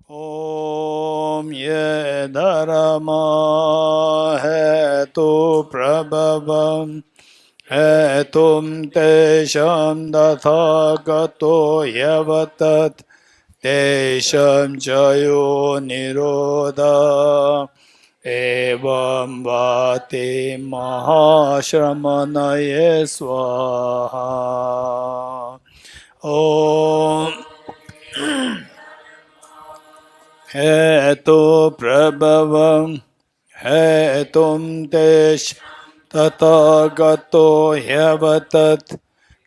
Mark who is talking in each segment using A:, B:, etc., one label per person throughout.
A: Om ye dharma hetu prabhavam hetum tesham dathagato yavatat tesham jayo nirodha evam vati mahashramanaye swaha. Om hetu prabhavam hetum tesh tatagato yavatat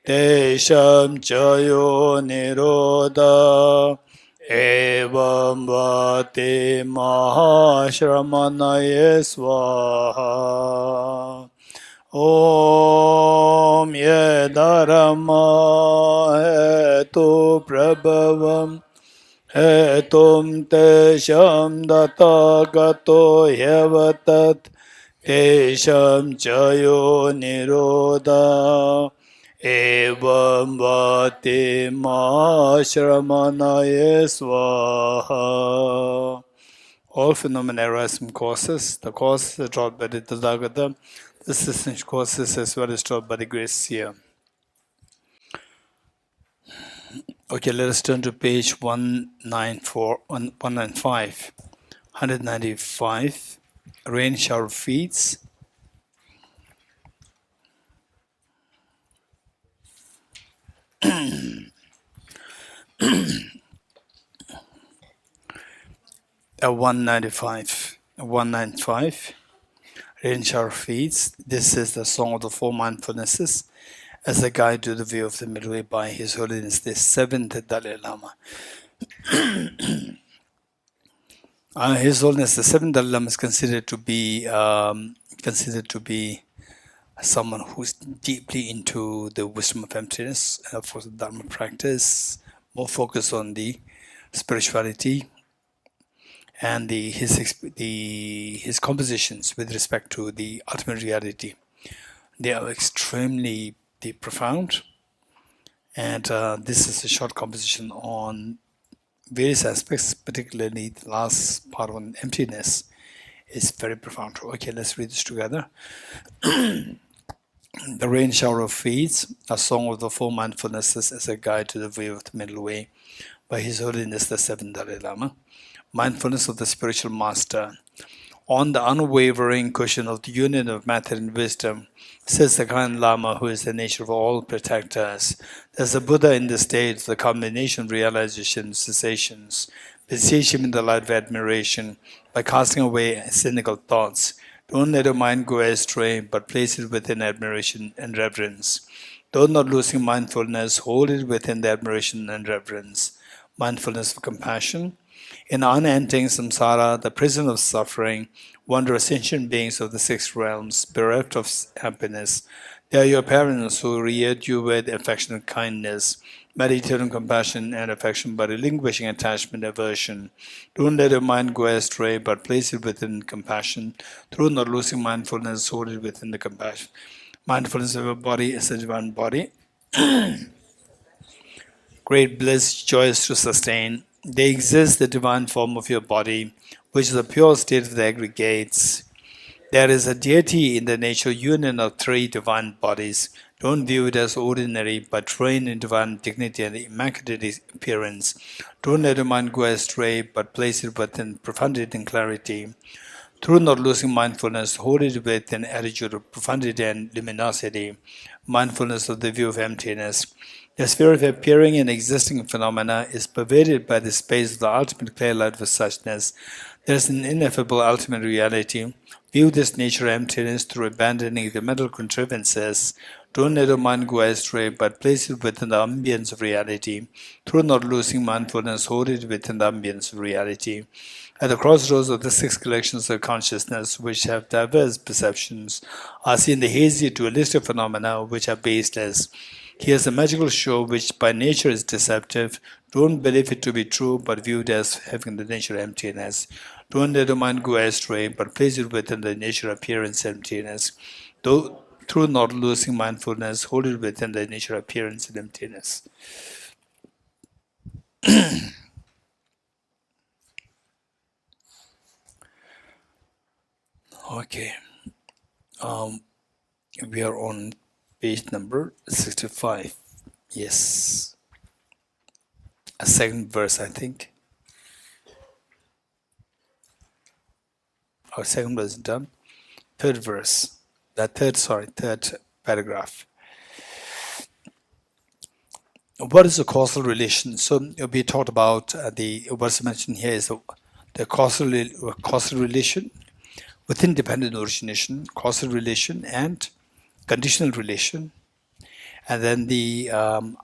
A: tesham chayo nirodha evam vati mahashramanaye swaha. Om ye dharma hetu prabhavam hetum tesham dathagato yavatat tesham chayo nirodha evam vati mahashramanaye swaha. All phenomena arise from causes. The causes are taught by the Tathagata. The assistance causes as well as taught by the great seer. Okay, let us turn to page 195. 195. Rain shower feeds. At 195. Rain shower feeds. This is the Song of the Four Mindfulnesses as a guide to the view of the middle way by His Holiness the 7th Dalai Lama. His Holiness the 7th Dalai Lama is considered to be someone who's deeply into the wisdom of emptiness, and of course the Dharma practice, more focused on the spirituality, and his compositions with respect to the ultimate reality. They are extremely deep, profound, and this is a short composition on various aspects, particularly the last part on emptiness is very profound. Okay, let's read this together. The rain shower feeds, a song of the four mindfulnesses as a guide to the view of the middle way by His Holiness the 7th Dalai Lama. Mindfulness of the spiritual master. On the unwavering cushion of the union of matter and wisdom, says the kind Lama who is the nature of all protectors. There's a Buddha in the state of the combination of realizations, cessations. Beseech him in the light of admiration by casting away cynical thoughts. Don't let your mind go astray, but place it within admiration and reverence. Though not losing mindfulness, hold it within the admiration and reverence. Mindfulness of compassion. In unending samsara, the prison of suffering, wander ancient beings of the six realms, bereft of happiness. They are your parents who reared you with affectionate kindness. Meditate on compassion and affection by relinquishing attachment and aversion. Don't let your mind go astray, but place it within compassion. Through not losing mindfulness, hold it within the compassion. Mindfulness of your body is a divine body. Great bliss, joyous to sustain. They exist, the divine form of your body, which is the pure state of the aggregates. There is a deity in the nature union of three divine bodies. Don't view it as ordinary, but train in divine dignity and immaculate appearance. Don't let your mind go astray, but place it within profundity and clarity. Through not losing mindfulness, hold it with an attitude of profundity and luminosity, mindfulness of the view of emptiness. The sphere of appearing and existing phenomena is pervaded by the space of the ultimate clear light of suchness. There is an ineffable ultimate reality. View this nature emptiness through abandoning the mental contrivances. Don't let your mind go astray, but place it within the ambience of reality. Through not losing mindfulness, hold it within the ambience of reality. At the crossroads of the six collections of consciousness, which have diverse perceptions, are seen the hazy dualistic phenomena which are baseless. Here's a magical show which by nature is deceptive. Don't believe it to be true, but view it as having the nature of emptiness. Don't let your mind go astray, but place it within the nature of appearance emptiness. Though through not losing mindfulness, hold it within the nature of appearance and emptiness. Okay. We are on page number 65. Yes. A second verse, I think. Our second verse is done. Third verse. Third paragraph. What is the causal relation? So we talked about the what's mentioned here is the causal relation within dependent origination, causal relation and conditional relation, and then the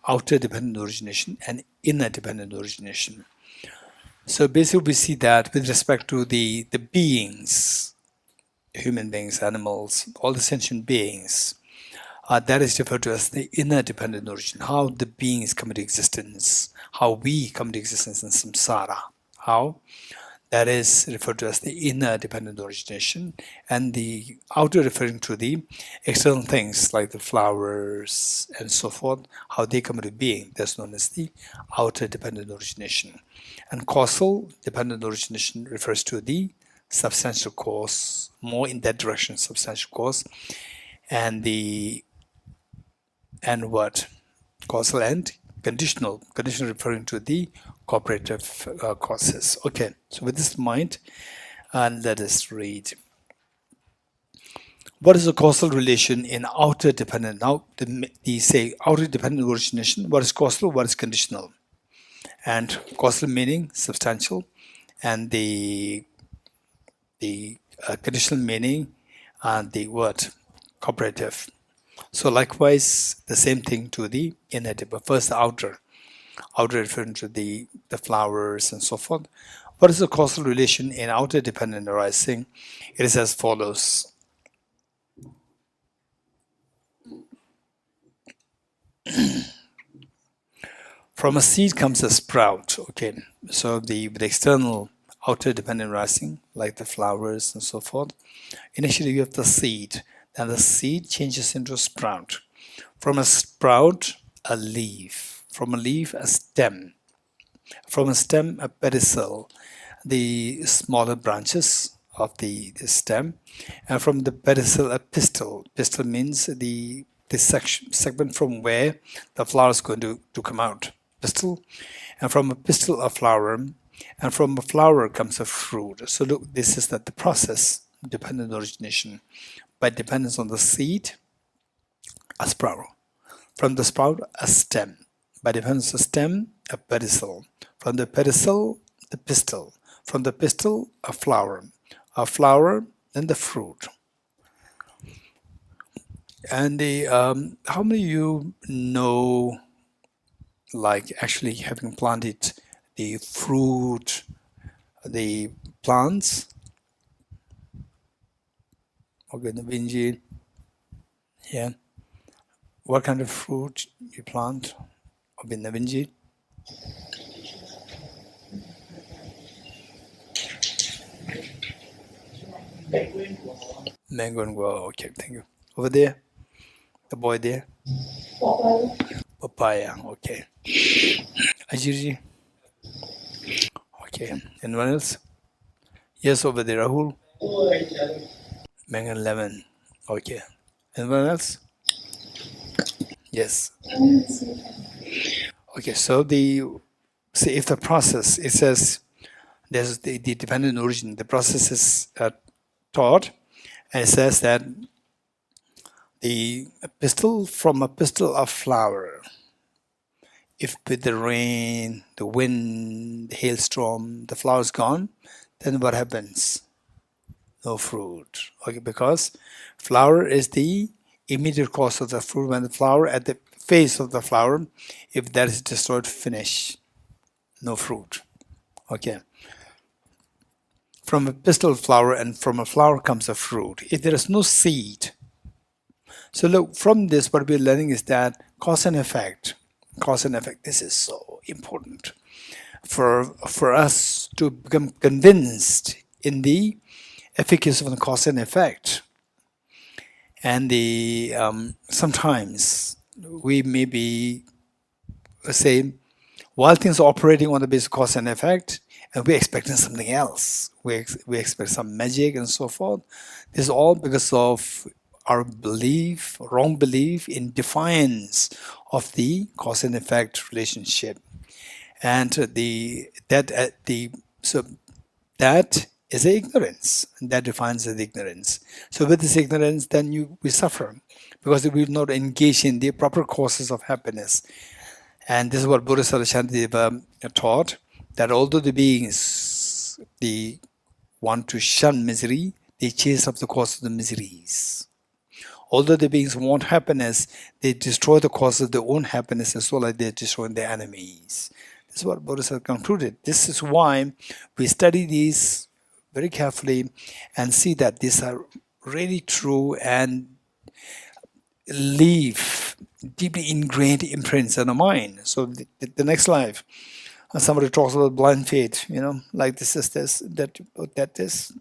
A: outer dependent origination and inner dependent origination. So basically we see that with respect to the beings, human beings, animals, all the sentient beings, that is referred to as the inner dependent origin, how the beings come into existence, how we come into existence in samsara, how that is referred to as the inner dependent origination, and the outer referring to the external things like the flowers and so forth, how they come into being. That's known as the outer dependent origination. And causal dependent origination refers to the substantial cause, more in that direction, substantial cause, and what? Causal and conditional. Conditional referring to the cooperative causes. Okay, so with this in mind, let us read. What is the causal relation in outer dependent? Now, they say outer dependent origination. What is causal? What is conditional? And causal meaning substantial, and the conditional meaning and the word cooperative. So likewise, the same thing to the inner, but first the outer referring to the flowers and so forth. What is the causal relation in outer dependent arising? It is as follows. From a seed comes a sprout. Okay, so the external outer dependent arising, like the flowers and so forth. Initially, you have the seed. Then the seed changes into a sprout. From a sprout, a leaf. From a leaf, a stem. From a stem, a pedicel, the smaller branches of the stem. And from the pedicel, a pistil. Pistil means the segment from where the flower is going to come out. Pistil. And from a pistil, a flower. And from a flower comes a fruit. So look, this is the process, dependent origination. By dependence on the seed, a sprout. From the sprout, a stem. By dependence on the stem, a pedicel. From the pedicel, the pistil. From the pistil, a flower. A flower, then the fruit. And the how many of you know, like actually having planted the fruit, the plants? Okay, the Vinji. Yeah. What kind of fruit you plant? In the Vinji? Mango and guava. Okay, thank you. Over there, the boy there. Papaya. Okay. Ajirji. Okay. Anyone else? Yes, over there, Rahul. Mango and lemon. Okay. Anyone else? Yes. Okay. So if the process, it says there's the dependent origin. The process is taught, and it says that the pistil from a pistil of flower, if with the rain, the wind, the hailstorm, the flower is gone, then what happens? No fruit. Okay, because flower is the immediate cause of the fruit. When the flower, at the face of the flower, if that is destroyed, finish. No fruit. Okay. From a pistil flower and from a flower comes a fruit. If there is no seed, so look, from this what we're learning is that cause and effect, this is so important for us to become convinced in the efficacy of the cause and effect. And sometimes we may be, say, while things are operating on the basis of cause and effect, and we're expecting something else. We expect some magic and so forth. This is all because of our belief, wrong belief in defiance of the cause and effect relationship, and so that is ignorance. That defines as ignorance. So with this ignorance, then we suffer because we will not engage in the proper causes of happiness. And this is what Buddha Saraswati taught, that although the beings they want to shun misery, they chase up the cause of the miseries. Although the beings want happiness, they destroy the cause of their own happiness as well as they're destroying their enemies. This is what Buddha concluded. This is why we study these very carefully and see that these are really true and leave deeply ingrained imprints on the mind. So the next life, somebody talks about blind faith, like this is this, that is,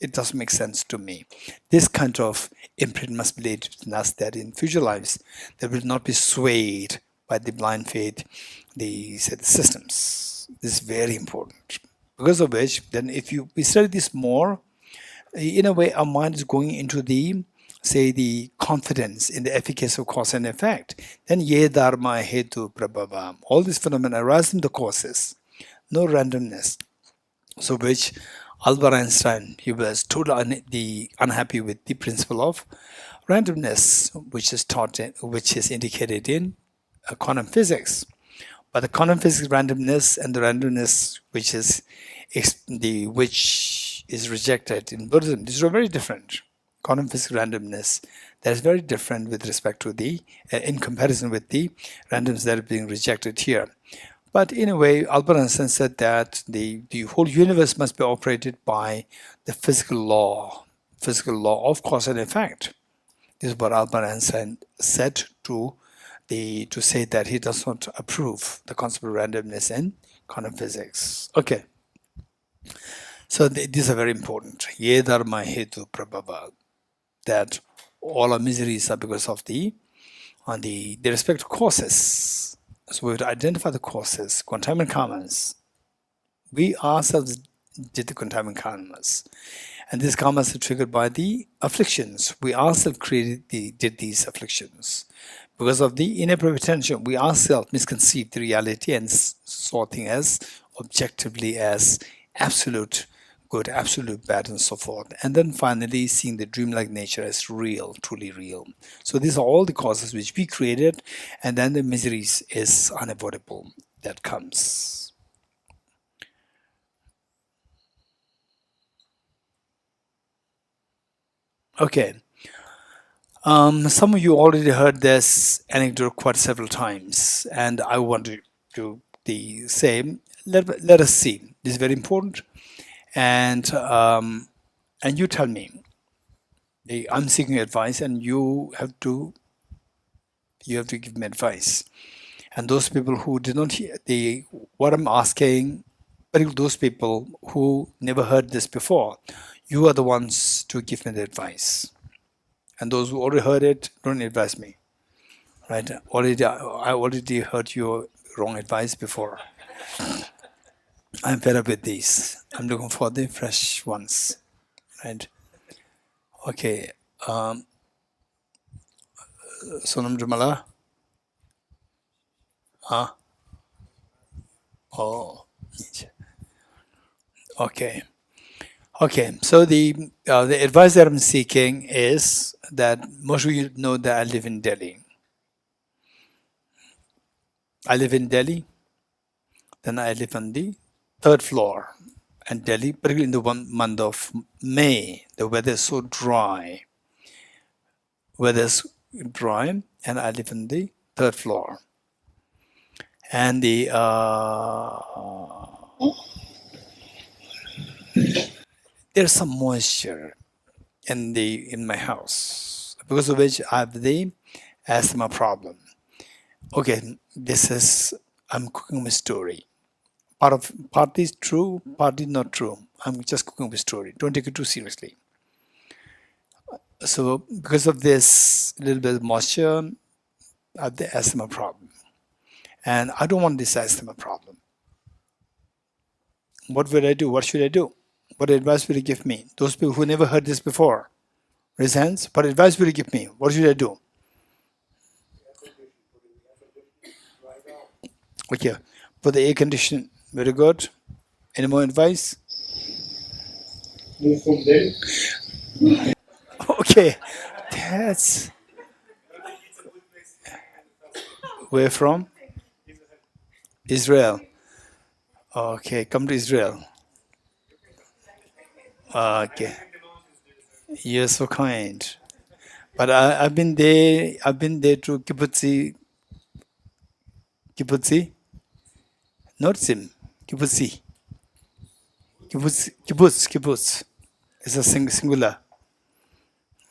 A: it doesn't make sense to me. This kind of imprint must be laid in us that in future lives, they will not be swayed by the blind faith, the systems. This is very important. Because of which, then if we study this more, in a way, our mind is going into the confidence in the efficacy of cause and effect. Then ye dharma hetu prabhavam. All these phenomena arise from the causes, no randomness. So which Albert Einstein, he was totally unhappy with the principle of randomness, which is indicated in quantum physics. But the quantum physics randomness and the randomness which is rejected in Buddhism, these are very different. Quantum physics randomness, that is very different with respect to in comparison with the randomness that are being rejected here. But in a way, Albert Einstein said that the whole universe must be operated by the physical law of cause and effect. This is what Albert Einstein said to say that he does not approve the concept of randomness in quantum physics. Okay. So these are very important. Ye dharma hetu prabhava. That all our miseries are because of the respective causes. So we have to identify the causes, contaminant karmas. We ourselves did the contaminant karmas. And these karmas are triggered by the afflictions. We ourselves did these afflictions. Because of the inappropriate attention, we ourselves misconceived the reality and saw things as objectively as absolute good, absolute bad, and so forth. And then finally seeing the dreamlike nature as real, truly real. So these are all the causes which we created, and then the miseries is unavoidable that comes. Okay. Some of you already heard this anecdote quite several times, and I want to do the same. Let us see. This is very important. And you tell me. I'm seeking advice, and you have to give me advice. And those people who did not hear what I'm asking, particularly those people who never heard this before, you are the ones to give me the advice. And those who already heard it, don't advise me. Right? I already heard your wrong advice before. I'm fed up with these. I'm looking for the fresh ones. Right? Okay. Sonam Jumala? Huh? Oh. Okay. Okay. So the advice that I'm seeking is that most of you know that I live in Delhi. Then I live on the 3rd floor. And Delhi, particularly in the month of May, the weather is so dry. And I live on the 3rd floor. And there's some moisture in my house, because of which I have the asthma problem. Okay, I'm cooking my story. Part is true, part is not true. I'm just cooking my story. Don't take it too seriously. So because of this little bit of moisture, I have the asthma problem. And I don't want this asthma problem. What would I do? What should I do? What advice would you give me? Those people who never heard this before, raise hands. What advice would you give me? What should I do? Okay, put the air condition. Very good. Any more advice? Okay, that's where from? Israel. Okay, come to Israel. Okay, you're so kind. But I've been there. I've been there to Kibbutzi, not Sim, Kibbutzi, Kibbutz. It's a singular.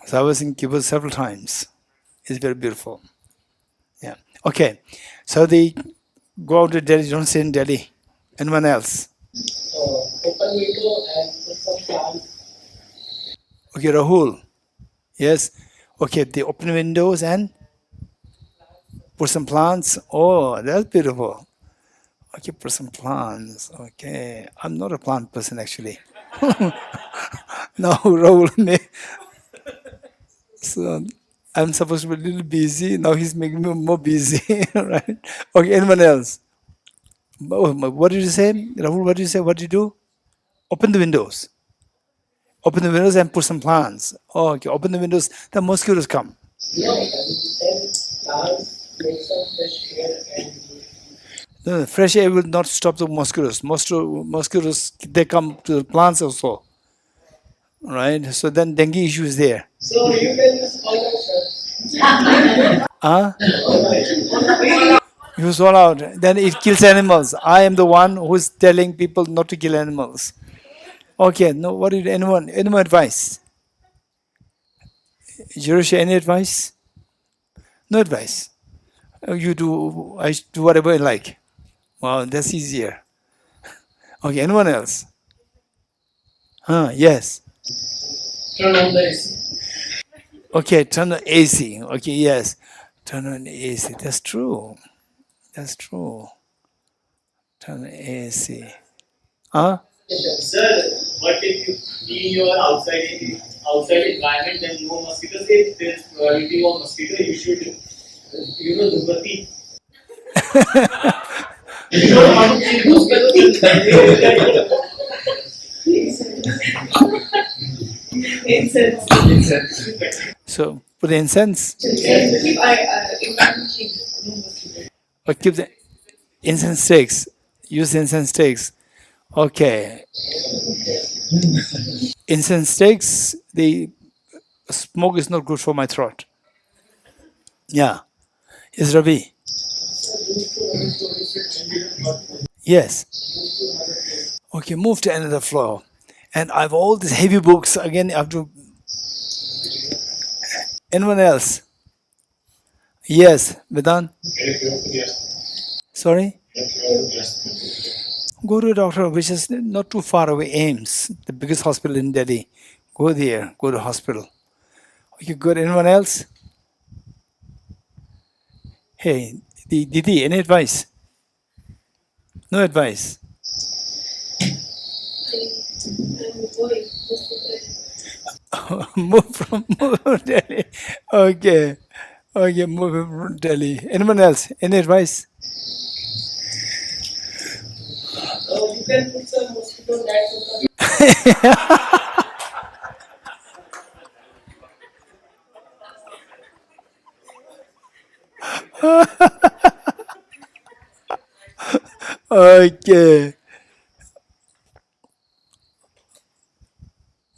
A: So I was in Kibbutz several times. It's very beautiful. Yeah. Okay. So they go out to Delhi. Don't stay in Delhi. Anyone else?
B: Open window and put some plants.
A: Okay, Rahul. Yes. Okay, they open windows and put some plants. Oh, that's beautiful. Okay, put some plants. Okay. I'm not a plant person actually. No, Rahul. So I'm supposed to be a little busy. Now he's making me more busy. Right? Okay, anyone else? What did you say? Rahul, what did you say? What did you do? Open the windows. Open the windows and put some plants. Oh, okay, open the windows. The mosquitoes come.
B: No, plants make some fresh air and
A: No, fresh air will not stop the mosquitoes. Mosquitoes, they come to the plants also. Right? So then dengue issue is there.
B: so you can use all that,
A: Huh? You swallow out. Then it kills animals. I am the one who's telling people not to kill animals. Okay, no, what did anyone advice? Jerush, any advice? No advice. You do, I do whatever I like. Wow, that's easier. Okay, anyone else? Yes.
B: turn on the AC.
A: Okay, turn on AC. Okay, yes. Turn on AC. That's true. That's true. Turn on AC. Huh?
C: Sir, what if you be in your outside environment, then no mosquitoes? If there's quality of mosquito, you should, Dhupati. You don't want to see mosquitoes.
B: Incense.
A: So put the incense. Or keep the incense sticks. Use incense sticks. Okay. Incense sticks, the smoke is not good for my throat. Yeah. Yes, Ravi. Yes. Okay, move to another floor. And I have all these heavy books. Again, I have to. Anyone else? Yes, Vedan? Sorry? Go to a doctor which is not too far away, AIMS, the biggest hospital in Delhi. Go there, go to hospital. Okay, good. Anyone else? Hey, Didi, any advice? No advice. Move from Delhi. Okay. Okay, move from Delhi. Anyone else? Any advice?
B: You can put some mosquito nets on
A: Okay.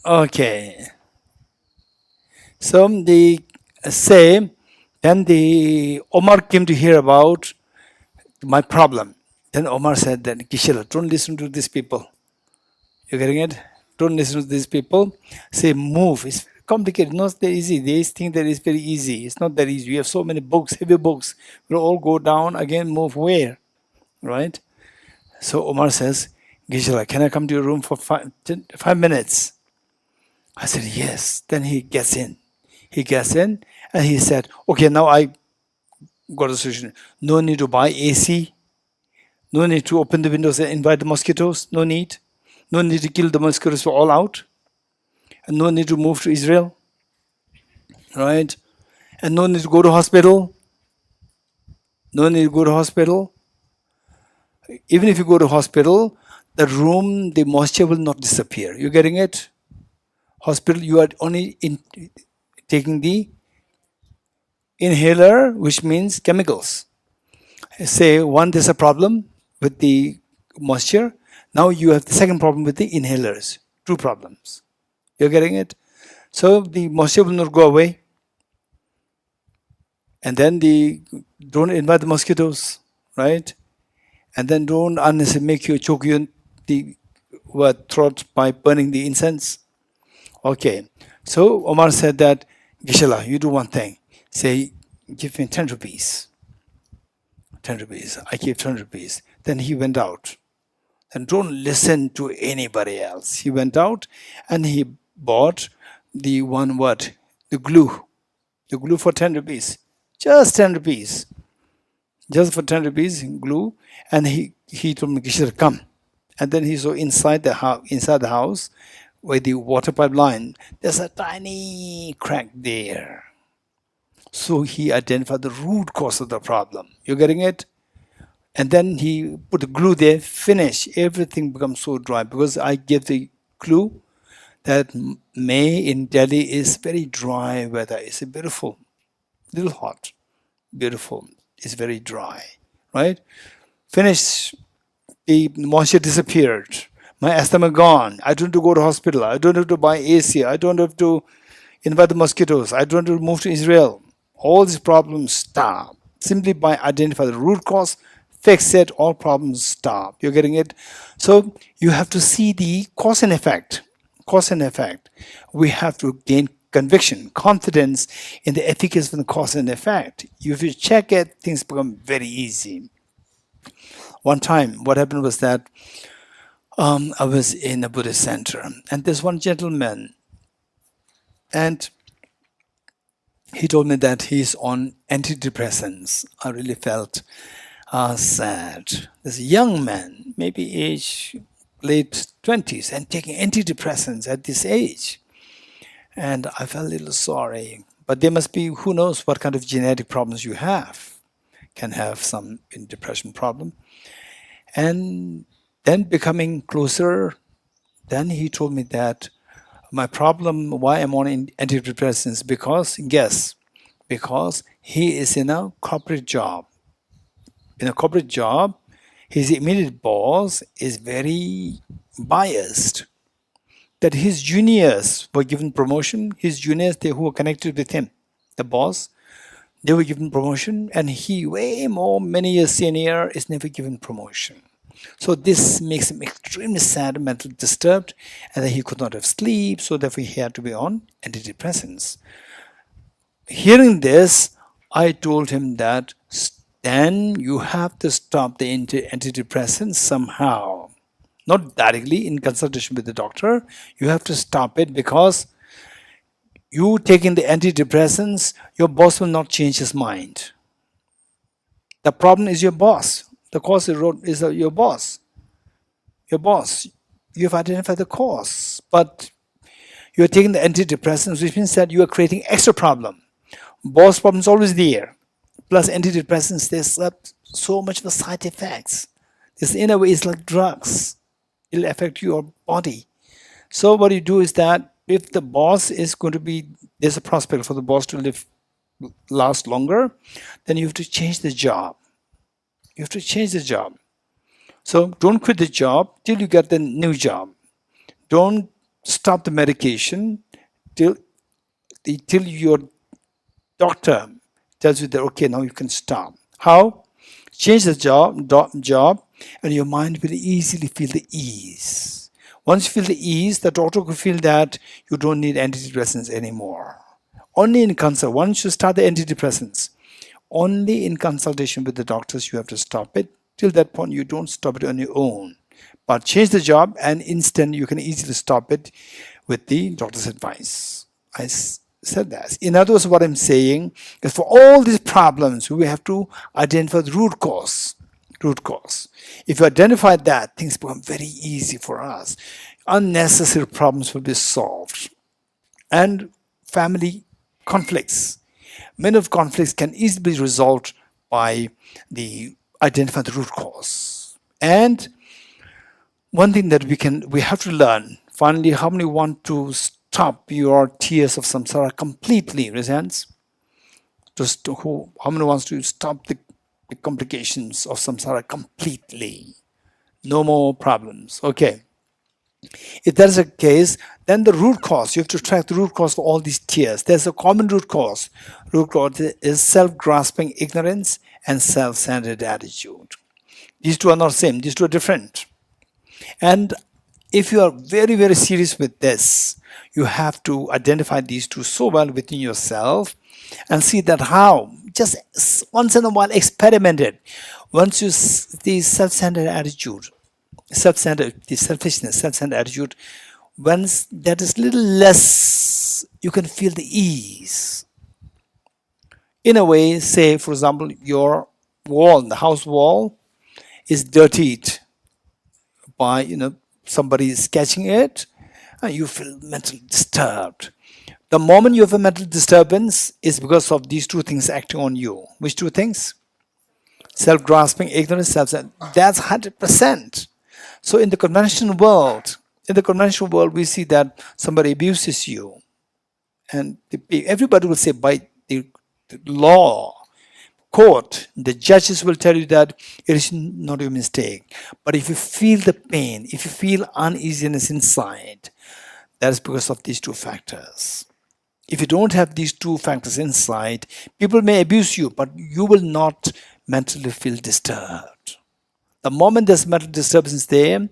A: Okay. So they say, then the Omar came to hear about my problem. Then Omar said, then Kishila, don't listen to these people. You getting it? Don't listen to these people. Say move. It's complicated, not that easy. They think that it's very easy. It's not that easy. We have so many books, heavy books. We'll all go down again, move where? Right? So Omar says, Gisela, can I come to your room for 5 minutes? I said, yes. Then he gets in. He gets in and he said, okay, now I got a solution. No need to buy AC. No need to open the windows and invite the mosquitoes. No need. No need to kill the mosquitoes for all out. And no need to move to Israel. Right? And no need to go to hospital. No need to go to hospital. Even if you go to hospital, the room, the moisture will not disappear. You getting it? Hospital, you are only taking the inhaler, which means chemicals. Say there's a problem with the moisture. Now you have the second problem with the inhalers. Two problems. You're getting it? So the moisture will not go away. And then don't invite the mosquitoes, right? And then don't unnecessarily choke you in the throat by burning the incense. Okay. So Omar said that, Gisela, you do one thing. Say, give me 10 rupees. 10 rupees. I gave 10 rupees. Then he went out. And don't listen to anybody else. He went out and he bought the the glue. The glue for 10 rupees. Just 10 rupees. Just for 10 rupees, glue. And he told me, Gisela, come. And then he saw inside the house, where the water pipe line, there's a tiny crack there. So he identified the root cause of the problem. You getting it? And then he put the glue there, finish. Everything becomes so dry because I gave the clue that May in Delhi is very dry weather. It's a beautiful, little hot, beautiful. It's very dry, right? Finish. The moisture disappeared. My asthma gone. I don't have to go to hospital. I don't have to buy AC. I don't have to invite the mosquitoes. I don't have to move to Israel. All these problems stop. Simply by identifying the root cause, fix it, all problems stop. You're getting it? So you have to see the cause and effect. Cause and effect. We have to gain conviction, confidence in the efficacy of the cause and effect. If you check it, things become very easy. One time, what happened was that I was in a Buddhist center, and there's one gentleman, and he told me that he's on antidepressants. I really felt sad. There's a young man, maybe age late 20s, and taking antidepressants at this age. And I felt a little sorry. But there must be, who knows what kind of genetic problems you have. Can have some depression problem. And then becoming closer, then he told me that my problem, why I'm on antidepressants, because he is in a corporate job. In a corporate job, his immediate boss is very biased. That his juniors were given promotion, his juniors who were connected with him, the boss, they were given promotion, and he, many years senior, is never given promotion. So this makes him extremely sad, mentally disturbed, and then he could not have sleep, so therefore he had to be on antidepressants. Hearing this, I told him that then you have to stop the antidepressants somehow. Not directly in consultation with the doctor. You have to stop it because you taking the antidepressants, your boss will not change his mind. The problem is your boss. The cause is your boss. Your boss. You've identified the cause, but you're taking the antidepressants, which means that you are creating extra problem. Boss problem is always there. Plus antidepressants, there's so much of side effects. This in a way is like drugs. It'll affect your body. So what you do is that if the boss is going to be, there's a prospect for the boss to last longer, then you have to change the job. You have to change the job. So don't quit the job till you get the new job. Don't stop the medication till your doctor tells you that, okay, now you can stop. How? Change the job, and your mind will easily feel the ease. Once you feel the ease, the doctor will feel that you don't need antidepressants anymore. Only in consult, once you start the antidepressants, only in consultation with the doctors you have to stop it. Till that point, you don't stop it on your own. But change the job, and instant you can easily stop it with the doctor's advice. I said that. In other words, what I'm saying is for all these problems, we have to identify the root cause. root cause. If you identify that, things become very easy for us. Unnecessary problems will be solved. And family conflicts. Many of conflicts can easily be resolved by the identifying the root cause. And one thing that we have to learn, finally, how many want to stop your tears of samsara completely? Raise hands. How many wants to stop the complications of samsara completely? No more problems. Okay. If that is the case, then the root cause, you have to track the root cause for all these tears. There's a common root cause. Root cause is self-grasping ignorance and self-centered attitude. These two are not same. These two are different. And if you are very, very serious with this, you have to identify these two so well within yourself and see that how, just once in a while, experiment it. Once you see self-centered attitude, the selfishness, self-centered attitude, once that is little less, you can feel the ease. In a way, say, for example, your wall, the house wall, is dirtied by somebody is sketching it, and you feel mentally disturbed. The moment you have a mental disturbance is because of these two things acting on you. Which two things? Self-grasping, ignorance, that's 100%. So in the conventional world, we see that somebody abuses you, and everybody will say by the law, court, the judges will tell you that it is not your mistake. But if you feel the pain, if you feel uneasiness inside, that is because of these two factors. If you don't have these two factors inside, people may abuse you, but you will not mentally feel disturbed. The moment there's mental disturbance there,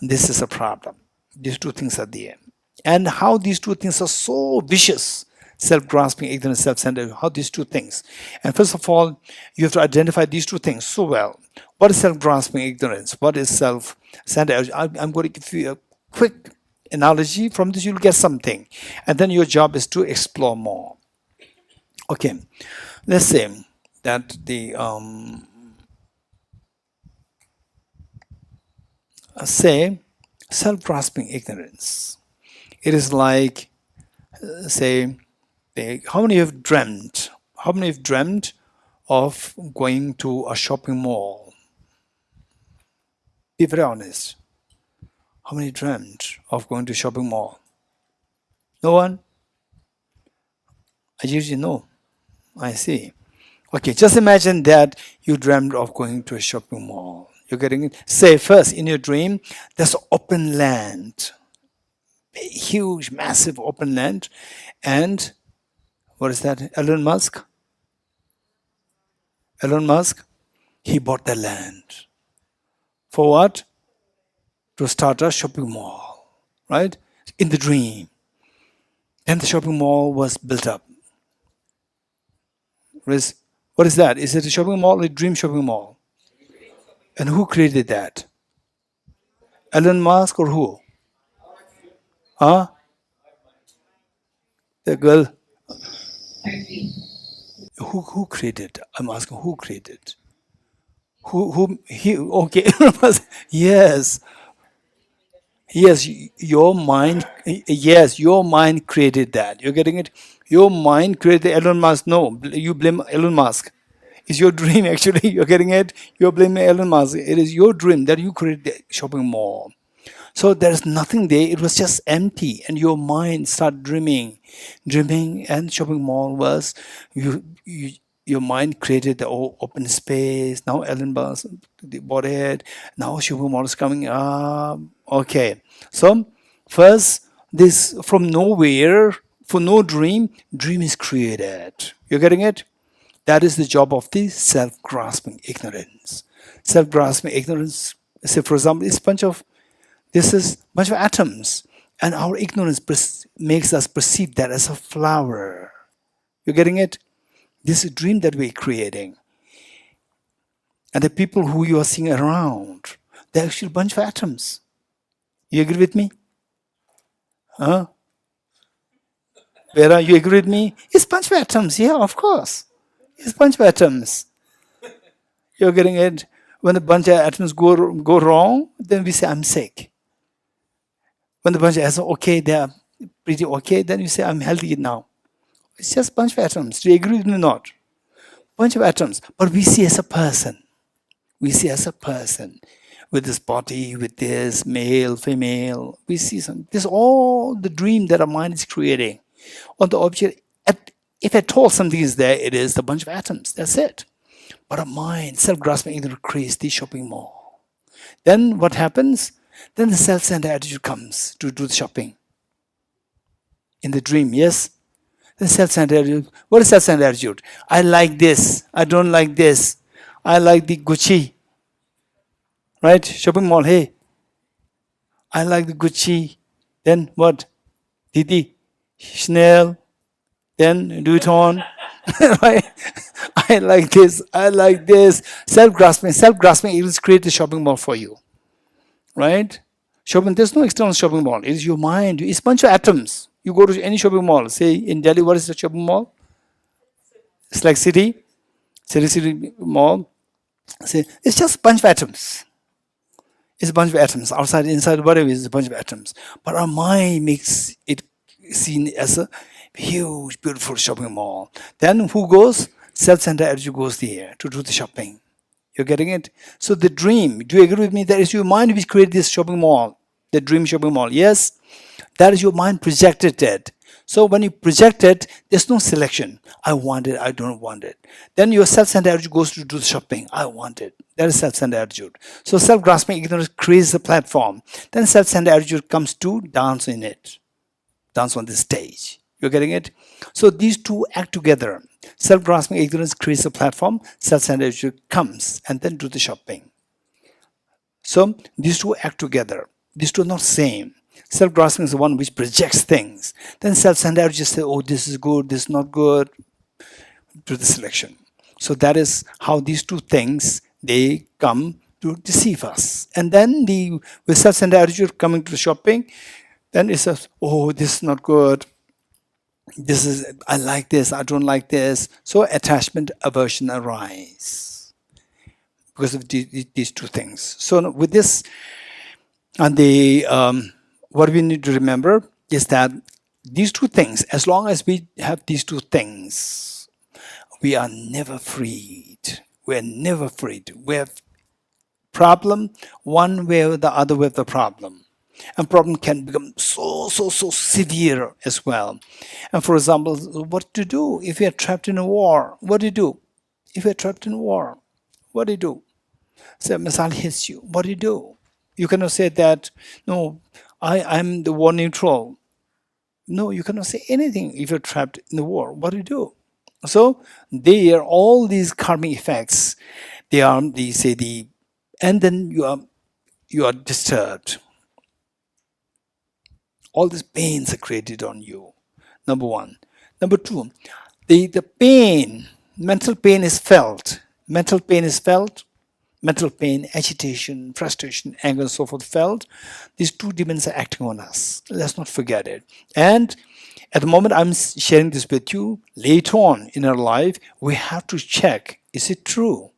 A: this is a problem. These two things are there. And how these two things are so vicious, self-grasping, ignorance, self-centered, how these two things. And first of all, you have to identify these two things so well. What is self-grasping ignorance? What is self-centered? I'm going to give you a quick analogy. From this, you'll get something. And then your job is to explore more. Okay, let's say that the say self-grasping ignorance. It is like, say, how many have dreamt? How many have dreamt of going to a shopping mall? Be very honest. How many dreamt of going to a shopping mall? No one? I usually know. I see. Okay, just imagine that you dreamt of going to a shopping mall. You're getting it? Say first, in your dream, there's open land. Huge, massive open land. And what is that? Elon Musk? He bought the land. For what? To start a shopping mall, right? In the dream. Then the shopping mall was built up. What is that? Is it a shopping mall or a dream shopping mall? And who created that? Elon Musk or who? Huh? The girl. Who created? I'm asking who created? Okay. Yes. Yes, your mind created that. You're getting it? Your mind created Elon Musk. No, you blame Elon Musk. It's your dream, actually. You're getting it? You're blaming Elon Musk. It is your dream that you created the shopping mall. So there's nothing there. It was just empty. And your mind started dreaming. And shopping mall was, your mind created the open space. Now Elon Musk bought it. Now shopping mall is coming up. Okay. So first, this from nowhere, for no dream is created. You're getting it? That is the job of the self-grasping ignorance. Self-grasping ignorance, say for example, this is a bunch of atoms, and our ignorance makes us perceive that as a flower. You're getting it? This is a dream that we're creating. And the people who you are seeing around, they're actually a bunch of atoms. You agree with me? Huh? Vera, you agree with me? It's a bunch of atoms. Yeah, of course. It's a bunch of atoms. You're getting it? When a bunch of atoms go wrong, then we say, I'm sick. When the bunch of atoms, okay, they are pretty okay, then you say, I'm healthy now. It's just a bunch of atoms. Do you agree with me or not? Bunch of atoms. But we see as a person. We see as a person. With this body, with this male, female. We see some. This is all the dream that our mind is creating. On the object, if at all something is there, it is a bunch of atoms. That's it. But our mind, self-grasping, ignorant, creates the shopping mall. Then what happens? Then the self-centered attitude comes to do the shopping. In the dream, yes? The self-centered attitude. What is self-centered attitude? I like this. I don't like this. I like the Gucci. Right? Shopping mall, hey. I like the Gucci. Then what? Didi. Chanel. Then Vuitton. Right? I like this. I like this. Self-grasping. Self-grasping, it will create the shopping mall for you. Right? Shopping, there's no external shopping mall. It is your mind. It's a bunch of atoms. You go to any shopping mall. Say in Delhi, what is the shopping mall? It's like city mall. Say it's just a bunch of atoms. It's a bunch of atoms. Outside, inside, whatever, it's a bunch of atoms. But our mind makes it seen as a huge, beautiful shopping mall. Then who goes? Self-centered attitude goes there to do the shopping. You're getting it? So the dream, do you agree with me? That is your mind which created this shopping mall, the dream shopping mall. Yes? That is your mind projected it. So when you project it, there's no selection. I want it, I don't want it. Then your self-centered attitude goes to do the shopping. I want it. That is self-centered attitude. So self-grasping ignorance creates the platform. Then self-centered attitude comes to dance in it. Dance on the stage. You're getting it? So these two act together. Self-grasping ignorance creates a platform. Self-centered attitude comes and then do the shopping. So these two act together. These two are not same. Self-grasping is the one which projects things. Then self-centered attitude just say, oh, this is good, this is not good. Do the selection. So that is how these two things, they come to deceive us. And then with self-centered attitude coming to the shopping, then it says, oh, this is not good. This is, I like this, I don't like this. So attachment, aversion arise because of these two things. So with this, and what we need to remember is that these two things, as long as we have these two things, we are never freed. We are never freed. We have problem one way or the other with the problem. And problem can become so severe as well. And for example, what to do if you are trapped in a war? What do you do? If you are trapped in a war, what do you do? Say, a missile hits you. What do you do? You cannot say that, no, I'm the war neutral. No, you cannot say anything if you're trapped in the war. What do you do? So there, all these karmic effects, and then you are disturbed. All these pains are created on you. Number one. Number two, the pain, mental pain is felt. Mental pain is felt. Mental pain, agitation, frustration, anger, and so forth felt. These two demons are acting on us. Let's not forget it. And at the moment I'm sharing this with you, later on in our life, we have to check, is it true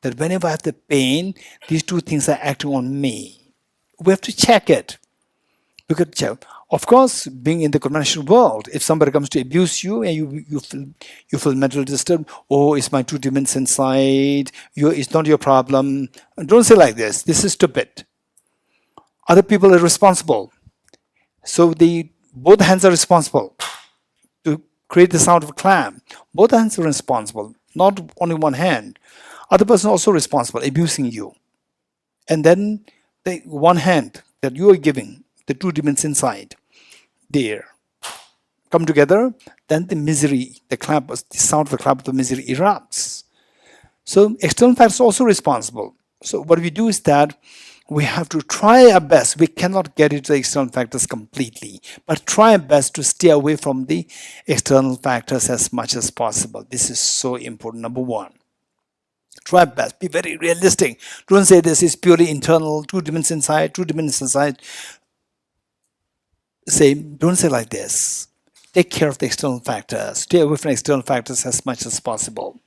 A: that whenever I have the pain, these two things are acting on me? We have to check it. We could check. Of course, being in the conventional world, if somebody comes to abuse you and you feel mentally disturbed, oh, it's my two demons inside, it's not your problem. Don't say like this. This is stupid. Other people are responsible. So both hands are responsible to create the sound of a clam. Both hands are responsible, not only one hand. Other person also responsible, abusing you. And then the one hand that you are giving, the two demons inside, there, come together, then the misery, the sound of the clap of the misery erupts. So external factors are also responsible. So what we do is that we have to try our best. We cannot get into the external factors completely, but try our best to stay away from the external factors as much as possible. This is so important, number one. Try best. Be very realistic. Don't say this is purely internal, two demons inside, two demons inside. Don't say like this. Take care of the external factors. Stay away from external factors as much as possible.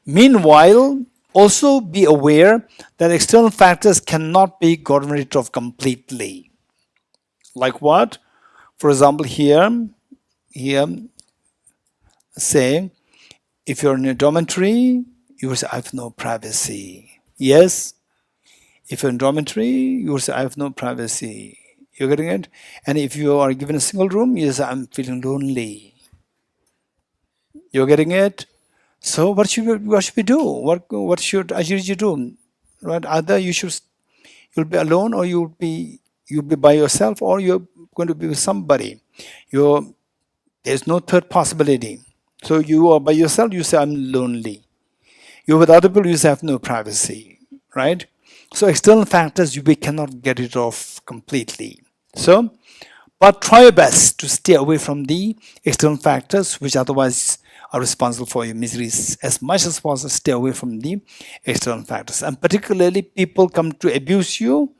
A: Meanwhile, Also be aware that external factors cannot be gotten rid of completely. Like what? For example, here, say, if you're in a dormitory, you will say, I have no privacy. Yes? If you're in a dormitory, you will say, I have no privacy. You're getting it? And if you are given a single room, you say, I'm feeling lonely. You're getting it? So what should we do? What should you do? Right? Either you'll be alone, or you'll be by yourself, or you're going to be with somebody. There's no third possibility. So you are by yourself, you say, I'm lonely. You're with other people, you say, I have no privacy. Right? So external factors we cannot get rid of completely. So, but try your best to stay away from the external factors which otherwise are responsible for your miseries. As much as possible, stay away from the external factors. And particularly, people come to abuse you.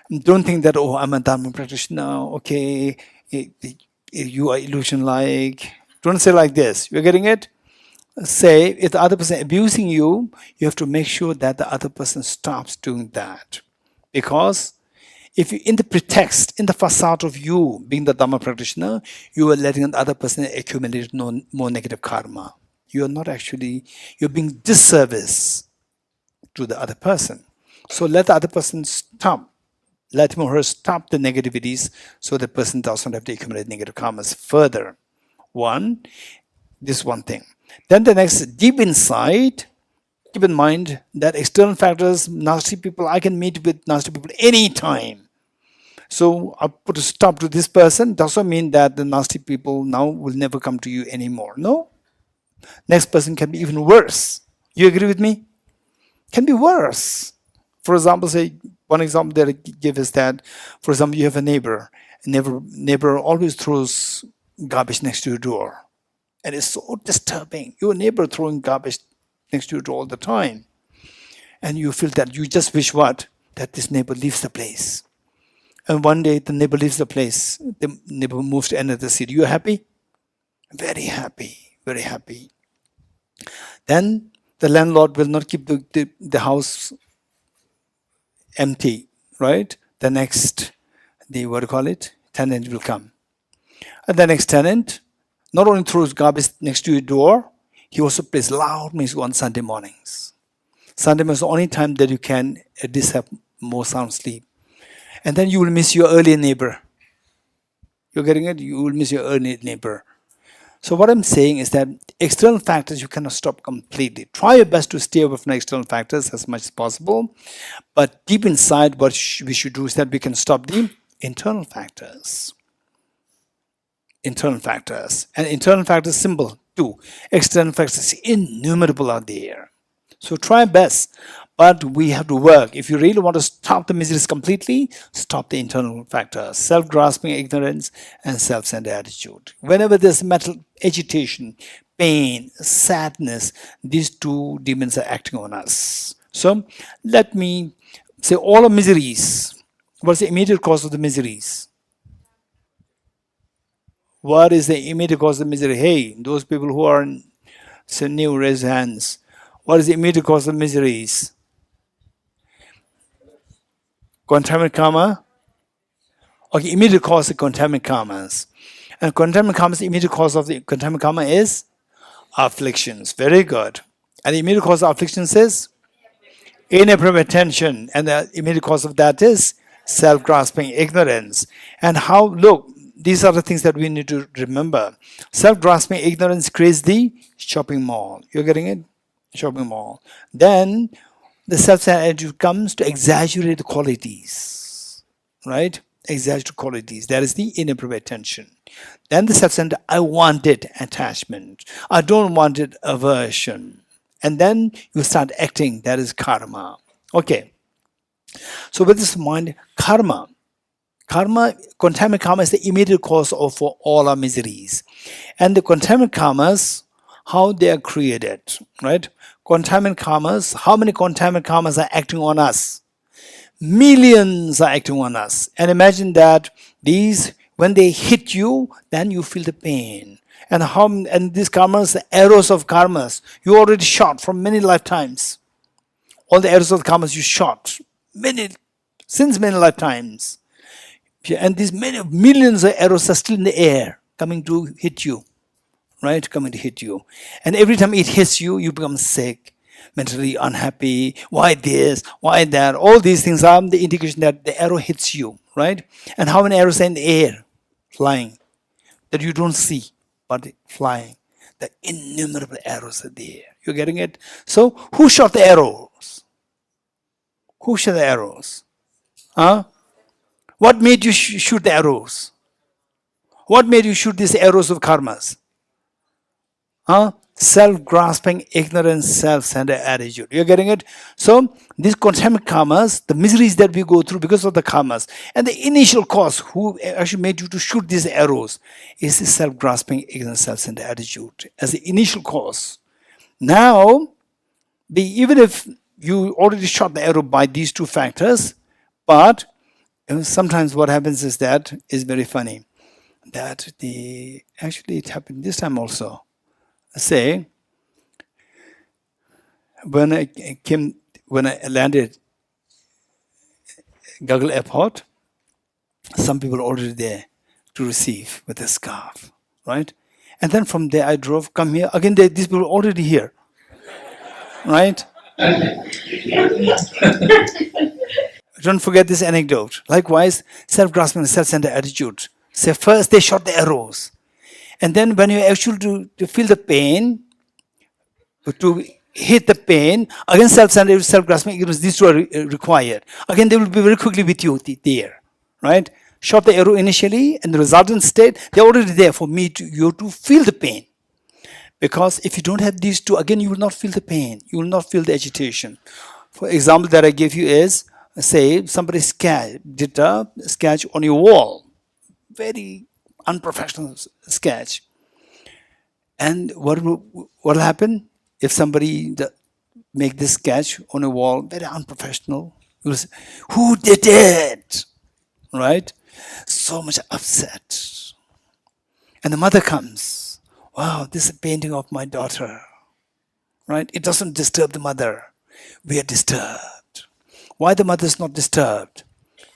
A: Don't think that, oh, I'm a Dharma practitioner, okay, you are illusion-like. Don't say like this. You're getting it? Say, if the other person abusing you, you have to make sure that the other person stops doing that. Because if you, in the pretext, in the facade of you being the Dhamma practitioner, you are letting the other person accumulate more negative karma. You are not actually, you're being disservice to the other person. So let the other person stop. Let him or her stop the negativities so the person does not have to accumulate negative karmas further. This one thing. Then the next, deep inside, keep in mind that external factors, nasty people, I can meet with nasty people anytime. So I put a stop to this person. Doesn't mean that the nasty people now will never come to you anymore. No. Next person can be even worse. You agree with me? Can be worse. For example, say, one example that I give is that, for example, you have a neighbor. Neighbor always throws garbage next to your door. And it's so disturbing. Your neighbor throwing garbage next to your door all the time. And you feel that you just wish what? That this neighbor leaves the place. And one day the neighbor leaves the place. The neighbor moves to another city. You're happy? Very happy. Very happy. Then the landlord will not keep the house empty, right? The next, tenant will come. And the next tenant not only throws garbage next to your door, he also plays loud music on Sunday mornings. Sunday morning is the only time that you can at least have more sound sleep. And then you will miss your early neighbor. You're getting it? You will miss your early neighbor. So what I'm saying is that external factors you cannot stop completely. Try your best to stay away from external factors as much as possible. But deep inside, what we should do is that we can stop the internal factors. Internal factors. And internal factors simple too. External factors innumerable are there. So try best. But we have to work. If you really want to stop the miseries completely, stop the internal factors. Self-grasping, ignorance, and self-centered attitude. Whenever there's mental agitation, pain, sadness, these two demons are acting on us. So let me say all of miseries. What's the immediate cause of the miseries? What is the immediate cause of misery? Hey, those people who are new, raise hands. What is the immediate cause of miseries? Contaminant karma? Okay, immediate cause of contaminant karmas. And contaminant karma's immediate cause of the contaminant karma is afflictions. Very good. And the immediate cause of afflictions is inappropriate attention. And the immediate cause of that is self-grasping ignorance. And how, look, these are the things that we need to remember. Self-grasping ignorance creates the shopping mall. You're getting it? Shopping mall. Then the self-centered attitude comes to exaggerate the qualities, right? Exaggerate qualities. That is the inappropriate attention. Then the self-centered, I want it, attachment. I don't want it, aversion. And then you start acting. That is karma. Okay. So with this in mind, contaminant karma is the immediate cause of all our miseries. And the contaminant karmas, how they are created, right? Contaminant karmas, how many contaminant karmas are acting on us? Millions are acting on us. And imagine that these, when they hit you, then you feel the pain. And these karmas, the arrows of karmas, you already shot from many lifetimes. All the arrows of the karmas you shot since many lifetimes. And these many millions of arrows are still in the air, coming to hit you, right? Coming to hit you. And every time it hits you, you become sick, mentally unhappy. Why this? Why that? All these things are the indication that the arrow hits you, right? And how many arrows are in the air, flying, that you don't see, but flying? The innumerable arrows are there. You're getting it? So, who shot the arrows? Who shot the arrows? Huh? What made you shoot the arrows? What made you shoot these arrows of karmas? Huh? Self-grasping, ignorance, self-centered attitude. You're getting it? So, these contaminant karmas, the miseries that we go through because of the karmas, and the initial cause who actually made you to shoot these arrows is the self-grasping, ignorance, self-centered attitude as the initial cause. Now, even if you already shot the arrow by these two factors, but sometimes what happens is that is very funny. That actually it happened this time also. Say, when I landed Gaggle Airport, some people were already there to receive with a scarf, right? And then from there I drove, come here. Again, these people were already here, right? Don't forget this anecdote. Likewise, self-grasping and self-centered attitude. Say first they shot the arrows. And then when you actually to feel the pain, to hit the pain, again self-centered, self-grasping, these two are required. Again, they will be very quickly with you there, right? Shot the arrow initially, and the resultant state, they're already there for you to feel the pain. Because if you don't have these two, again, you will not feel the pain. You will not feel the agitation. For example that I gave you is, say, somebody did a sketch on your wall. Very unprofessional sketch. And what will happen if somebody make this sketch on a wall, very unprofessional? You will say, who did it? Right? So much upset. And the mother comes. Wow, this is a painting of my daughter. Right? It doesn't disturb the mother. We are disturbed. Why the mother is not disturbed?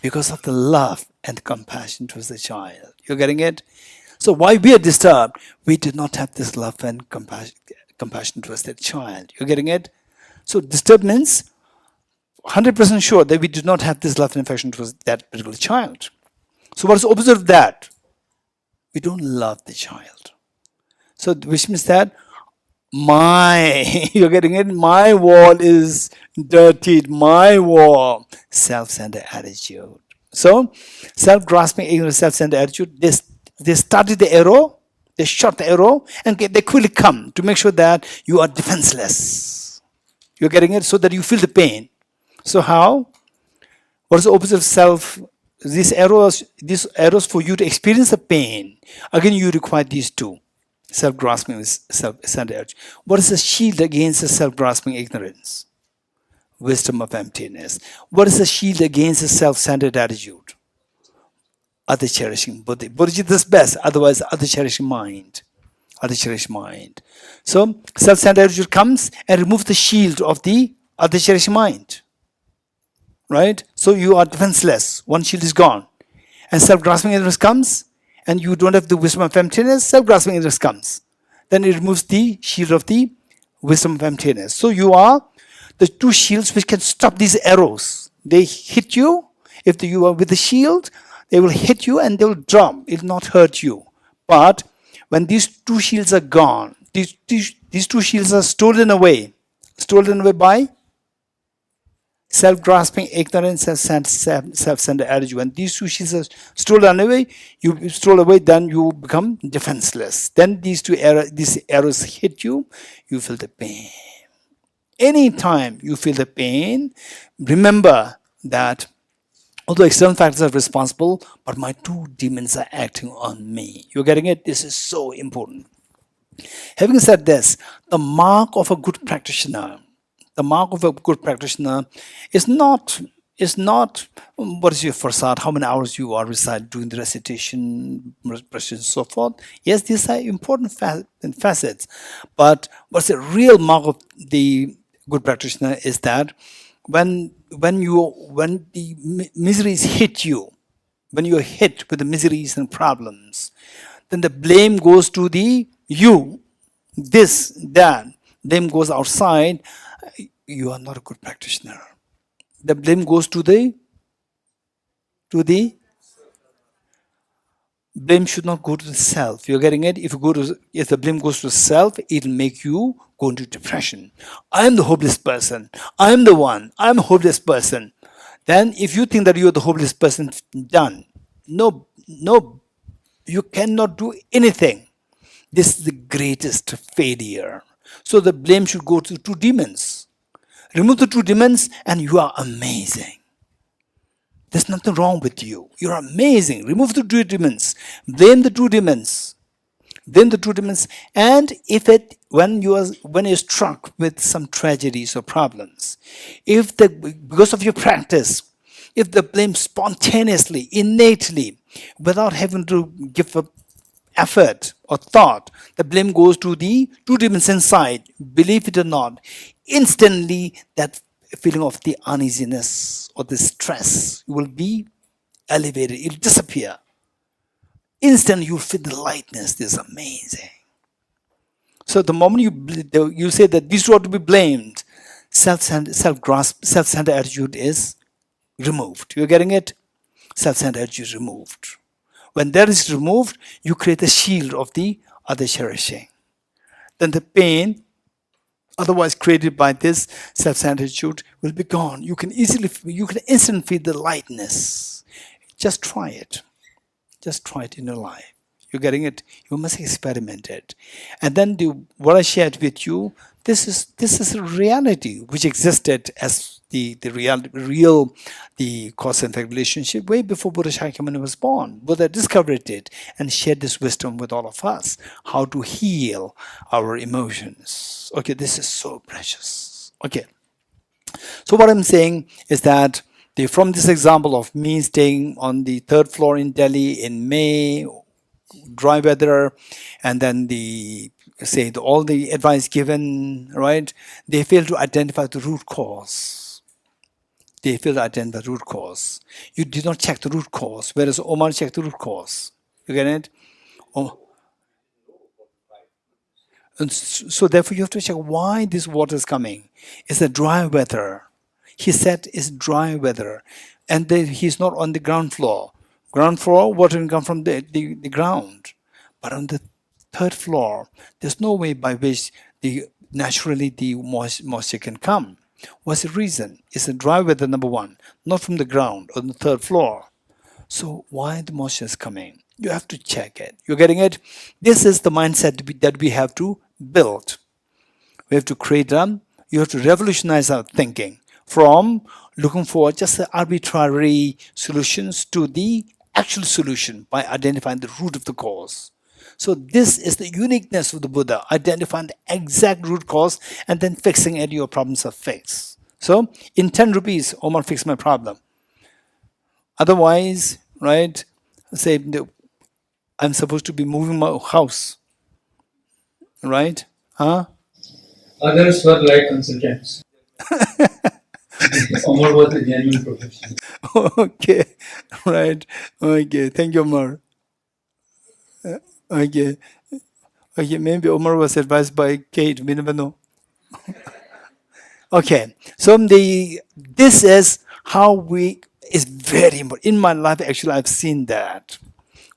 A: Because of the love and compassion towards the child. You're getting it? So why we are disturbed? We did not have this love and compassion towards that child. You're getting it? So disturbed means 100% sure that we did not have this love and affection towards that particular child. So what is the opposite of that? We don't love the child. So which means that you're getting it? My wall is dirtied. My wall. Self-centered attitude. So, self-grasping, ignorance, self-centered attitude, they started the arrow, they shot the arrow, and they quickly come to make sure that you are defenseless. You're getting it? So that you feel the pain. So how? What is the opposite of self? These arrows for you to experience the pain. Again, you require these two. Self-grasping is self-centered attitude. What is the shield against the self-grasping ignorance? Wisdom of emptiness. What is the shield against the self-centered attitude? Other cherishing buddhi. Buddhi is the best, otherwise other cherishing mind. Other cherishing mind. So self-centered attitude comes and removes the shield of the other cherishing mind. Right? So you are defenseless. One shield is gone. And self-grasping ignorance comes, and you don't have the wisdom of emptiness, self-grasping ignorance comes. Then it removes the shield of the wisdom of emptiness. So you are the two shields which can stop these arrows. They hit you. If you are with the shield, they will hit you and they will drop. It will not hurt you. But when these two shields are gone, these two shields are stolen away. Stolen away by self-grasping, ignorance, self-centered attitude. When these two shields are stolen away, then you become defenseless. Then these arrows hit you, you feel the pain. Anytime you feel the pain, remember that although external factors are responsible, but my two demons are acting on me. You're getting it? This is so important. Having said this, the mark of a good practitioner is not what is your fasad, how many hours you are doing the recitation, and so forth. Yes, these are important facets. But what's the real mark of the good practitioner is that when the miseries hit you, when you're hit with the miseries and problems, then the blame goes to the you, this, that. Blame goes outside. You are not a good practitioner. The blame goes to the blame should not go to the self. You're getting it? If the blame goes to the self, it'll make you go into depression. I'm the hopeless person. I'm the one. I'm a hopeless person. Then if you think that you're the hopeless person, done. No, you cannot do anything. This is the greatest failure. So the blame should go to two demons. Remove the two demons and you are amazing. There's nothing wrong with you. You're amazing. Remove the two demons. Blame the two demons. Blame the two demons. And when you're struck with some tragedies or problems, because of your practice, if the blame spontaneously, innately, without having to give up effort or thought, the blame goes to the two demons inside, believe it or not, instantly that feeling of the uneasiness or the stress will be elevated. It'll disappear. Instantly you'll feel the lightness. This is amazing. So the moment you say that these two are to be blamed, self-centered attitude is removed. You're getting it? Self-centered attitude is removed. When that is removed, you create a shield of the other cherishing. Then the pain otherwise created by this self-centered attitude will be gone. You can instantly feel the lightness. Just try it. Just try it in your life. You're getting it? You must experiment it. And then what I shared with you, this is a reality which existed as the cause and effect relationship way before Buddha Shakyamuni was born. Buddha discovered it and shared this wisdom with all of us, how to heal our emotions. Okay, this is so precious. Okay. So what I'm saying is that from this example of me staying on the third floor in Delhi in May, dry weather, and then all the advice given, right? They fail to identify the root cause. They fail to identify the root cause. You did not check the root cause, whereas Omar checked the root cause. You get it? And so therefore you have to check why this water is coming. It's a dry weather. He said it's dry weather. And he's not on the ground floor. Ground floor, water can come from the ground. But on the third floor, there's no way by which naturally the moisture can come. What's the reason? It's a dry weather, number one, not from the ground on the third floor. So why the moisture is coming? You have to check it. You're getting it? This is the mindset that we have to build. We have to create them. You have to revolutionize our thinking from looking for just the arbitrary solutions to the actual solution by identifying the root of the cause. So this is the uniqueness of the Buddha, identifying the exact root cause and then fixing it, your problems are fixed. So in 10 rupees, Omar fixed my problem. Otherwise, right, say I'm supposed to be moving my house, right? Huh?
C: Others were like consultants. Omar was a genuine professional.
A: Okay, right. Okay, thank you, Omar. Okay, maybe Omar was advised by Kate. We never know. Okay, so this is how is very important. In my life, actually, I've seen that.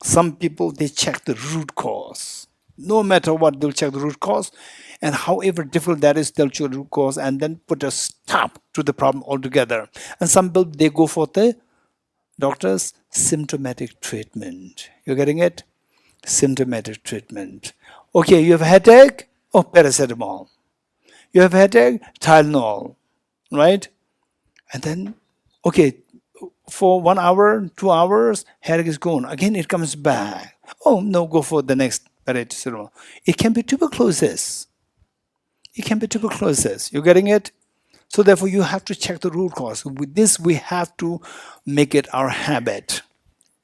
A: Some people, they check the root cause. No matter what, they'll check the root cause. And however difficult that is, they'll check the root cause and then put a stop to the problem altogether. And some people, they go for the doctor's symptomatic treatment. You're getting it? Symptomatic treatment. Okay, you have a headache? Oh, paracetamol. You have a headache? Tylenol. Right? And then, okay, for 1 hour, 2 hours, headache is gone. Again, it comes back. Oh, no, go for the next paracetamol. It can be tuberculosis. It can be tuberculosis. You're getting it? So therefore, you have to check the root cause. With this, we have to make it our habit.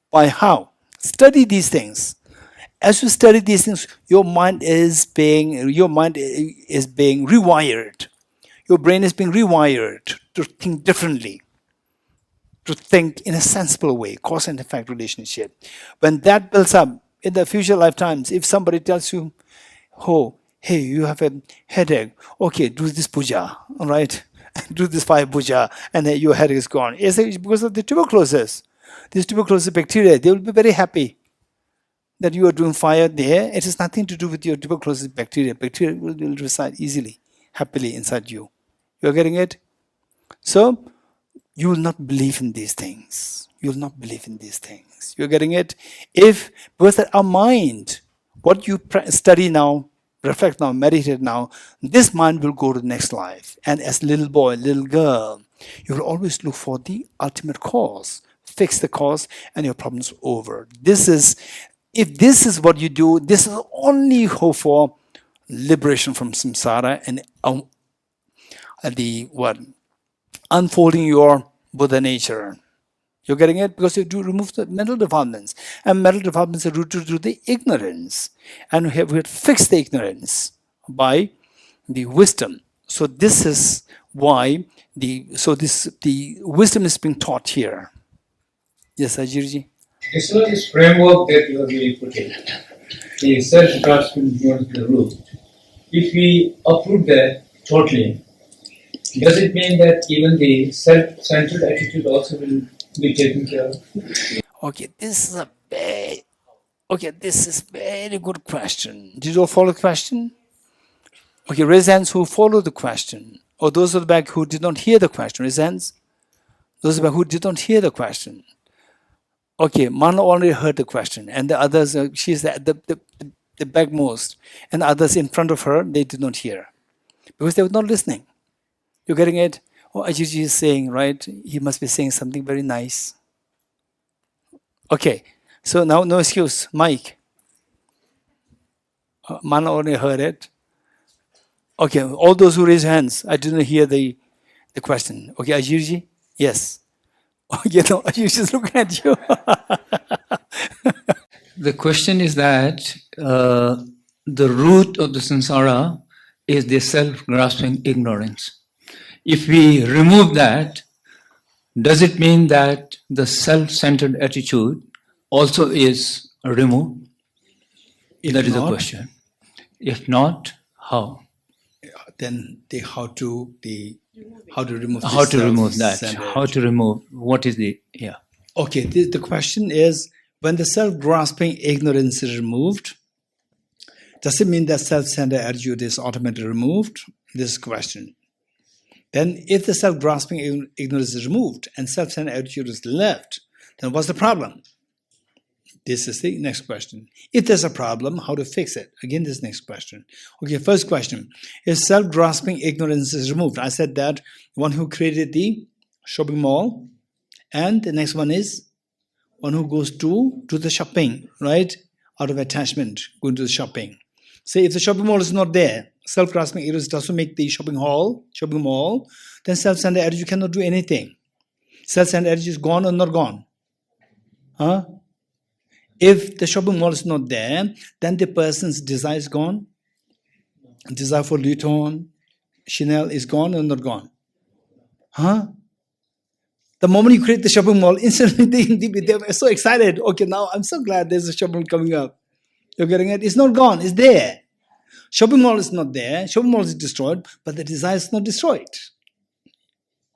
A: By how? Study these things. As you study these things, your mind is being rewired. Your brain is being rewired to think differently, to think in a sensible way, cause and effect relationship. When that builds up in the future lifetimes, if somebody tells you, oh, hey, you have a headache, okay, do this puja, all right? Do this 5 puja, and then your headache is gone. It's because of the tuberculosis. These tuberculosis bacteria, they will be very happy that you are doing fire there. It has nothing to do with your tuberculosis bacteria. Bacteria will reside easily, happily inside you. You're getting it? So, you will not believe in these things. You will not believe in these things. You're getting it? Because our mind, what you study now, reflect now, meditate now, this mind will go to the next life. And as little boy, little girl, you will always look for the ultimate cause. Fix the cause and your problem's over. If this is what you do, this is only hope for liberation from samsara and unfolding your Buddha nature. You're getting it? Because you do remove the mental developments. And mental developments are rooted to the ignorance. And we have fixed the ignorance by the wisdom. So this is why the wisdom is being taught here. Yes, Ajirji?
D: So this framework that you are really putting, the self-grasping beyond the root, if we uproot that totally, does it mean that even the self-centered attitude also will be taken care of?
A: Okay, this is very good question. Did you all follow the question? Okay, raise hands who follow the question. Or those at the back who did not hear the question. Raise hands. Those at the back who did not hear the question. Okay, Mana already heard the question. And the others, she's the backmost. And the others in front of her, they did not hear. Because they were not listening. You're getting it? Oh, Ajiji is saying, right? He must be saying something very nice. Okay, so now no excuse. Mike. Mana already heard it. Okay, all those who raise hands, I didn't hear the question. Okay, Ajiji? Yes. You know, Ajiji is looking at you.
E: The question is that the root of the samsara is the self-grasping ignorance. If we remove that, does it mean that the self-centered attitude also is removed? That is the question. If not, how?
A: Then how to remove
E: how to remove that? How to remove what is the
A: Okay, the question is, when the self-grasping ignorance is removed, does it mean that self-centered attitude is automatically removed? This is the question. Then if the self-grasping ignorance is removed and self-centered attitude is left, then what's the problem? This is the next question. If there's a problem, how to fix it? Again, this next question. Okay, first question. If self-grasping ignorance is removed, I said that one who created the shopping mall, and the next one is one who goes to the shopping, right? Out of attachment, going to the shopping. Say if the shopping mall is not there, self-grasping ignorance doesn't make the shopping mall, then self-centered attitude cannot do anything. Self-centered attitude is gone or not gone? Huh? If the shopping mall is not there, then the person's desire is gone. Desire for Louis Vuitton, Chanel is gone or not gone? Huh? The moment you create the shopping mall, instantly they're so excited. Okay, now I'm so glad there's a shopping mall coming up. You're getting it? It's not gone, it's there. Shopping mall is not there, shopping mall is destroyed, but the desire is not destroyed.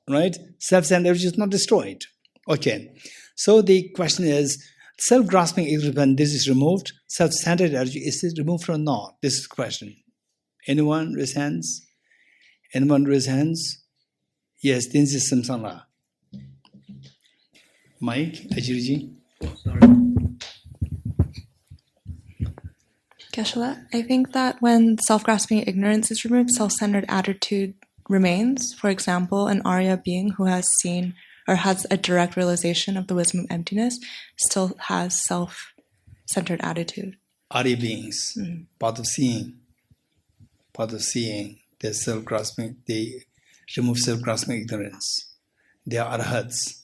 A: Right? Self-centered attitude is not destroyed. Okay, so the question is, self-grasping ignorance, when this is removed, self-centered attitude, is it removed or not? This is the question. Anyone raise hands? Anyone raise hands? Yes, this is samsara. Mike, Ajirji?
F: Geshe, I think that when self-grasping ignorance is removed, self-centered attitude remains. For example, an Arya being who has seen or has a direct realization of the wisdom of emptiness still has self-centered attitude.
A: Arya beings, part of seeing, they're self-grasping, they remove self-grasping ignorance. They are arhats.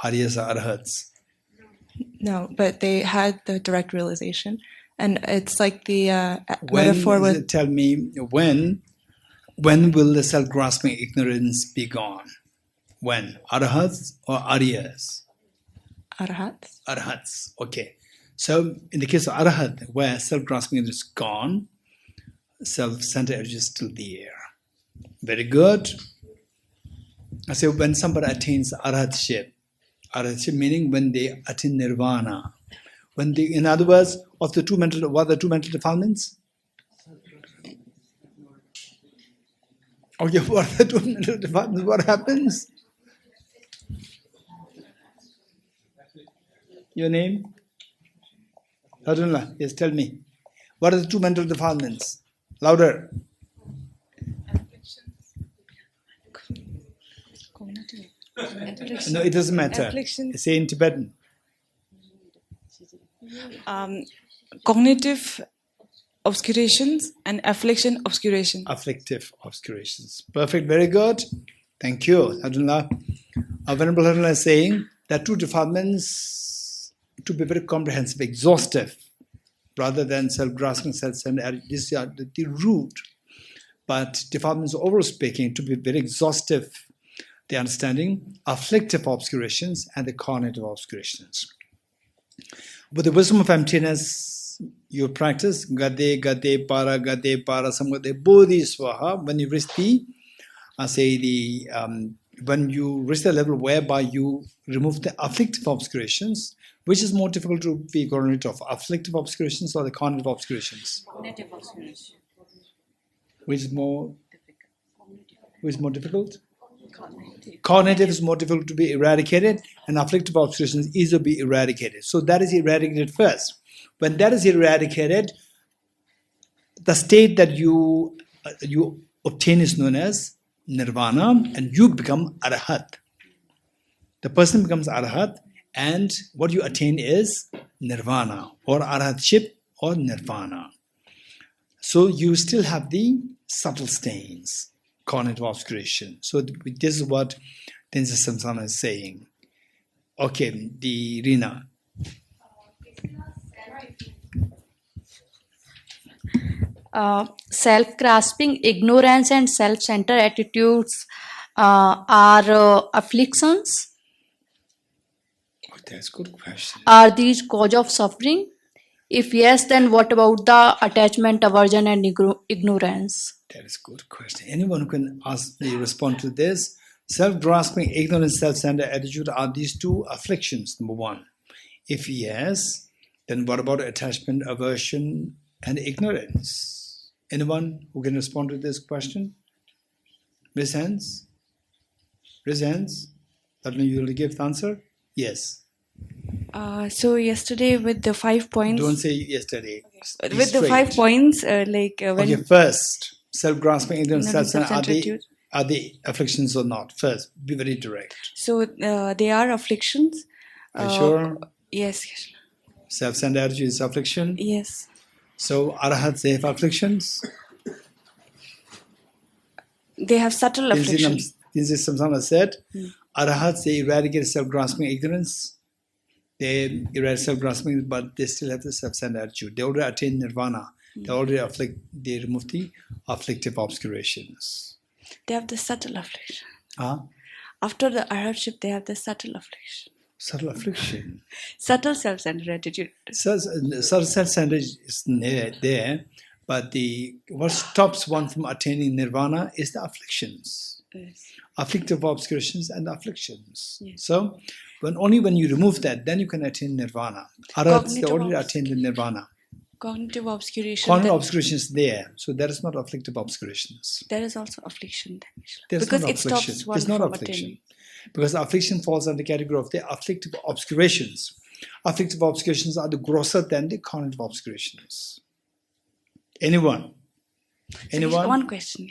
A: Aryas are arhats.
F: No, but they had the direct realization. And it's like the metaphor with...
A: Tell me, when When will the self-grasping ignorance be gone? When? Arahats or Aryas?
F: Arhats?
A: Arhats. Okay. So in the case of Arahat, where self-grasping is gone, self-centered energy is still there. Very good. I say when somebody attains Arahatship meaning when they attain nirvana. When they, in other words, what are the two mental defilements? Okay, what are the two mental defilements? What happens? Your name? Hadunla, yes, tell me. What are the two mental defilements? Louder. No, it doesn't matter. Say in Tibetan.
G: Cognitive obscurations and affliction obscuration.
A: Afflictive obscurations. Perfect, very good. Thank you, Hadunla. Our Venerable Hadunla is saying that two defilements to be very comprehensive, exhaustive, rather than self-grasping, self-centered. These are the root. But defilements, overall speaking, to be very exhaustive, the understanding, afflictive obscurations and the cognitive obscurations. With the wisdom of emptiness, you practice gade, para, samgade, bodhi, swaha. When you reach when you reach the level whereby you remove the afflictive obscurations, which is more difficult to be coordinated of, afflictive obscurations or the cognitive obscurations?
H: Cognitive obscuration.
A: Which is more difficult? Cognitive is more difficult to be eradicated, and afflictive obscuration is easier to be eradicated. So that is eradicated first. When that is eradicated, the state that you obtain is known as nirvana, and you become arahat. The person becomes arahat, and what you attain is nirvana, or arahatship, or nirvana. So you still have the subtle stains, cognitive obscuration. So this is what Tenzin Samsana is saying. Okay, the Rina.
H: Self-grasping, ignorance and self-centered attitudes are afflictions.
A: Oh, that's a good question.
H: Are these cause of suffering? If yes, then what about the attachment, aversion and ignorance?
A: That is a good question. Anyone who can respond to this? Self-grasping, ignorance, self-centered attitude, are these two afflictions, number one? If yes, then what about attachment, aversion, and ignorance? Anyone who can respond to this question? Raise hands. Raise hands. That means you will give the answer? Yes.
G: So yesterday with the 5 points.
A: Don't say yesterday. Be
G: With the
A: straight.
G: 5 points, when
A: Okay, first, self-grasping, ignorance,
G: self-centered
A: are they afflictions or not? First, be very direct.
G: so they are afflictions.
A: Are you sure?
G: Yes.
A: Self-centered attitude is affliction.
G: Yes.
A: So arahats, they have afflictions.
G: They have subtle afflictions.
A: Tenzin Samsana said, arahats, they eradicate self-grasping ignorance. They eradicate self-grasping, but they still have the self-centered attitude. They already attain nirvana. They remove the afflictive obscurations.
G: They have the subtle affliction.
A: Huh?
G: After the arhatship, they have the subtle affliction.
A: Subtle affliction.
G: Subtle self-centered attitude.
A: Subtle self-centered is there, but what stops one from attaining nirvana is the afflictions.
G: Yes.
A: Afflictive obscurations and afflictions.
G: Yes.
A: So, only when you remove that, then you can attain nirvana. Arhats, they already attained the nirvana.
G: Cognitive obscuration.
A: Cognitive obscuration is there, so that is not afflictive obscurations.
G: There is also affliction.
A: There's
G: Because
A: not
G: it
A: affliction.
G: stops one
A: It's not
G: from
A: affliction.
G: attaining.
A: Because affliction falls under the category of the afflictive obscurations. Afflictive obscurations are the grosser than the cognitive obscurations. Anyone? Anyone?
G: One question.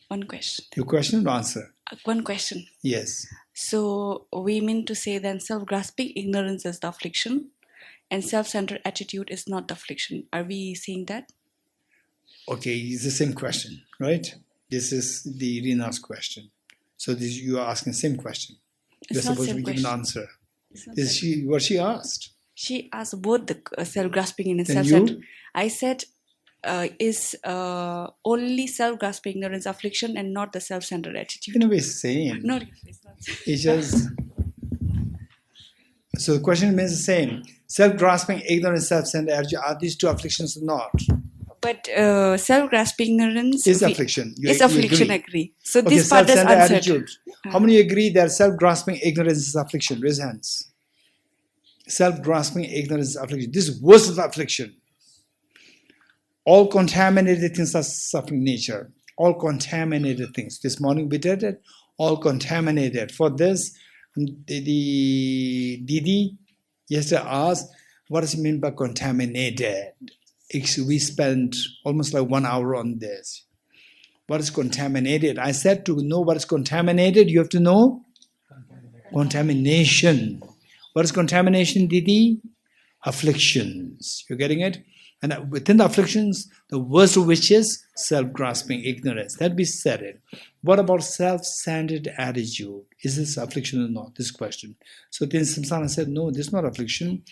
G: One question.
A: Your question or answer?
G: One question.
A: Yes.
G: So we mean to say then self-grasping ignorance is the affliction and self-centered attitude is not the affliction. Are we saying that?
A: Okay, it's the same question, right? This is the Rina's question. So you are asking the same question. You're
G: It's not
A: supposed to
G: same
A: be given an
G: question.
A: answer. This is what she asked.
G: She asked both the self-grasping and
A: Then
G: self-centered.
A: you?
G: I said is only self-grasping ignorance affliction and not the self-centered attitude?
A: In a way, same.
G: No, it's not.
A: It's just. So the question remains the same. Self-grasping, ignorance, self-centered attitude, are these two afflictions or not?
G: But self-grasping ignorance
A: Is affliction.
G: Is affliction,
A: agree.
G: agree. So
A: Okay,
G: this part is
A: self-centered
G: answered.
A: attitude. How many agree that self-grasping, ignorance is affliction? Raise hands. Self-grasping, ignorance is affliction. This is worst of the affliction. All contaminated things are suffering nature. All contaminated things. This morning we did it. All contaminated. For this, the Didi yesterday asked, what does it mean by contaminated? We spent almost like 1 hour on this. What is contaminated? I said to know what is contaminated, you have to know contamination. What is contamination, Didi? Afflictions. You're getting it? And within the afflictions, the worst of which is self-grasping ignorance. That we said it. What about self-centered attitude? Is this affliction or not? This question. So then Samsara said, no, this is not affliction,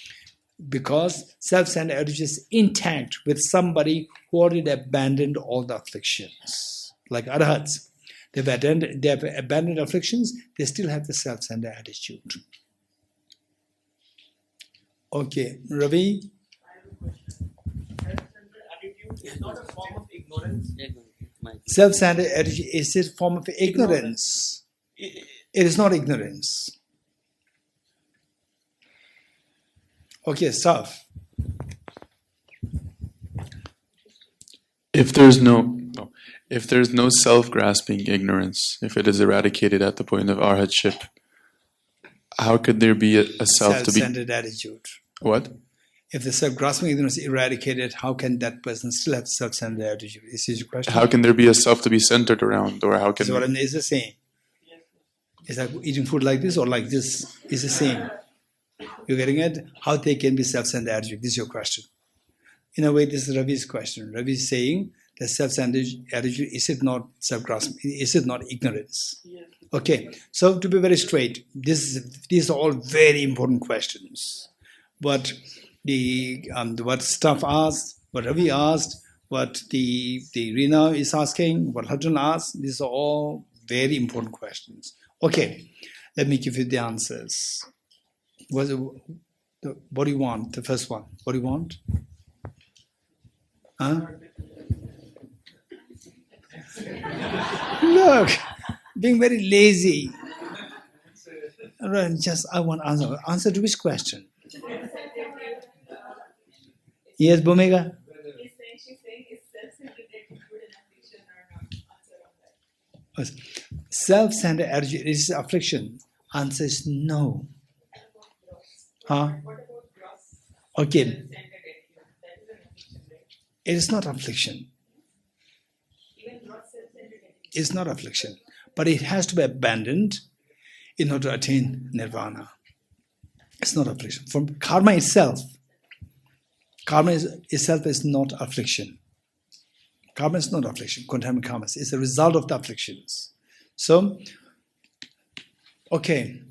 A: because self-centered attitude is intact with somebody who already abandoned all the afflictions. Like arhats. They have abandoned afflictions, they still have the self-centered attitude. Okay, Ravi?
C: Is not a form of ignorance.
A: Self-centered attitude is a form of ignorance. It is not ignorance. Okay, Saf.
I: If there's no self-grasping ignorance, if it is eradicated at the point of arhatship, how could there be a self to be?
A: Self-centered attitude.
I: What?
A: If the self-grasping ignorance is eradicated, how can that person still have self-centered attitude? Is this your question?
I: How can there be a self to be centered around, or how can?
A: So what I mean is the same. Is like eating food like this or like this is the same. You're getting it? How they can be self-centered attitude? This is your question. In a way, this is Ravi's question. Ravi is saying that self-centered attitude, is it not self-grasping? Is it not ignorance? Okay, so to be very straight, these are all very important questions. But what Staff asked, what Ravi asked, what the Rina is asking, what Hajjan asked, these are all very important questions. Okay, let me give you the answers. What do you want? The first one. What do you want? Huh? Look, being very lazy. I want answer. Answer to which question? Yes, Bhumika?
J: She's saying is self-centered attitude an affliction or not? Answer on that.
A: Self-centered attitude is affliction. Answer is no. Huh? Okay. It is not affliction. It's not affliction. But it has to be abandoned in order to attain nirvana. It's not affliction. From karma itself, itself is not affliction. Karma is not affliction. Contaminated karma is the result of the afflictions. So, okay,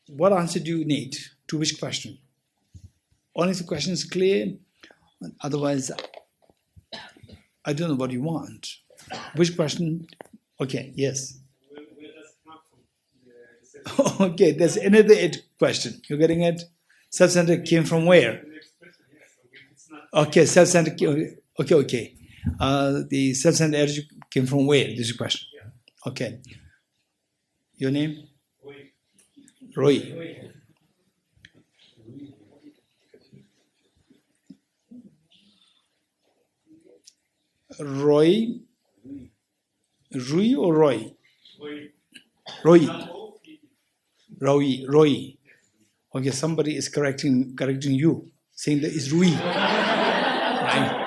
A: what answer do you need to which question? Only if the question is clear, otherwise, I don't know what you want. Which question? Okay, yes.
C: Where does it come from?
A: Okay, there's another question. You're getting it? Self-centered came from where? Okay, self-centered. Okay. The self-centered attitude came from where? This is a question. Okay. Your name? Roy. Roy? Rui or Roy? Roy. Roy. Okay, somebody is correcting you, saying that it's Rui. Right?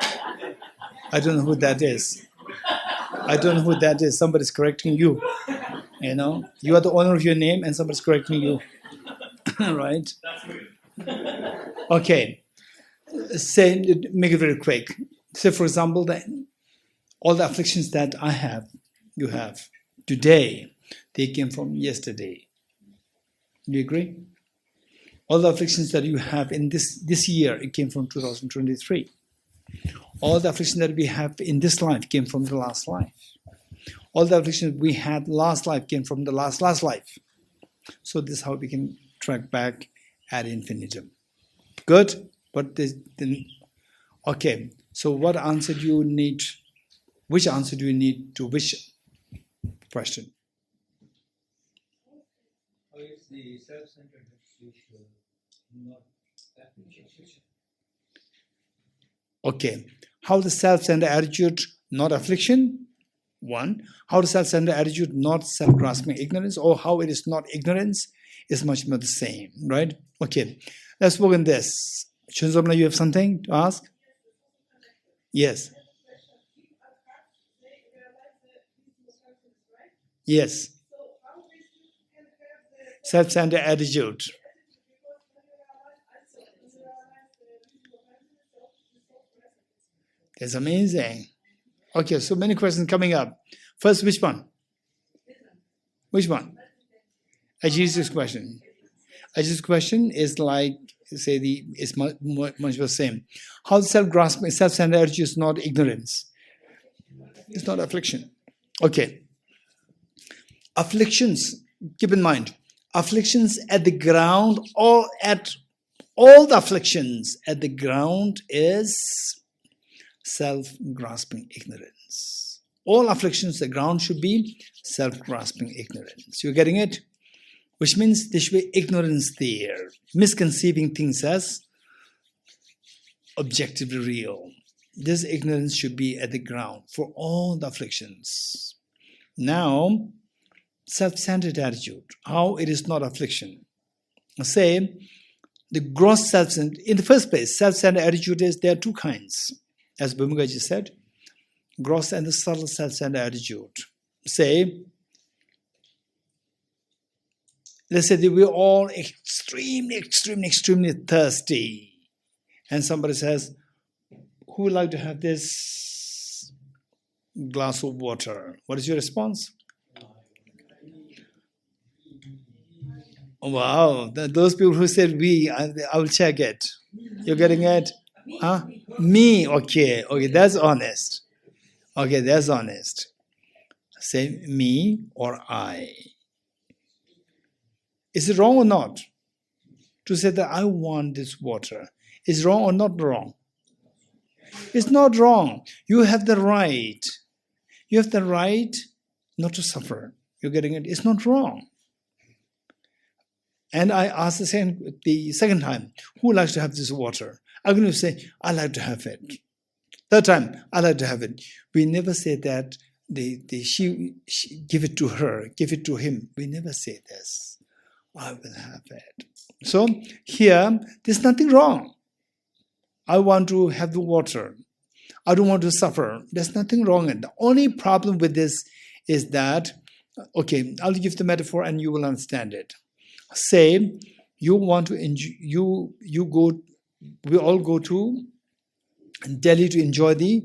A: I don't know who that is. Somebody's correcting you. You know, you are the owner of your name and somebody's correcting you. Right? Okay. Make it very quick. Say, for example, that all the afflictions that I have, you have today, they came from yesterday. Do you agree? All the afflictions that you have in this year, it came from 2023. All the affliction that we have in this life came from the last life. All the affliction we had last life came from the last life. So this is how we can track back ad infinitum. Good? But okay. So what answer do you need? Which answer do you need to which question?
D: How is the self-centered attitude not affliction?
A: Okay. How the self-centered attitude not affliction? One. How the self-centered attitude not self-grasping ignorance, or how it is not ignorance is much more the same, right? Okay. Let's work on this. Chunzomna, you have something to ask? Yes. Yes. Self-centered attitude. That's amazing. Okay, so many questions coming up. First, which one? Which one? Ajit's question. Ajit's question is like, say, it's much the same. How self-grasping, self-centered attitude is not ignorance. It's not affliction. Okay. Afflictions, keep in mind, afflictions at the ground, all the afflictions at the ground is self-grasping ignorance. All afflictions, the ground should be self-grasping ignorance. You're getting it? Which means there should be ignorance there, misconceiving things as objectively real. This ignorance should be at the ground for all the afflictions. Now, self-centered attitude, how it is not affliction. Say, the gross self-centered, in the first place, self-centered attitude is, there are two kinds. As Venerable Geshe said, gross and the subtle self-centered attitude. Say, let's say that we're all extremely thirsty. And somebody says, who would like to have this glass of water? What is your response? Wow, those people who said we, I will check it. You're getting it? Huh? Me, okay, that's honest. Okay, that's honest. Say me or I. Is it wrong or not to say that I want this water? Is it wrong or not wrong? It's not wrong. You have the right. You have the right not to suffer. You're getting it? It's not wrong. And I asked the second time, who likes to have this water? I'm going to say, I like to have it. Third time, I like to have it. We never say that she give it to her, give it to him. We never say this. I will have it. So here, there's nothing wrong. I want to have the water. I don't want to suffer. There's nothing wrong. And the only problem with this is that, okay, I'll give the metaphor and you will understand it. Say you want to enjoy, we all go to Delhi to enjoy the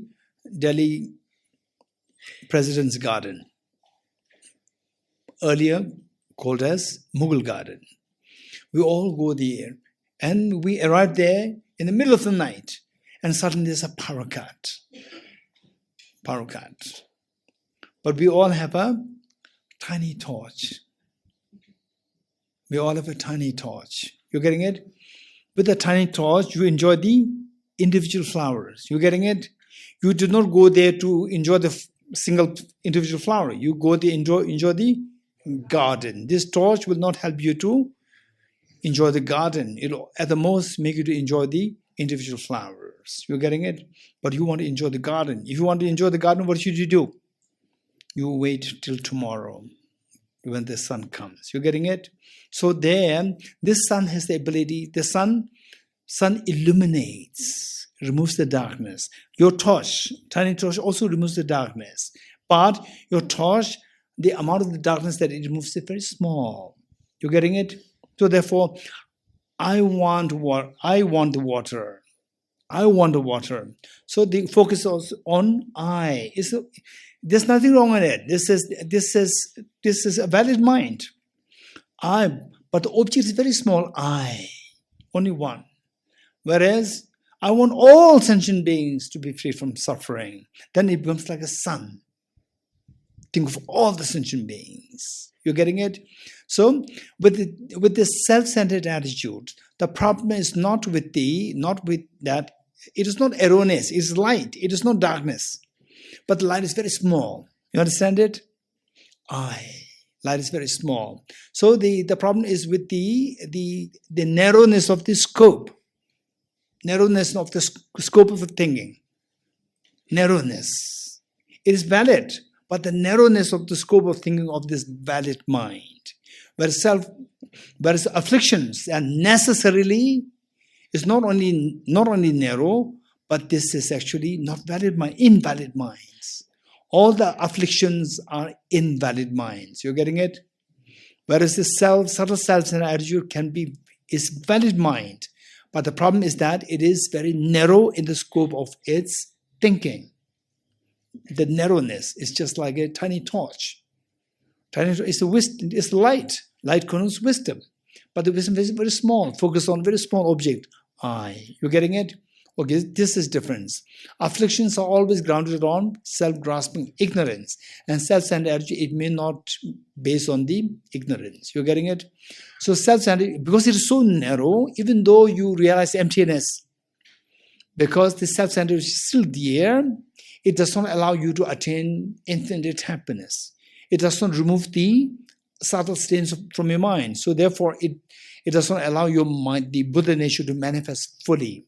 A: Delhi President's Garden, earlier called as Mughal Garden. We all go there and we arrive there in the middle of the night and suddenly there's a parakat. But we all have a tiny torch. We all have a tiny torch. You're getting it? With a tiny torch, you enjoy the individual flowers. You're getting it? You do not go there to enjoy the single individual flower. You go there enjoy the garden. This torch will not help you to enjoy the garden. It'll at the most make you to enjoy the individual flowers. You're getting it? But you want to enjoy the garden. If you want to enjoy the garden, what should you do? You wait till tomorrow when the sun comes. You're getting it? So there, this sun has the ability, the sun illuminates, removes the darkness. Your torch, tiny torch, also removes the darkness. But your torch, the amount of the darkness that it removes is very small. You're getting it? So therefore, I want the water. I want the water. So the focus is on I. There's nothing wrong in it. This is a valid mind. But the object is very small. I, only one. Whereas I want all sentient beings to be free from suffering. Then it becomes like a sun. Think of all the sentient beings. You're getting it? So, with this self-centered attitude, the problem is not with that. It is not erroneous. It is light. It is not darkness. But the light is very small. You understand it? Light is very small. So the problem is with the narrowness of the scope. Narrowness of the scope of the thinking. Narrowness. It is valid, but the narrowness of the scope of thinking of this valid mind. Whereas afflictions are necessarily is not only narrow, but this is actually not valid mind, invalid minds. All the afflictions are invalid minds. You're getting it? Whereas the subtle self-centered attitude is valid mind. But the problem is that it is very narrow in the scope of its thinking. The narrowness is just like a tiny torch. It's light. Light connotes wisdom. But the wisdom is very small, focused on very small object. You're getting it? Okay, this is difference. Afflictions are always grounded on self-grasping ignorance. And self-centered attitude, it may not based on the ignorance. You're getting it? So self-centered, because it is so narrow, even though you realize emptiness, because the self-centered is still there, it does not allow you to attain infinite happiness. It does not remove the subtle stains from your mind. So therefore, it does not allow your mind, the Buddha nature, to manifest fully.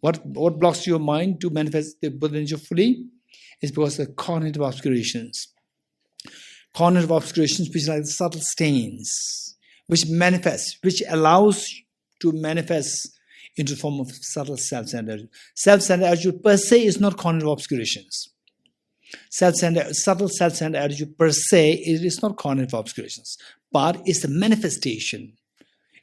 A: What blocks your mind to manifest the Buddha nature fully is because of the cognitive obscurations. Cognitive obscurations, which are like subtle stains, which allows to manifest into the form of subtle self-centered. Self-centered attitude per se is not cognitive obscurations. Subtle self-centered attitude per se, it is not cognitive obscurations, but it's the manifestation.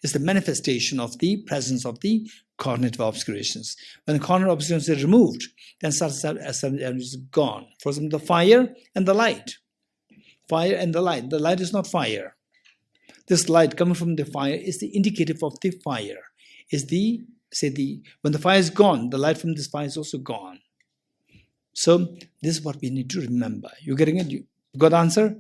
A: It's the manifestation of the presence of the cognitive obscurations. When the cognitive obscurations are removed, then subtle self-centered attitude is gone. For example, the fire and the light. Fire and the light. The light is not fire. This light coming from the fire is the indicative of the fire. When the fire is gone, the light from this fire is also gone. So this is what we need to remember. You getting it? You got the answer?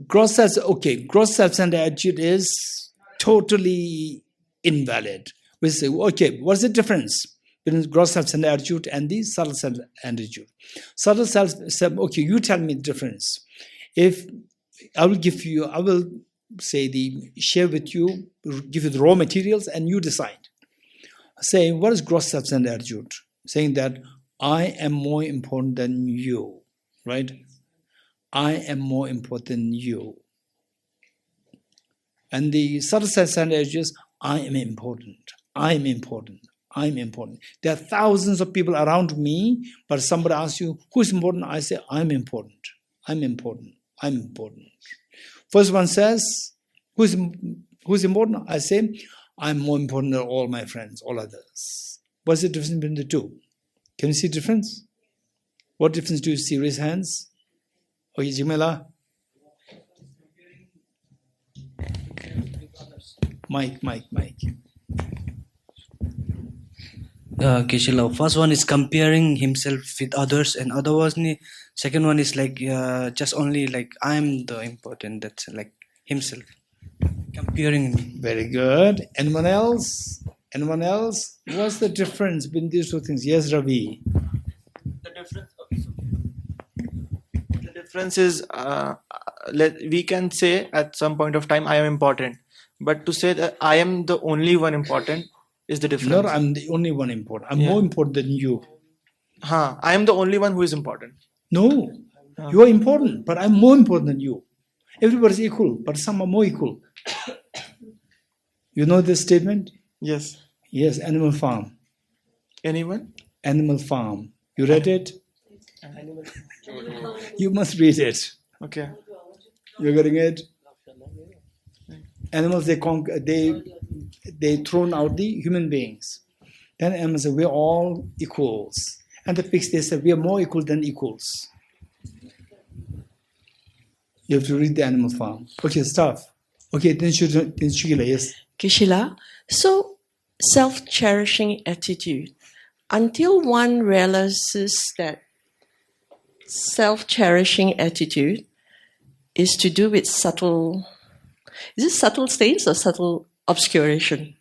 A: Gross self-centered attitude is totally invalid. We say, okay, what's the difference between gross self-centered attitude and the subtle self-centered attitude? Subtle self, okay, you tell me the difference. If I will share with you, give you the raw materials, and you decide. Say, what is gross self-centered attitude? Saying that I am more important than you, right? I am more important than you. And the subtle self-centered attitude is, I am important. I'm important. I'm important. There are thousands of people around me, but somebody asks you, who's important? I say, I'm important. I'm important. I'm important. First one says, who's important? I say, I'm more important than all my friends, all others. What's the difference between the two? Can you see difference? What difference do you see? Raise hands. Okay, Jimela. Mike.
K: Geshe, first one is comparing himself with others, and second one is like just only like I'm the important. That's like himself comparing me.
A: Very good. Anyone else? What's the difference between these two things? Yes, Ravi.
L: The difference is we can say at some point of time I am important, but to say that I am the only one important is the difference.
A: No, I'm the only one important. I'm more important than you.
L: I am the only one who is important.
A: No, you are important, but I'm more important than you. Everybody's equal, but some are more equal. You know this statement?
L: Yes.
A: Yes, Animal Farm.
L: Anyone?
A: Animal Farm. You read it? You must read it.
L: Okay.
A: You're getting it? Animals, they thrown out the human beings. Then animals say, we're all equals. And the pigs, they said, we are more equal than equals. You have to read the Animal Farm. Okay, stuff. Okay, then Shukila, yes.
M: Kishila, so self-cherishing attitude. Until one realizes that self-cherishing attitude is to do with subtle, is it subtle states or subtle obscuration?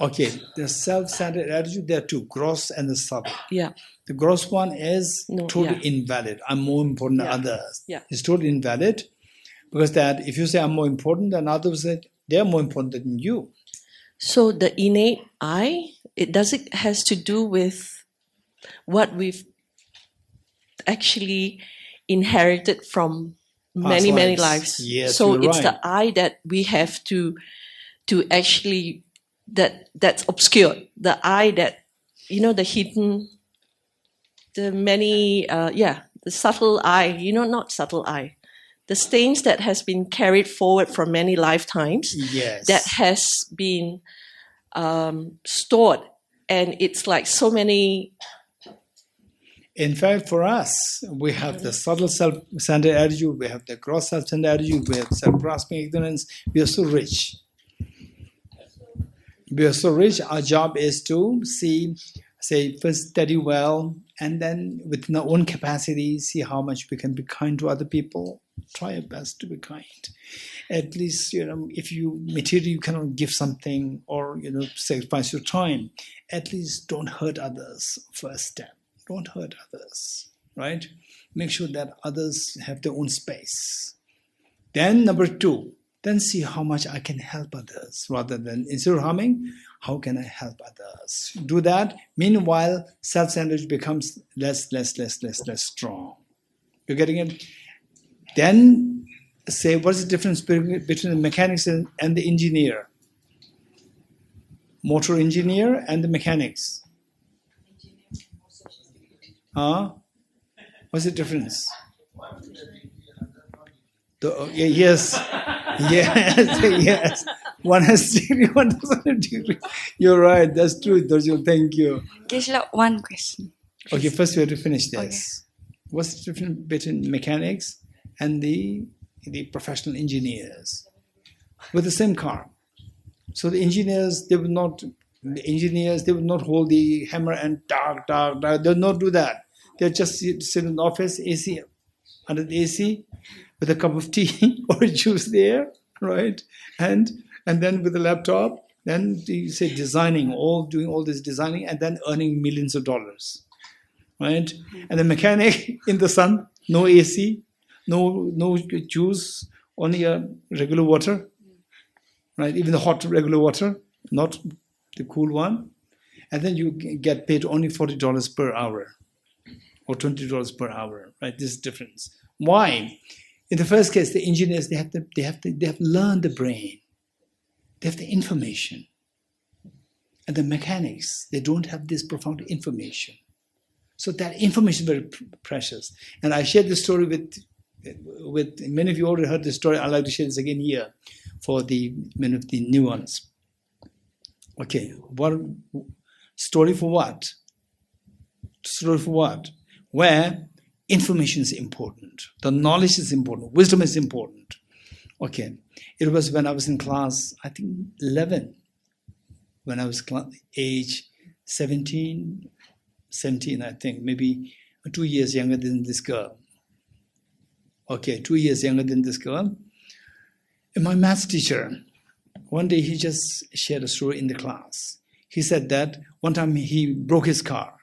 A: Okay, the self-centered attitude, there are two, gross and the subtle.
M: Yeah.
A: The gross one is totally invalid. I'm more important than others.
M: Yeah.
A: It's totally invalid because that if you say I'm more important than others, they're more important than you.
M: So the innate I, it has to do with what we've actually inherited from many lives.
A: Yes,
M: so
A: you're
M: it's
A: right.
M: the I that we have to actually that's obscured. The I that the hidden, the many the subtle I, not subtle I. The stains that has been carried forward from many lifetimes,
A: Yes.
M: that has been stored, and it's like so many.
A: In fact, for us, we have the subtle self-centered attitude, we have the gross self-centered attitude, we have self-grasping ignorance. We are so rich. We are so rich. Our job is to first study well, and then within our own capacity, see how much we can be kind to other people. Try your best to be kind. At least, if you materially you cannot give something or, sacrifice your time, at least don't hurt others. First step. Don't hurt others, right? Make sure that others have their own space. Then number two, then see how much I can help others rather than instead of harming, how can I help others? Do that. Meanwhile, self-centered becomes less strong. You're getting it? Then say, what's the difference between the mechanics and the engineer? Motor engineer and the mechanics. What's the difference? Yes. One has degree, one doesn't have degree. You're right. That's true, Dorji. Thank you.
G: Geshe, one question.
A: Okay, first we have to finish this. Okay. What's the difference between mechanics and the professional engineers with the same car? So the engineers, they would not hold the hammer and dark. They will not do that. They'll just sit in the office, AC, under the AC, with a cup of tea or a juice there, right? And then with the laptop, then you say doing all this designing, and then earning millions of dollars, right? And the mechanic in the sun, no AC, no juice, only a regular water, right? Even the hot regular water, not the cool one. And then you get paid only $40 per hour or $20 per hour, right? This is difference. Why? In the first case, the engineers, they have learned the brain. They have the information. And the mechanics, they don't have this profound information. So that information is very precious. And I shared this story with many of you already heard this story. I'd like to share this again here for many of the new ones. Okay, what story for what? Story for what? Where information is important. The knowledge is important. Wisdom is important. Okay. It was when I was in class, I think 11. When I was age 17, I think. Maybe 2 years younger than this girl. Okay, 2 years younger than this girl. And my maths teacher, one day he just shared a story in the class. He said that one time he broke his car.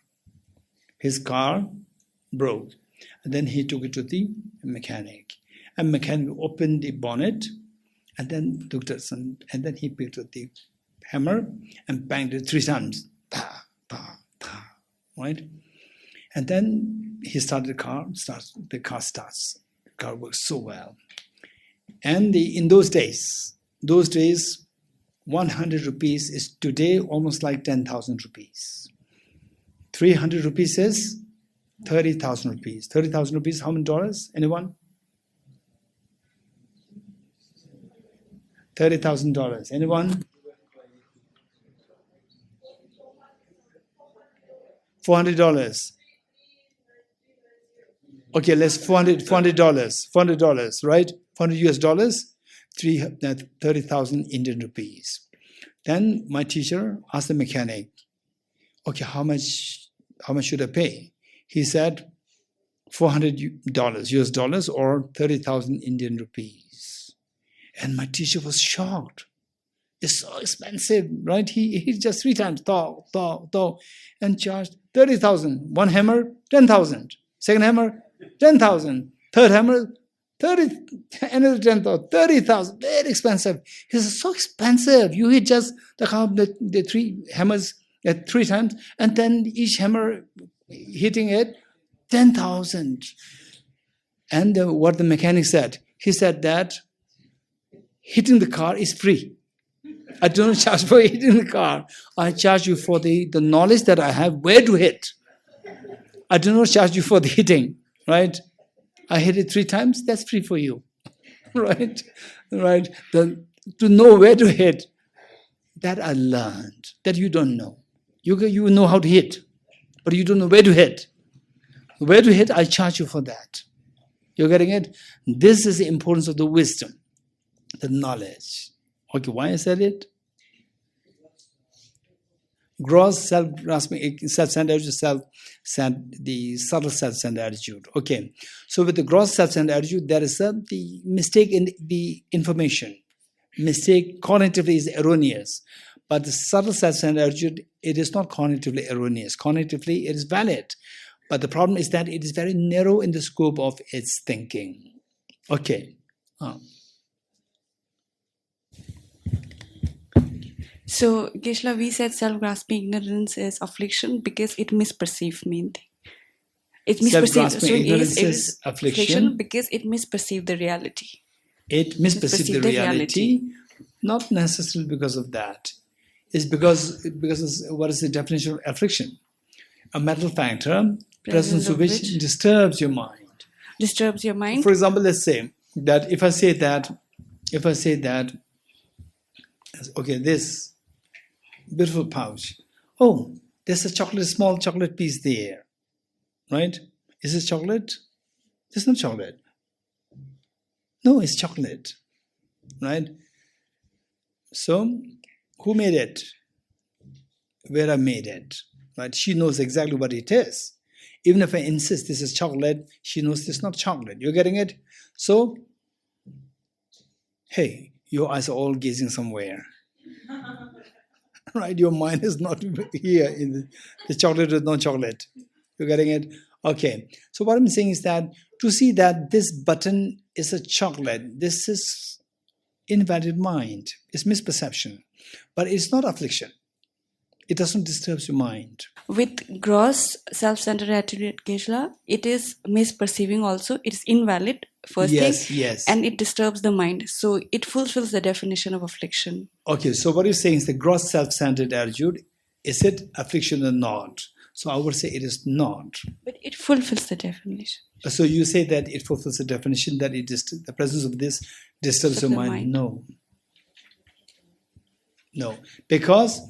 A: His car broke. And then he took it to the mechanic. And mechanic opened the bonnet and then looked at some, and then he picked up the hammer and banged it 3 times. Pa, pa, pa, right? And then he started the car, the car starts. The car works so well. And in those days, 100 rupees is today almost like 10,000 rupees. 300 rupees is 30,000 rupees. 30,000 rupees, how many dollars? Anyone? $30,000. Anyone? $400. Okay, let's $400, right? $400 US dollars. 30,000 Indian rupees. Then my teacher asked the mechanic, okay, how much should I pay? He said, $400 US dollars or 30,000 Indian rupees. And my teacher was shocked. It's so expensive, right? He just 3 times, and charged 30,000. One hammer, 10,000. Second hammer, 10,000. Third hammer, 30, another 10,000, 30,000. Very expensive. He said, so expensive. You hit just the 3 hammers at 3 times, and then each hammer hitting it, 10,000. And what the mechanic said, he said that hitting the car is free. I don't charge for hitting the car. I charge you for the knowledge that I have where to hit. I do not charge you for the hitting, right? I hit it 3 times, that's free for you, right? Right? To know where to hit, that I learned, that you don't know. You know how to hit, but you don't know where to hit. Where to hit, I charge you for that. You're getting it? This is the importance of the wisdom, the knowledge. Okay, why I said it? Gross self-grasping, self-centered attitude, the subtle self-centered attitude. Okay, so with the gross self-centered attitude, there is the mistake in the information. Mistake cognitively is erroneous. But the subtle self-centered attitude, it is not cognitively erroneous. Cognitively, it is valid. But the problem is that it is very narrow in the scope of its thinking. Okay.
G: So, Geshe, we said self-grasping ignorance is affliction because it misperceives main thing. It misperceives.
A: Self-grasping ignorance is affliction
G: because it misperceives the reality.
A: It misperceives the reality, not necessarily because of that. It's because what is the definition of affliction? A mental factor, presence of which disturbs your mind.
G: Disturbs your mind.
A: For example, let's say that if I say that, okay, this beautiful pouch. Oh, there's a small chocolate piece there, right? Is this chocolate? It's not chocolate. No, it's chocolate, right? So, who made it? Where I made it, right? She knows exactly what it is. Even if I insist this is chocolate, she knows this is not chocolate. You're getting it? So, hey, your eyes are all gazing somewhere. Right? Your mind is not here. The chocolate is not chocolate. You're getting it? Okay. So what I'm saying is that to see that this button is a chocolate, this is invalid mind. It's misperception. But it's not affliction. It doesn't disturb your mind.
G: With gross self-centered attitude, Geshe, it is misperceiving also. It is invalid, first thing.
A: Yes.
G: And it disturbs the mind. So it fulfills the definition of affliction.
A: Okay, so what you're saying is the gross self-centered attitude, is it affliction or not? So I would say it is not.
G: But it fulfills the definition.
A: So you say that it fulfills the definition, that the presence of this disturbs your mind? No. Because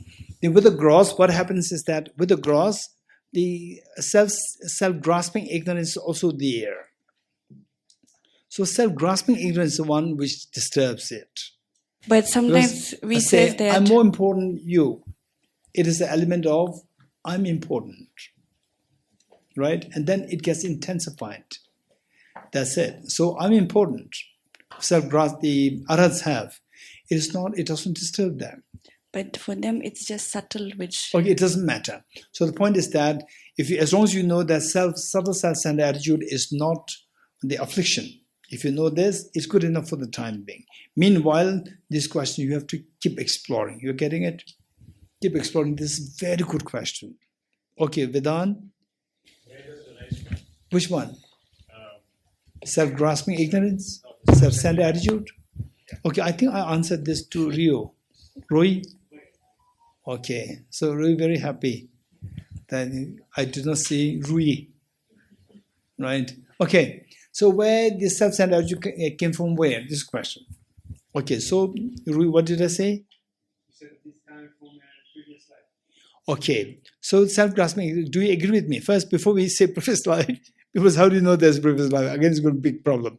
A: with the gross, what happens is that with the gross, the self-grasping ignorance is also there. So self-grasping ignorance is the one which disturbs it.
G: But sometimes we say that
A: I'm more important than you. It is the element of I'm important. Right? And then it gets intensified. That's it. So I'm important. Self-grasp the arhats have. It doesn't disturb them.
G: But for them, it's just subtle, which...
A: Okay, it doesn't matter. So the point is that as long as you know that subtle self-centered attitude is not the affliction, if you know this, it's good enough for the time being. Meanwhile, this question you have to keep exploring. You're getting it? Keep exploring. This is a very good question. Okay, Vedan? Which one? Self-grasping ignorance? Self-centered attitude? Okay, I think I answered this to Rui? Okay, so Rui very happy that I did not see Rui. Right? Okay, so where the self-centered attitude came from where? This question. Okay, so Rui, what did I say?
N: You said this time from a previous life.
A: Okay, so self-grasping, do you agree with me? First, before we say previous life, because how do you know there's previous life? Again, it's going to be a big problem.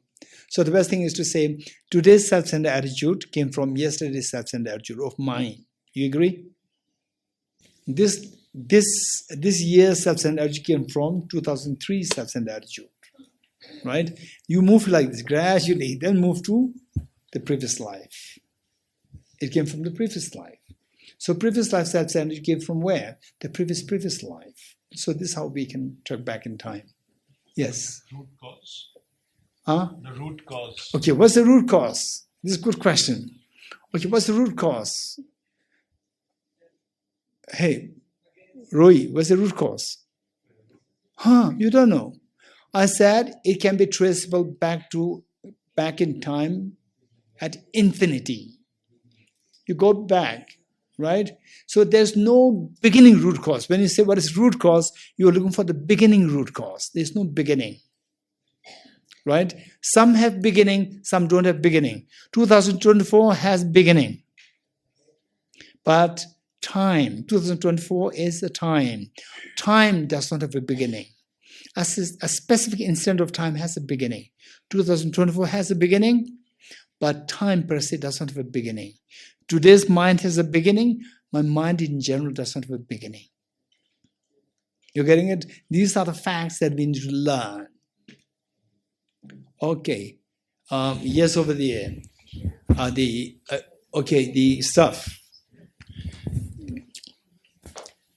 A: So the best thing is to say, today's self-centered attitude came from yesterday's self-centered attitude of mine. You agree? This year's self-centered attitude came from 2003 self-centered attitude. Right? You move like this gradually, then move to the previous life. It came from the previous life. So previous life self-centered came from where? The previous life. So this is how we can track back in time. Yes?
O: Root cause.
A: Huh?
O: The root cause.
A: Okay, what's the root cause? This is a good question. Okay, what's the root cause? Hey, Roy, what's the root cause? You don't know. I said it can be traceable back in time at infinity. You go back, right? So there's no beginning root cause. When you say what is root cause, you're looking for the beginning root cause. There's no beginning, right? Some have beginning, some don't have beginning. 2024 has beginning, but time, 2024 is the time. Time does not have a beginning. A specific instant of time has a beginning. 2024 has a beginning, but time per se does not have a beginning. Today's mind has a beginning. My mind in general does not have a beginning. You're getting it? These are the facts that we need to learn. Okay. Yes, over there. The stuff.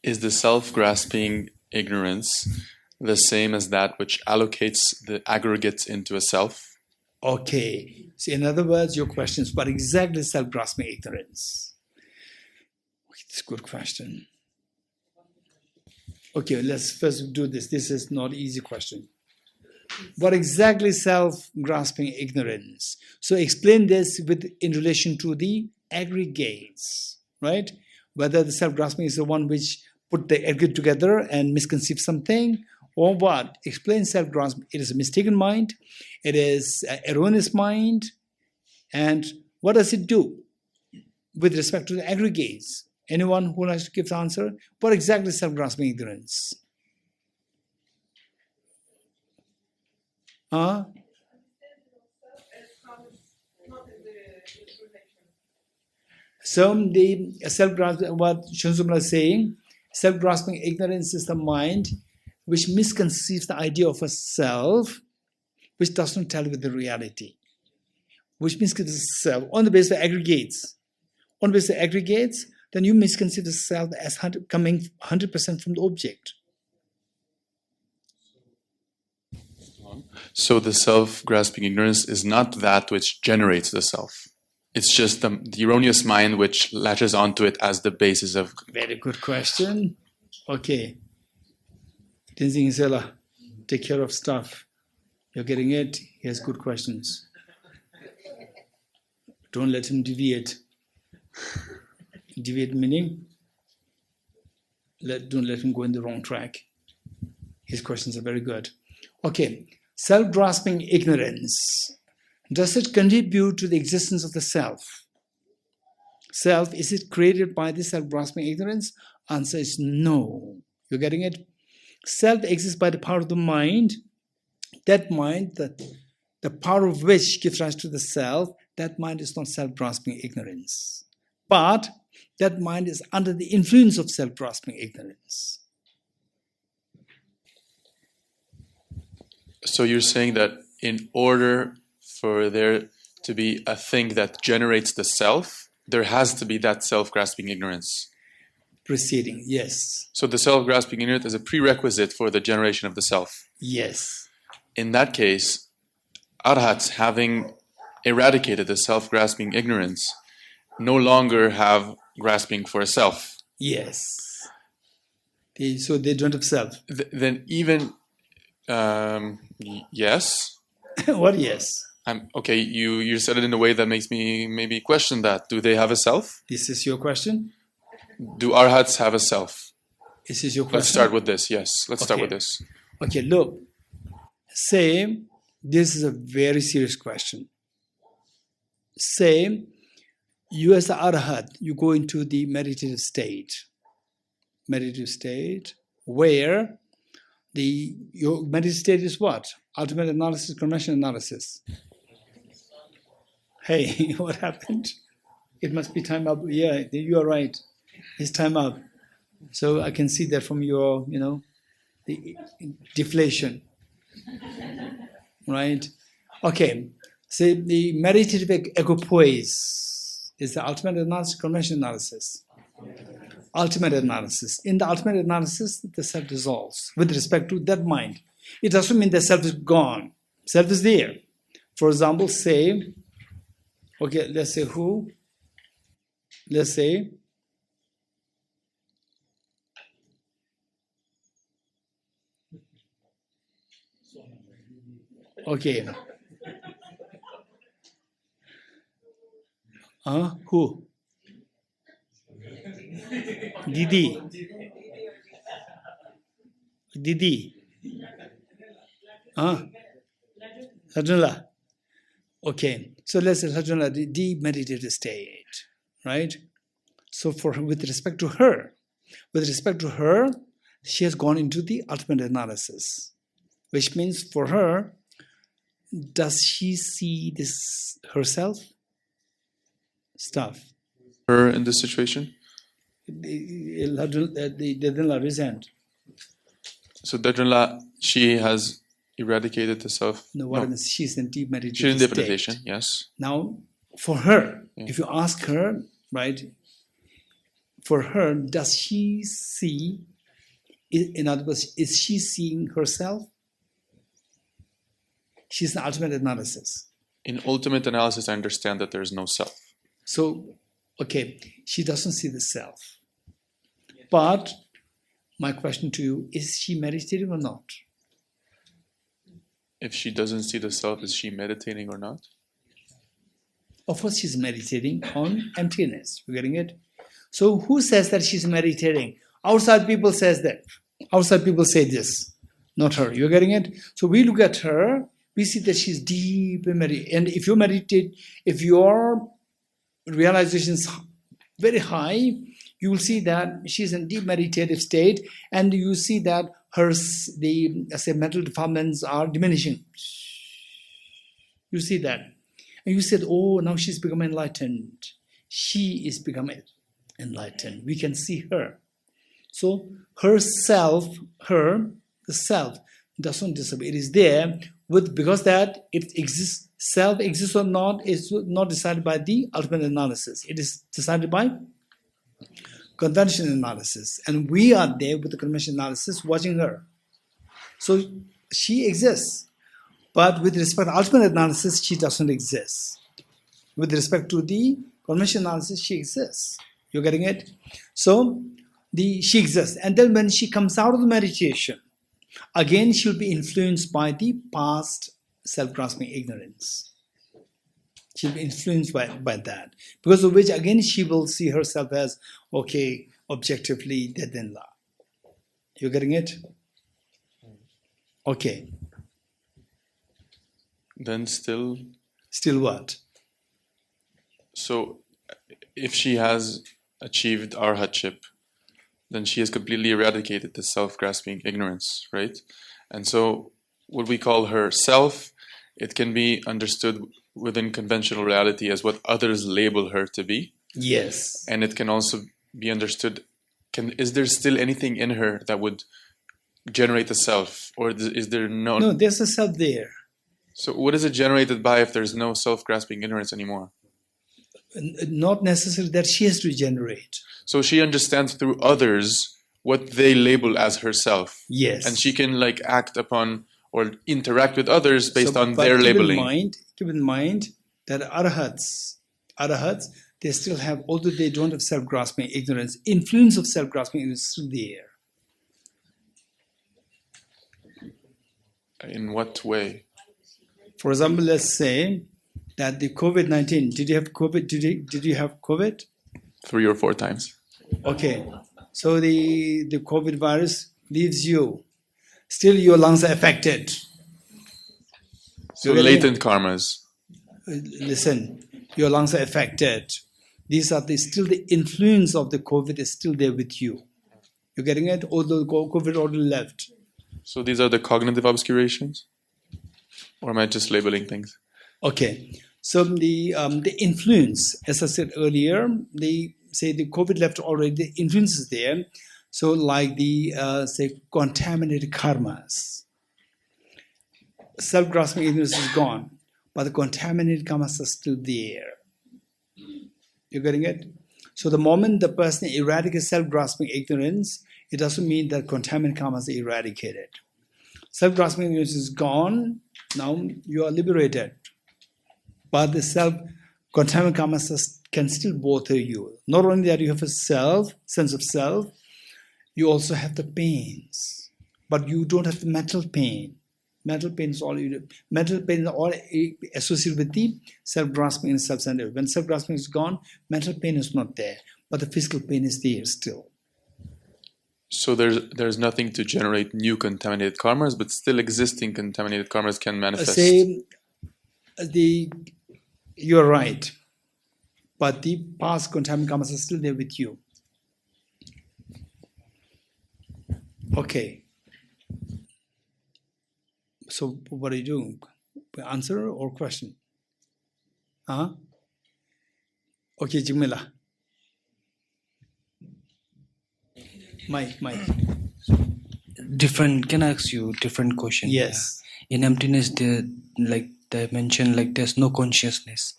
I: Is the self-grasping ignorance the same as that which allocates the aggregates into a self?
A: Okay. So in other words, your question is, what exactly is self-grasping ignorance? It's a good question. Okay, let's first do this. This is not an easy question. What exactly is self-grasping ignorance? So explain this in relation to the aggregates, right? Whether the self-grasping is the one which put the aggregate together and misconceive something, or what? Explain self-grasping. It is a mistaken mind. It is an erroneous mind. And what does it do with respect to the aggregates? Anyone who likes to give the answer? What exactly is self-grasping ignorance? So the self-grasping, what Shunsumla is saying, self-grasping ignorance is the mind which misconceives the idea of a self, which does not tell with the reality, which misconceives the self on the basis of aggregates. On the basis of aggregates, then you misconceive the self as coming 100% from the object.
I: So the self-grasping ignorance is not that which generates the self. It's just the erroneous mind which latches onto it as the basis of...
A: Very good question. Okay. Tenzin Isela, take care of stuff. You're getting it? He has good questions. Don't let him deviate. Deviate meaning? Don't let him go in the wrong track. His questions are very good. Okay. Self-grasping ignorance. Does it contribute to the existence of the self? Self, is it created by this self-grasping ignorance? Answer is no. You're getting it? Self exists by the power of the mind. That mind, the power of which gives rise to the self, that mind is not self-grasping ignorance. But that mind is under the influence of self-grasping ignorance.
I: So you're saying that in order for there to be a thing that generates the self, there has to be that self-grasping ignorance.
A: Preceding, yes.
I: So the self-grasping ignorance is a prerequisite for the generation of the self.
A: Yes.
I: In that case, arhats, having eradicated the self-grasping ignorance, no longer have grasping for a self.
A: Yes. So they don't have self.
I: Then even, yes.
A: What yes?
I: Okay, you said it in a way that makes me maybe question that. Do they have a self?
A: This is your question?
I: Do arhats have a self?
A: This is your question?
I: Let's start with this, yes. Let's start with this.
A: Okay, look. Say, this is a very serious question. Say, you as the arhat, you go into the meditative state. Meditative state, where your meditative state is what? Ultimate analysis, conventional analysis. Hey, what happened? It must be time up. Yeah, you are right. It's time up. So I can see that from your, the deflation. Right? Okay. So the meditative equipoise is the ultimate analysis, conventional analysis. Ultimate analysis. In the ultimate analysis, the self dissolves with respect to that mind. It doesn't mean the self is gone. Self is there. For example, say, okay, let's say who? Let's say, okay. Who? Didi. Rajula. Okay. So let's say Rajula, the deep meditative state, right? So with respect to her, she has gone into the ultimate analysis, which means for her, does she see this herself stuff?
I: Her in this situation?
A: The Dadinla resent.
I: So Dadinla, she has eradicated the self?
A: No, she's in deep meditation.
I: She's in deep meditation, yes.
A: Now, for her, if you ask her, right, for her, does she see, in other words, is she seeing herself? She's an ultimate analysis.
I: In ultimate analysis, I understand that there is no self.
A: So, okay, she doesn't see the self. But my question to you, is she meditating or not?
I: If she doesn't see the self, is she meditating or not?
A: Of course, she's meditating on emptiness. You're getting it? So who says that she's meditating? Outside people says that. Outside people say this, not her. You're getting it? So we look at her, we see that she's deep in meditation. And if you meditate, if your realization is very high, you will see that she's in deep meditative state, and you see that the mental defilements are diminishing. You see that. And you said, oh, now she's become enlightened. She is becoming enlightened. We can see her. So the self doesn't disappear. It is there because that it exists. Self exists or not is not decided by the ultimate analysis. It is decided by conventional analysis. And we are there with the conventional analysis watching her. So she exists. But with respect to ultimate analysis, she doesn't exist. With respect to the conventional analysis, she exists. You're getting it? So she exists. And then when she comes out of the meditation, again, she'll be influenced by the past self-grasping ignorance. She'll be influenced by that. Because of which, again, she will see herself as, okay, objectively dead in law. You're getting it? Okay.
I: Then still...
A: Still what?
I: So, if she has achieved arhatship, then she has completely eradicated the self-grasping ignorance, right? And so, what we call her self, it can be understood within conventional reality as what others label her to be.
A: Yes.
I: And it can also be understood, is there still anything in her that would generate a self? Or is there no...
A: No, there's a self there.
I: So what is it generated by if there's no self-grasping ignorance anymore?
A: Not necessarily that she has to generate.
I: So she understands through others what they label as herself.
A: Yes.
I: And she can act upon or interact with others based on their labeling.
A: Keep in mind that arhats, they still have, although they don't have self-grasping ignorance, influence of self-grasping ignorance is still there.
I: In what way?
A: For example, let's say that the COVID-19, did you have COVID? Did you have COVID?
I: 3 or 4 times.
A: Okay. So the COVID virus leaves you. Still your lungs are affected.
I: So latent karmas.
A: Listen, your lungs are affected. These are still the influence of the COVID is still there with you. You're getting it? Although COVID already left.
I: So these are the cognitive obscurations? Or am I just labeling things?
A: Okay. So the influence, as I said earlier, they say the COVID left already, the influence is there. So like the say contaminated karmas, self-grasping ignorance is gone, but the contaminated karmas are still there. You're getting it? So the moment the person eradicates self-grasping ignorance, it doesn't mean that contaminated karmas are eradicated. Self-grasping ignorance is gone, now you are liberated. But the self-contaminated karmas can still bother you. Not only that you have a sense of self, you also have the pains. But you don't have the mental pain. Mental pain is all associated with the self-grasping and self-centered. When self-grasping is gone, mental pain is not there, but the physical pain is there still.
I: So there's nothing to generate new contaminated karmas, but still existing contaminated karmas can manifest.
A: You're right, but the past contaminated karmas are still there with you. Okay. So what are you doing? Answer or question? Huh? Okay, Jamila. Mike.
K: Different. Can I ask you a different question?
A: Yes.
K: In emptiness, they mention there's no consciousness.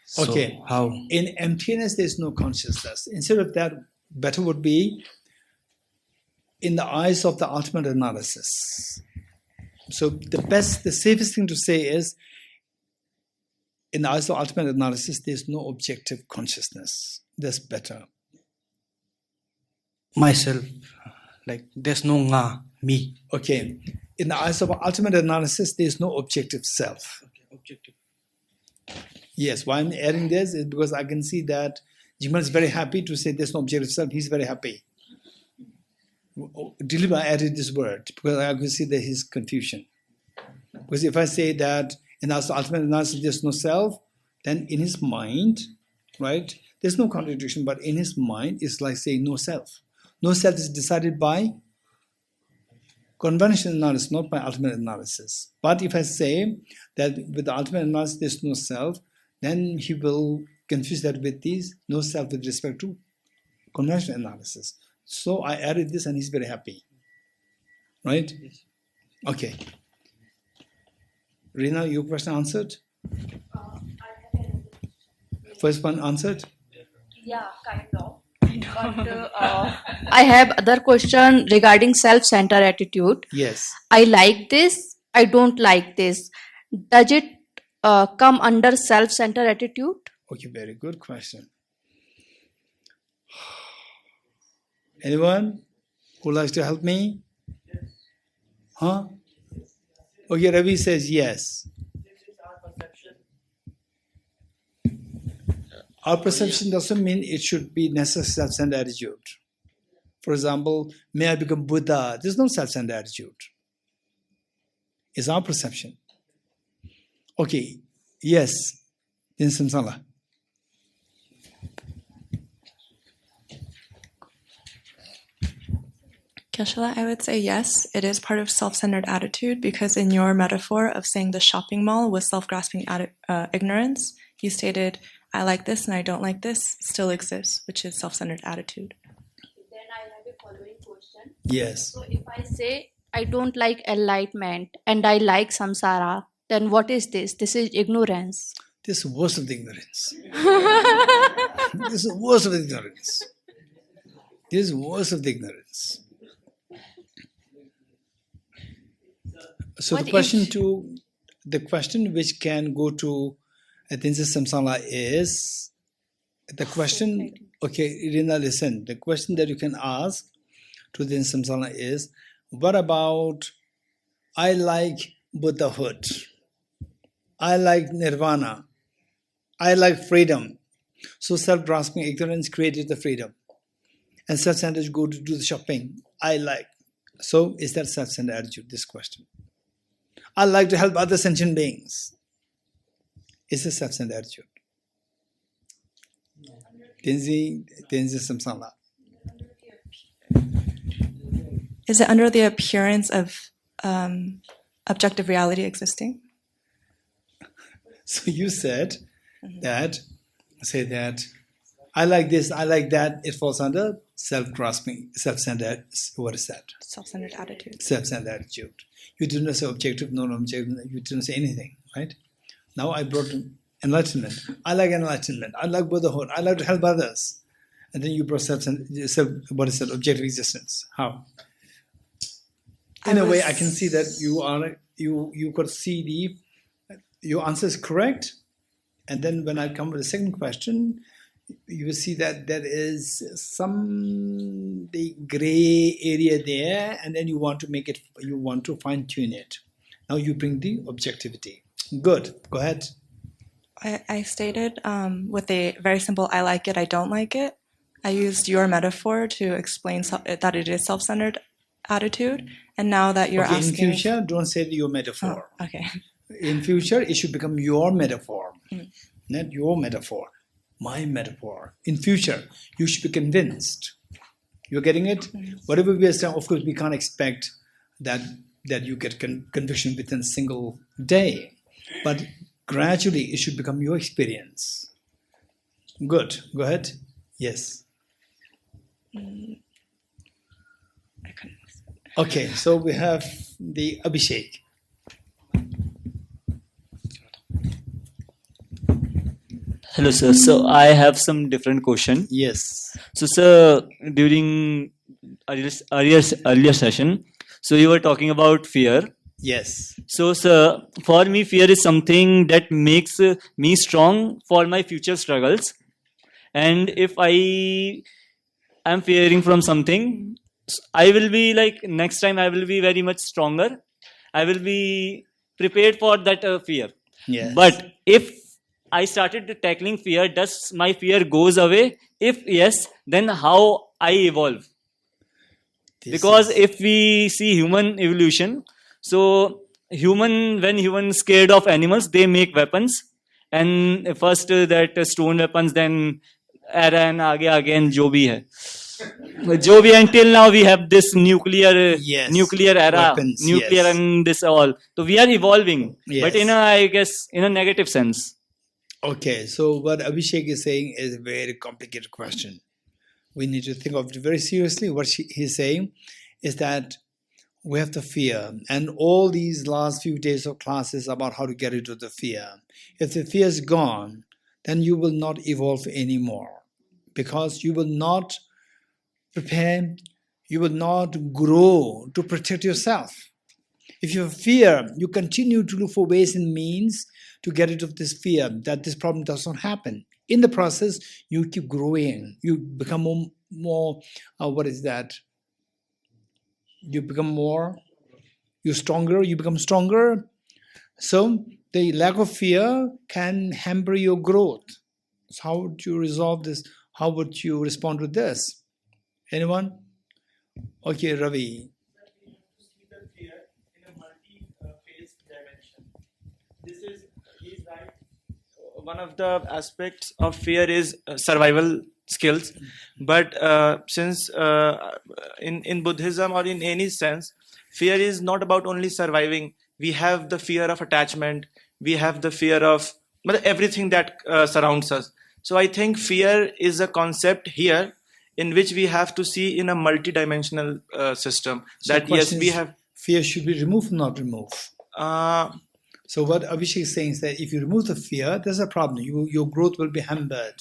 K: So
A: Okay.
K: How?
A: In emptiness, there's no consciousness. Instead of that, better would be in the eyes of the ultimate analysis. So the safest thing to say is, in the eyes of ultimate analysis, there's no objective consciousness. That's better.
K: Myself, there's no nga, me.
A: Okay. In the eyes of ultimate analysis, there's no objective self.
K: Okay, objective.
A: Yes, why I'm adding this is because I can see that Jimal is very happy to say there's no objective self. He's very happy. Deliberately I added this word because I could see that his confusion. Because if I say that in the ultimate analysis there's no self, then in his mind, right, there's no contradiction, but in his mind it's like saying no self. No self is decided by conventional analysis, not by ultimate analysis. But if I say that with the ultimate analysis there's no self, then he will confuse that with this no self with respect to conventional analysis. So I added this and he's very happy. Right? Okay. Rina, your question answered? First one answered?
H: Yeah, kind of. But I have other question regarding self-centered attitude.
A: Yes.
H: I like this. I don't like this. Does it come under self-centered attitude?
A: Okay, very good question. Anyone who likes to help me? Huh? Okay, Ravi says yes. Our perception doesn't mean it should be necessary self-centered attitude. For example, may I become Buddha? There's no self-centered attitude. It's our perception. Okay, yes. Then Samsala.
F: Geshe, I would say yes, it is part of self-centered attitude because in your metaphor of saying the shopping mall was self-grasping ignorance, you stated, I like this and I don't like this still exists, which is self-centered attitude.
H: Then I have a following question.
A: Yes.
H: So if I say I don't like enlightenment and I like samsara, then what is this? This is ignorance.
A: This is worst of the ignorance. This is worst of the ignorance. This is worst of the ignorance. So the question which can go to Atinsa Samsala is the question, okay, Irina, listen, the question that you can ask to the Samsala is, what about I like Buddhahood, I like nirvana, I like freedom. So self-grasping ignorance created the freedom. And self-centered go to do the shopping. I like. So is that self-centered attitude, this question? I like to help other sentient beings. Is a self-centered attitude? Tenzi Samsala.
F: Is it under the appearance of objective reality existing?
A: So you said that, I like this, I like that, it falls under self-grasping, self-centered, what is that?
F: Self-centered attitude.
A: Self-centered attitude. You didn't say objective, non-objective, you didn't say anything, right? Now I brought enlightenment. I like enlightenment. I like Buddhahood. I like to help others. And then you brought what is that? Objective existence. How? In a way, I can see that you could see your answer is correct. And then when I come with the second question, you will see that there is the gray area there, and then you want to fine tune it. Now you bring the objectivity. Good. Go ahead.
F: I stated with a very simple I like it, I don't like it. I used your metaphor to explain that it is self-centered attitude. And now that you're asking...
A: in future, don't say your metaphor.
F: Oh, okay.
A: In future, it should become your metaphor, not your metaphor, my metaphor. In future, you should be convinced. You're getting it? Whatever we are saying, of course, we can't expect that you get conviction within a single day. But gradually, it should become your experience. Good. Go ahead. Yes. Okay, so we have the Abhishek.
O: Hello, sir. So I have some different question.
A: Yes.
O: So, sir, during earlier session, so you were talking about fear.
A: Yes.
O: So, sir, for me, fear is something that makes me strong for my future struggles. And if I am fearing from something, I will be like, next time I will be very much stronger. I will be prepared for that fear.
A: Yes.
O: But if I started tackling fear, does my fear goes away? If yes, then how I evolve? Because if we see human evolution, so when humans scared of animals, they make weapons. And first that stone weapons, then arrow and again jo bhi hai. Jo bhi, until now we have this nuclear era,
A: weapons,
O: nuclear and this all. So we are evolving,
A: Yes.
O: but I guess in a negative sense.
A: Okay, so what Abhishek is saying is a very complicated question. We need to think of it very seriously. What he's saying is that we have the fear, and all these last few days of classes about how to get rid of the fear. If the fear is gone, then you will not evolve anymore, because you will not prepare, you will not grow to protect yourself. If you have fear, you continue to look for ways and means to get rid of this fear, that this problem does not happen. In the process, you keep growing. You become more what is that? You become you're stronger, you become stronger. So the lack of fear can hamper your growth. So how would you resolve this? How would you respond to this? Anyone? Okay, Ravi.
L: One of the aspects of fear is survival skills, but since in Buddhism or in any sense, fear is not about only surviving. We have the fear of attachment, we have the fear of everything that surrounds us. So I think fear is a concept here in which we have to see in a multidimensional system.
A: So
L: that yes, we have
A: fear should be removed, not removed. So what Abhishek is saying is that if you remove the fear, there's a problem. Your growth will be hampered.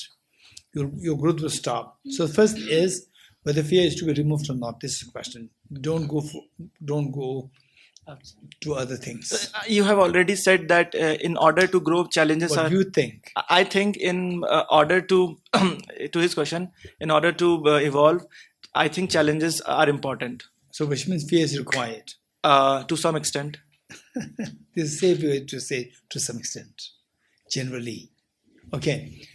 A: Your growth will stop. So first is whether fear is to be removed or not. This is the question. Don't go to other things.
L: You have already said that in order to grow, challenges
A: What
L: are.
A: do you think?
L: I think in order to to his question, in order to evolve, I think challenges are important.
A: So which means fear is required.
L: To some extent.
A: This is a safe way to say to some extent, generally. Okay.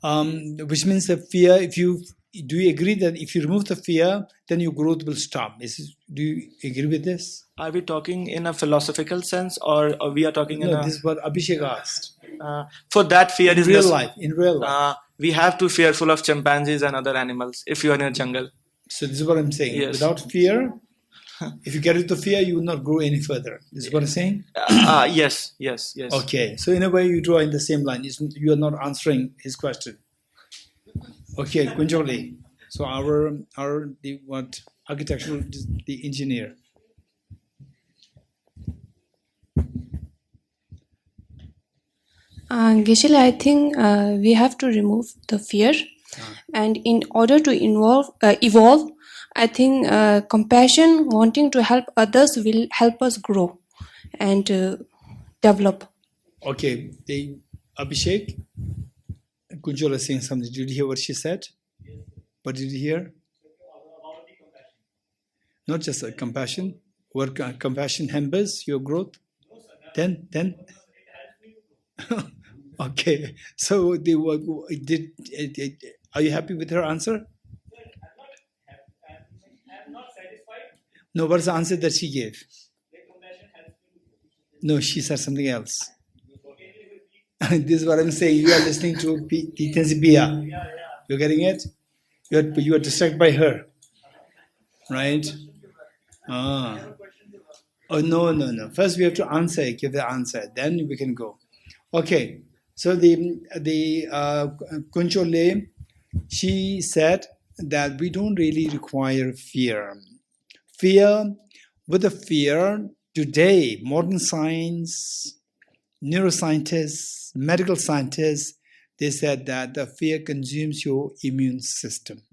A: Which means the fear, do you agree that if you remove the fear, then your growth will stop? Do you agree with this?
L: Are we talking in a philosophical sense, or we are talking
A: No, this is what Abhishek asked.
L: For that fear
A: In
L: is
A: real life.
L: we have to fearful of chimpanzees and other animals if you are in a jungle.
A: So this is what I'm saying.
L: Yes.
A: Without fear, If you get rid of fear, you will not grow any further. Is what I'm saying?
L: Yes.
A: Okay, so in a way you draw in the same line. You are not answering his question. Okay, Kunjoli. So the architectural, the engineer.
P: Geshe, I think we have to remove the fear, and in order to evolve, I think compassion, wanting to help others, will help us grow and develop.
A: Okay, Abhishek, Kunjola is saying something. Did you hear what she said? What did you hear? Not just a compassion. What compassion hampers your growth? Then. Okay. So are you happy with her answer?
C: I'm not satisfied.
A: No, what's the answer that she gave? No, she said something else. This is what I'm saying. You are listening to Titensi Bia. You're getting it? You are distracted by her. Right? Oh, no. First we have to give the answer. Then we can go. Okay. So the Kunchole, she said that we don't really require fear. With the fear, today, modern science, neuroscientists, medical scientists, they said that the fear consumes your immune system.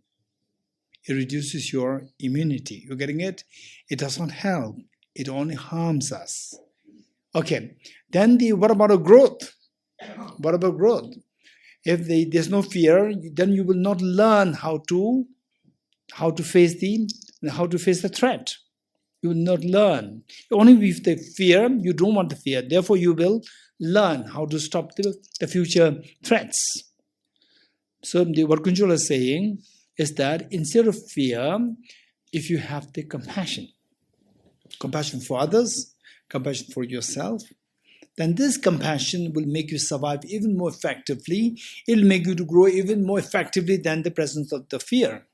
A: It reduces your immunity. You're getting it? It does not help. It only harms us. Okay. Then what about growth? What about growth? If there's no fear, then you will not learn how to face the threat. You will not learn. Only with the fear, you don't want the fear. Therefore, you will learn how to stop the future threats. So what Kunjula is saying is that instead of fear, if you have the compassion for others, compassion for yourself, then this compassion will make you survive even more effectively. It will make you to grow even more effectively than the presence of the fear.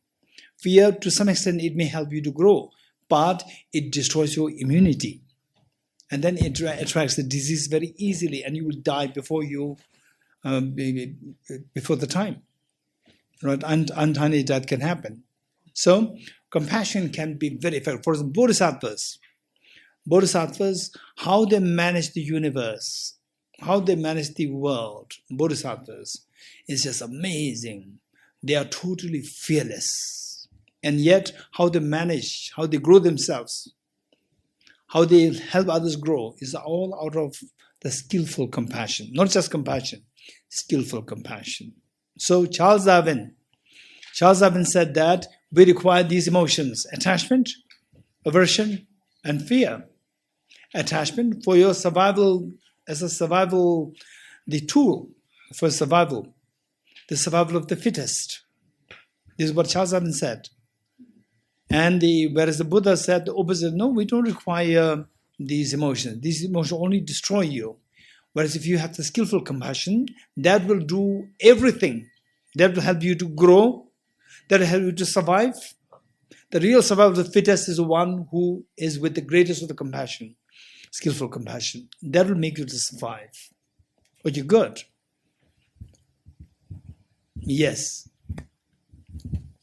A: Fear, to some extent, it may help you to grow, but it destroys your immunity. And then it attracts the disease very easily, and you will die before the time. Right? And untimely death can happen. So, compassion can be very effective. For example, Bodhisattvas, how they manage the universe, how they manage the world, Bodhisattvas, is just amazing. They are totally fearless. And yet, how they manage, how they grow themselves, how they help others grow, is all out of the skillful compassion. Not just compassion, skillful compassion. So Charles Darwin said that we require these emotions: attachment, aversion, and fear. Attachment for your survival, as a survival, the tool for survival, the survival of the fittest. This is what Charles Darwin said. And whereas the Buddha said the opposite, no, we don't require these emotions. These emotions only destroy you. Whereas if you have the skillful compassion, that will do everything. That will help you to grow. That will help you to survive. The real survival of the fittest is the one who is with the greatest of the compassion, skillful compassion. That will make you to survive. But you're good. Yes.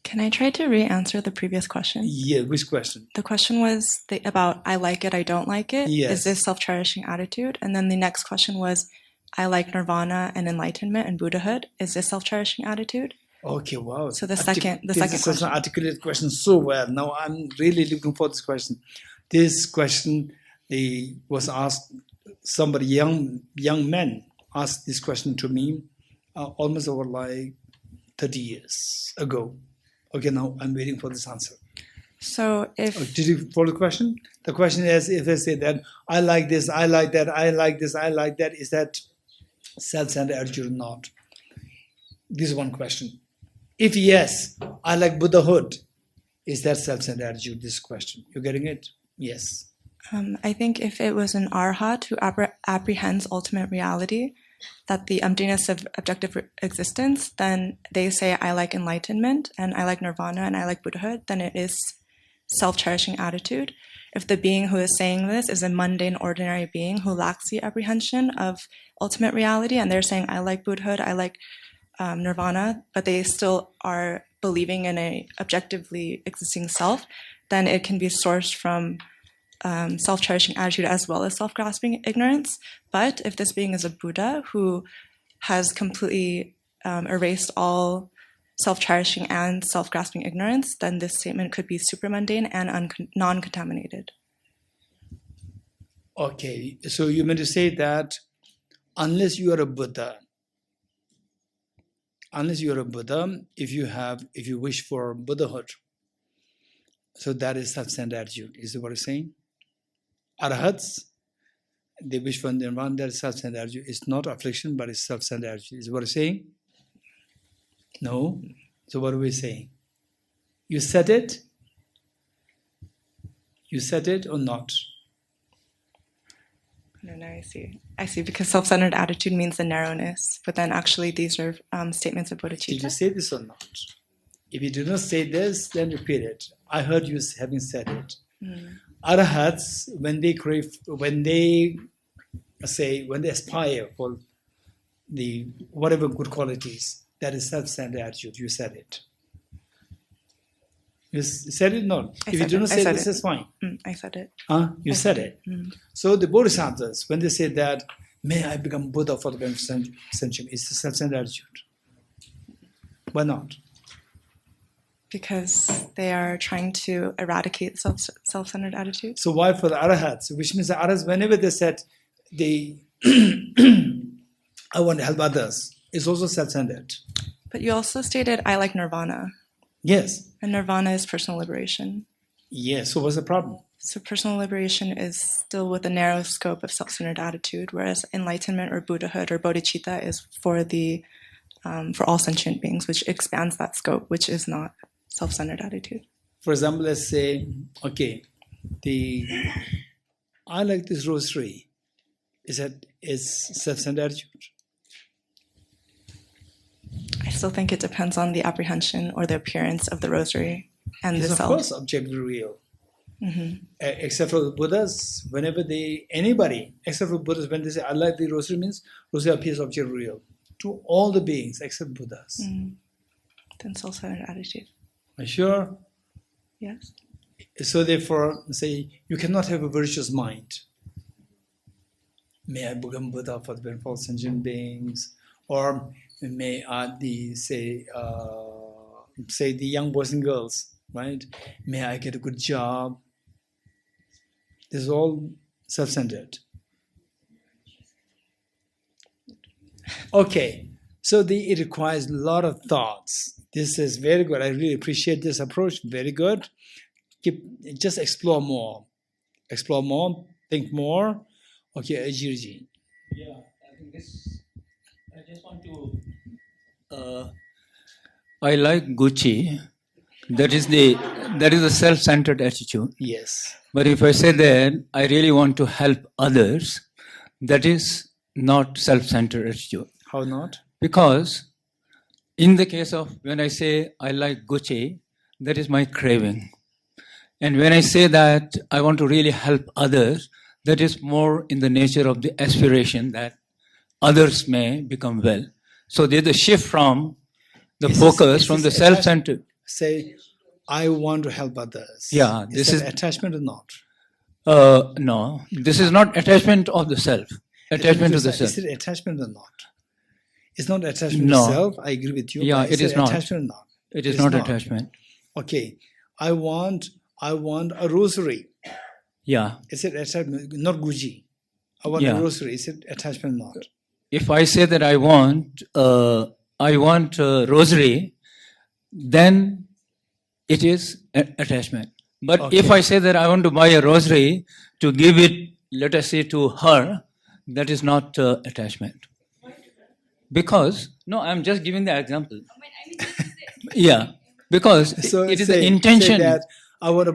F: Can I try to re-answer the previous question?
A: Yeah, which question?
F: The question was about I like it, I don't like it.
A: Yes.
F: Is this self-cherishing attitude? And then the next question was I like nirvana and enlightenment and Buddhahood. Is this self-cherishing attitude?
A: Okay, wow.
F: So the second
A: question. Articulate question so well. Now I'm really looking for this question. This question was asked. Somebody, young men, asked this question to me almost over like 30 years ago. Okay, now I'm waiting for this answer.
F: So
A: did you follow the question? The question is, if I say that I like this, I like that, I like this, I like that, is that self-centered attitude or not? This is one question. If yes, I like Buddhahood, is that self-centered attitude? This question. You're getting it? Yes.
F: I think if it was an arhat who apprehends ultimate reality, that the emptiness of objective existence, then they say I like enlightenment and I like nirvana and I like Buddhahood, then it is self-cherishing attitude. if the being who is saying this is a mundane, ordinary being who lacks the apprehension of ultimate reality, and they're saying, I like Buddhahood, I like nirvana, but they still are believing in a objectively existing self, then it can be sourced from self-cherishing attitude as well as self-grasping ignorance. But if this being is a Buddha who has completely erased all self-cherishing and self-grasping ignorance, then this statement could be supramundane and non-contaminated.
A: Okay, so you meant to say that unless you are a Buddha, if you wish for Buddhahood, so that is self-centered attitude. Is that what you're saying? Arhats, they wish for nirvana, that is self-centered attitude. It's not affliction, but it's self-centered attitude. Is that what you're saying? No? So what are we saying? You said it? You said it or not?
F: No, I see. I see, because self-centered attitude means the narrowness, but then actually these are statements of bodhicitta.
A: Did you say this or not? If you do not say this, then repeat it. I heard you having said it. Arhats, when they aspire for the whatever good qualities, that is self-centered attitude. You said it. You said it not. If you do not say this, it's fine.
F: I said it.
A: You said it. So the bodhisattvas, when they say that, may I become Buddha for the benefit of sentient, it's a self-centered attitude. Why not?
F: Because they are trying to eradicate self-centered attitude.
A: So why for the arahats? Which means the arahats, whenever they said I want to help others, it's also self-centered.
F: But you also stated, I like nirvana.
A: Yes.
F: And nirvana is personal liberation.
A: Yes, so what's the problem?
F: So personal liberation is still with a narrow scope of self-centered attitude, whereas enlightenment or Buddhahood or bodhicitta is for all sentient beings, which expands that scope, which is not self-centered attitude.
A: For example, let's say, okay, I like this rosary. Is self-centered attitude?
F: I still think it depends on the apprehension or the appearance of the rosary and
A: it's
F: the self.
A: Of course, objectively real.
F: Mm-hmm.
A: Except for the Buddhas, anybody, except for Buddhas, when they say, I like the rosary, means rosary appears objectively real to all the beings except Buddhas.
F: Then self-centered attitude.
A: Are you sure?
F: Yes.
A: So therefore, say, you cannot have a virtuous mind. May I become Buddha for the benefit of sentient beings, or may say the young boys and girls, right? May I get a good job. This is all self-centered. Okay, so it requires a lot of thoughts. This is very good. I really appreciate this approach. Very good. Just explore more. Explore more. Think more. Okay, Ajirji.
E: Yeah, I think this. I just want to. I like Gucci. That is a self-centered attitude.
A: Yes.
E: But if I say that I really want to help others, that is not self-centered attitude.
A: How not?
E: Because in the case of when I say I like Gucci, that is my craving. And when I say that I want to really help others, that is more in the nature of the aspiration that others may become well. So there's a shift from the focus from the self-centered.
A: Say, I want to help others.
E: Yeah,
A: this is attachment or not?
E: No, this is not attachment of the self. Attachment to the self.
A: Is it attachment or not? It's not attachment
E: No.
A: to self. I agree with you.
E: Yeah,
A: but
E: it is not.
A: Attachment or not?
E: It is not attachment.
A: Okay, I want a rosary.
E: Yeah.
A: Is it attachment? Not Gucci. I want a rosary. Is it attachment or not?
E: If I say that I want a rosary, then it is attachment. But if I say that I want to buy a rosary to give it, let us say, to her, that is not attachment. Because, no, I'm just giving the example. Yeah, because it is the intention.
A: Say that I want to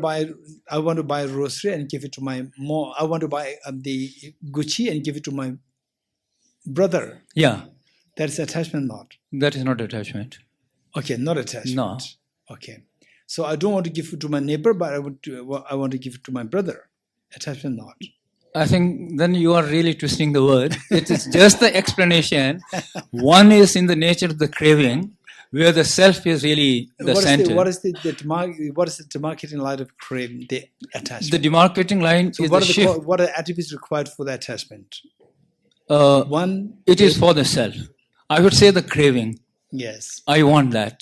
A: buy a rosary and give it to my mom. I want to buy the Gucci and give it to my brother.
E: Yeah.
A: That is attachment, not?
E: That is not attachment.
A: Okay, not attachment.
E: No.
A: Okay. So I don't want to give it to my neighbor, but I want to give it to my brother. Attachment not.
E: I think then you are really twisting the word. It is just the explanation. One is in the nature of the craving, where the self is really the center.
A: What is the demarcating line of craving? The attachment.
E: The demarcating line
A: So
E: is
A: what
E: the
A: are
E: shift.
A: what are attributes required for the attachment?
E: It is for the self. I would say the craving.
A: Yes.
E: I want that.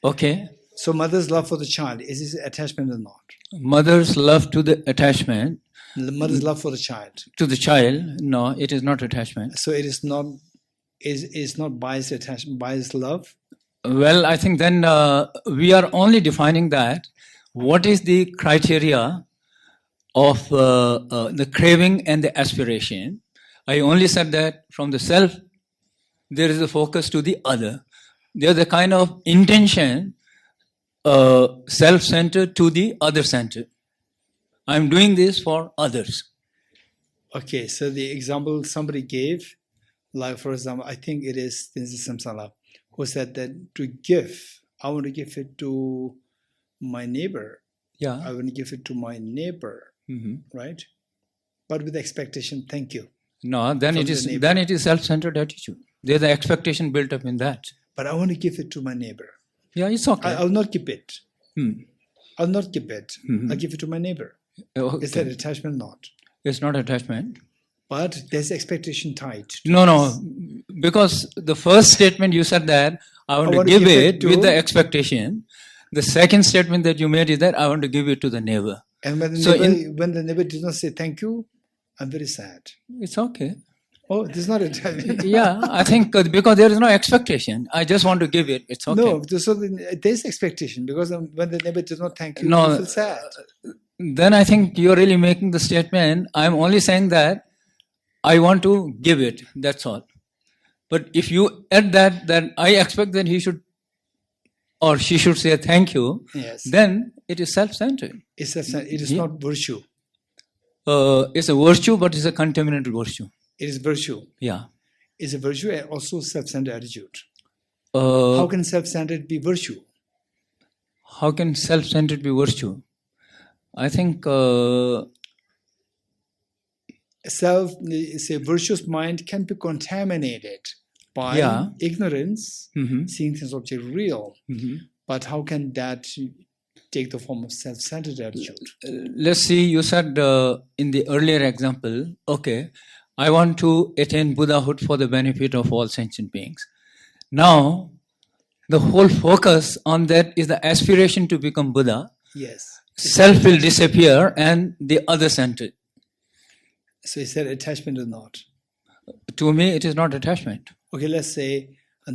E: Okay.
A: So mother's love for the child, is this attachment or not?
E: Mother's love to the attachment.
A: The mother's love for the child.
E: To the child, no, it is not attachment.
A: So it is not biased attachment, biased love.
E: Well, I think then we are only defining that. What is the criteria of the craving and the aspiration? I only said that from the self, there is a focus to the other. There's a kind of intention, self-centered to the other-centered. I'm doing this for others.
A: Okay, so the example somebody gave, like for example, I think it is Samsala, who said that to give, I want to give it to my neighbor.
E: Yeah.
A: I want to give it to my neighbor, right? But with expectation, thank you.
E: No, then it is self-centered attitude. There's an expectation built up in that.
A: But I want to give it to my neighbor.
E: Yeah, it's okay.
A: I'll not keep it. I'll not keep it. I'll give it to my neighbor.
E: Okay.
A: Is that attachment? Not.
E: It's not attachment.
A: But there's expectation tied.
E: No, because the first statement you said that I want to give it with the expectation. The second statement that you made is that I want to give it to the neighbor.
A: And when the neighbor does not say thank you, I'm very sad.
E: It's okay.
A: Oh, this is not attachment.
E: Yeah, I think because there is no expectation. I just want to give it. It's okay.
A: No, so there's expectation because when the neighbor does not thank you, you feel sad.
E: Then I think you're really making the statement. I'm only saying that I want to give it. That's all. But if you add that, then I expect that he should or she should say thank you.
A: Yes.
E: Then it is self-centered.
A: It's self-centered. It is not virtue.
E: It's a virtue, but it's a contaminated virtue.
A: It is virtue.
E: Yeah.
A: It's a virtue and also self-centered attitude. How can self-centered be virtue?
E: How can self-centered be virtue? I think
A: a virtuous mind can be contaminated by ignorance, seeing things object real. But how can that take the form of self-centered attitude?
E: Let's see, you said in the earlier example, okay, I want to attain Buddhahood for the benefit of all sentient beings. Now, the whole focus on that is the aspiration to become Buddha.
A: Yes.
E: Self will disappear and the other centered.
A: So is that attachment or not?
E: To me, it is not attachment.
A: Okay, let's say I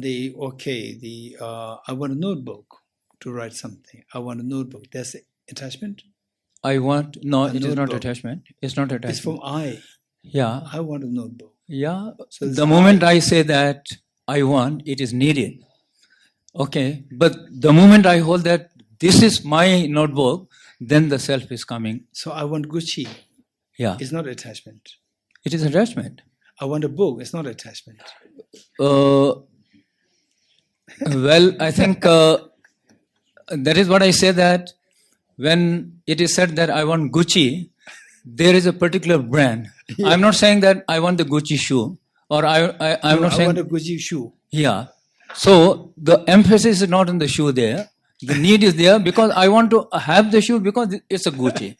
A: want a notebook to write something. I want a notebook. That's attachment?
E: It is not attachment. It's not attachment.
A: It's from I.
E: Yeah.
A: I want a notebook.
E: Yeah. So the moment I say that I want, it is needed. Okay. But the moment I hold that this is my notebook, then the self is coming.
A: So I want Gucci.
E: Yeah.
A: It's not attachment.
E: It is attachment.
A: I want a book. It's not attachment.
E: Well, I think that is what I say, that when it is said that I want Gucci, there is a particular brand. Yeah. I'm not saying that I want the Gucci shoe, or I'm not saying
A: I want a Gucci shoe.
E: Yeah. So the emphasis is not on the shoe there. The need is there because I want to have the shoe because it's a Gucci.